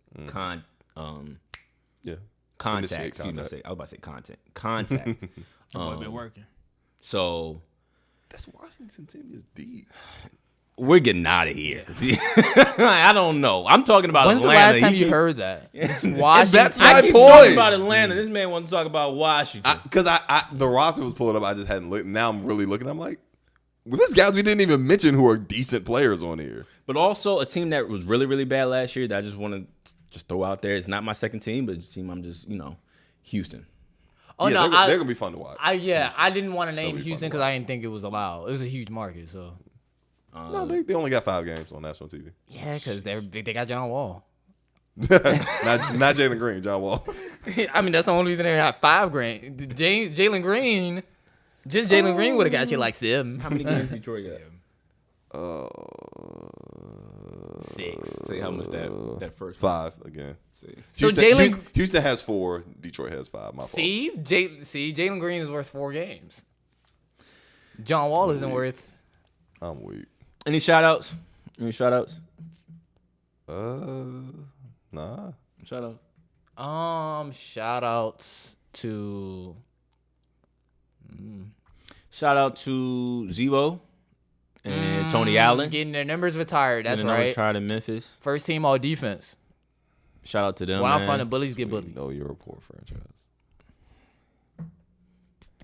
Speaker 1: Yeah.
Speaker 2: Contact.
Speaker 1: Initiate
Speaker 2: Excuse me,
Speaker 1: contact.
Speaker 2: I was about to say content. Contact.
Speaker 4: Boy, been working.
Speaker 2: So
Speaker 1: This Washington team is deep.
Speaker 2: we're getting out of here. I don't know. I'm talking about
Speaker 3: When's
Speaker 2: Atlanta.
Speaker 3: the last time
Speaker 2: He
Speaker 3: you
Speaker 2: can-
Speaker 3: heard that? It's Washington.
Speaker 1: That's
Speaker 2: I
Speaker 1: my
Speaker 2: keep
Speaker 1: point.
Speaker 2: talking about Atlanta. This man wants to talk about Washington.
Speaker 1: Because the roster was pulled up. I just hadn't looked. Now I'm really looking. I'm like, well, there's guys we didn't even mention who are decent players on here.
Speaker 2: But also a team that was really, really bad last year that I just want to just throw out there. It's not my second team, but it's a team I'm just, Houston.
Speaker 3: Oh
Speaker 1: yeah,
Speaker 3: no,
Speaker 1: they're gonna be fun to watch.
Speaker 3: I didn't want to name
Speaker 1: be fun
Speaker 3: Houston
Speaker 1: to
Speaker 3: because I
Speaker 1: watch.
Speaker 3: didn't think it was allowed. It was a huge market, so
Speaker 1: No, they only got 5 games on national TV.
Speaker 3: yeah, because they got John Wall.
Speaker 1: not Jalen Green, John Wall.
Speaker 3: I mean, that's the only reason they have 5 grand. Jalen Green, just Jalen Green would have got you like 7.
Speaker 2: How many games Detroit got?
Speaker 3: 6.
Speaker 2: Say how much that first
Speaker 1: 5 again.
Speaker 2: See.
Speaker 3: So
Speaker 1: Houston, Houston has 4. Detroit has 5. My fault.
Speaker 3: See, Jalen Green is worth 4 games. John Wall isn't worth.
Speaker 1: I'm weak.
Speaker 2: Any shout outs?
Speaker 1: Nah.
Speaker 2: Shout out.
Speaker 3: Shout outs to
Speaker 2: Shout out to Zebo and Tony Allen.
Speaker 3: getting their numbers retired. That's
Speaker 2: Getting their numbers
Speaker 3: right.
Speaker 2: retired in Memphis.
Speaker 3: First team all defense.
Speaker 2: Shout out to them.
Speaker 3: Where I'm
Speaker 2: man.
Speaker 3: from, the bullies get
Speaker 1: You
Speaker 3: bullied.
Speaker 1: know you're a poor franchise.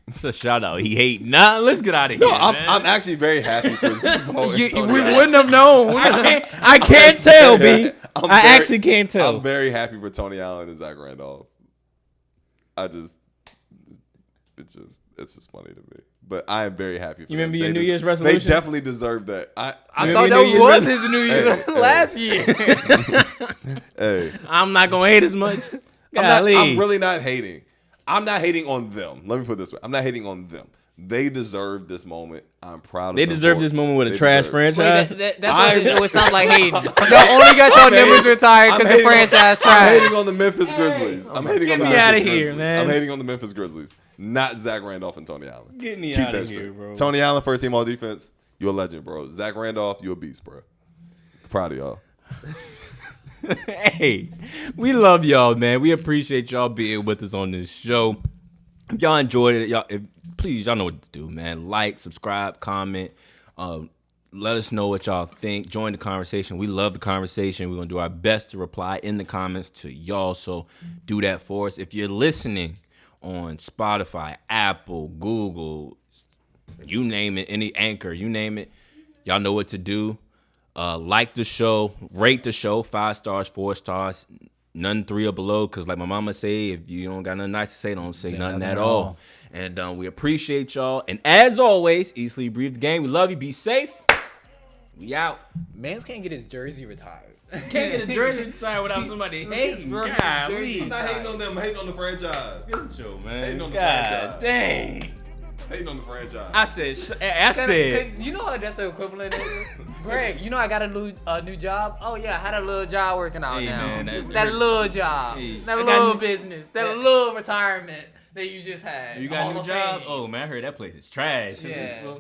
Speaker 2: It's a shout out. He hate. Nah, let's get out of here.
Speaker 1: No,
Speaker 2: man.
Speaker 1: I'm actually very happy for Zebo. and Tony
Speaker 3: We
Speaker 1: Allen.
Speaker 3: wouldn't have known.
Speaker 2: I can't tell, B. I actually can't tell.
Speaker 1: I'm very happy for Tony Allen and Zach Randolph. It's just funny to me. But I am very happy for
Speaker 2: You
Speaker 1: them.
Speaker 2: remember your
Speaker 1: They
Speaker 2: New
Speaker 1: des-
Speaker 2: Year's resolution?
Speaker 1: They definitely deserve that.
Speaker 3: I
Speaker 2: Maybe
Speaker 3: thought
Speaker 2: New Year's
Speaker 3: that was
Speaker 2: res-
Speaker 3: his New Year's
Speaker 1: Hey,
Speaker 3: last year.
Speaker 1: Hey,
Speaker 2: I'm not gonna hate as much.
Speaker 1: I'm
Speaker 2: Golly.
Speaker 1: really not hating. I'm not hating on them. Let me put it this way. I'm not hating on them. They deserve this moment. I'm proud of
Speaker 2: They
Speaker 1: them.
Speaker 2: deserve
Speaker 1: for
Speaker 2: this
Speaker 1: it.
Speaker 2: moment with a
Speaker 1: They
Speaker 2: trash
Speaker 1: deserve it.
Speaker 2: franchise.
Speaker 3: That's what it sounds like hating. Y'all only got your
Speaker 1: I'm
Speaker 3: numbers
Speaker 1: hating-
Speaker 3: retired
Speaker 1: I'm
Speaker 3: because the
Speaker 1: hating on-
Speaker 3: franchise
Speaker 1: I'm
Speaker 3: trash.
Speaker 1: hating on the Memphis Grizzlies. I'm hating on the
Speaker 2: me
Speaker 1: Memphis
Speaker 2: outta here,
Speaker 1: Grizzlies.
Speaker 2: man.
Speaker 1: I'm hating on the Memphis Grizzlies. Not Zach Randolph and Tony Allen.
Speaker 2: Get me
Speaker 1: Keep
Speaker 2: outta
Speaker 1: that
Speaker 2: here,
Speaker 1: straight.
Speaker 2: bro.
Speaker 1: Tony Allen, first team all defense. You're a legend, bro. Zach Randolph, you're a beast, bro. Proud of y'all.
Speaker 2: Hey, we love y'all, man. We appreciate y'all being with us on this show. If y'all enjoyed it, please, y'all know what to do, man. Like, subscribe, comment. Let us know what y'all think. Join the conversation. We love the conversation. We're going to do our best to reply in the comments to y'all. So do that for us. If you're listening on Spotify, Apple, Google, you name it, any Anchor, you name it, y'all know what to do. Like the show, rate the show, 5 stars, 4 stars, none 3 or below. Because like my mama say, if you don't got nothing nice to say, don't say nothing at all. And we appreciate y'all. And as always, eat, sleep, breathe the game. We love you. Be safe. We out.
Speaker 3: Mans can't get his jersey retired.
Speaker 2: Can't get a jersey inside without somebody hating.
Speaker 3: bro,
Speaker 2: God,
Speaker 3: jersey.
Speaker 1: I'm not hating on them. I'm hating on the franchise.
Speaker 2: Good show, man.
Speaker 1: Hating on the
Speaker 2: God
Speaker 1: franchise.
Speaker 2: dang.
Speaker 1: Hating on the franchise.
Speaker 2: I said.
Speaker 3: You know how that's the equivalent is? Greg, you know I got a new job? Oh, yeah, I had a little job working out
Speaker 2: Hey,
Speaker 3: now.
Speaker 2: man,
Speaker 3: that little job.
Speaker 2: Hey,
Speaker 3: that
Speaker 2: I got
Speaker 3: little
Speaker 2: new-
Speaker 3: business. That little retirement that you just had.
Speaker 2: You got a
Speaker 3: Hall
Speaker 2: new
Speaker 3: of
Speaker 2: job?
Speaker 3: Fame.
Speaker 2: Oh, man, I heard that place is trash.
Speaker 3: Yeah.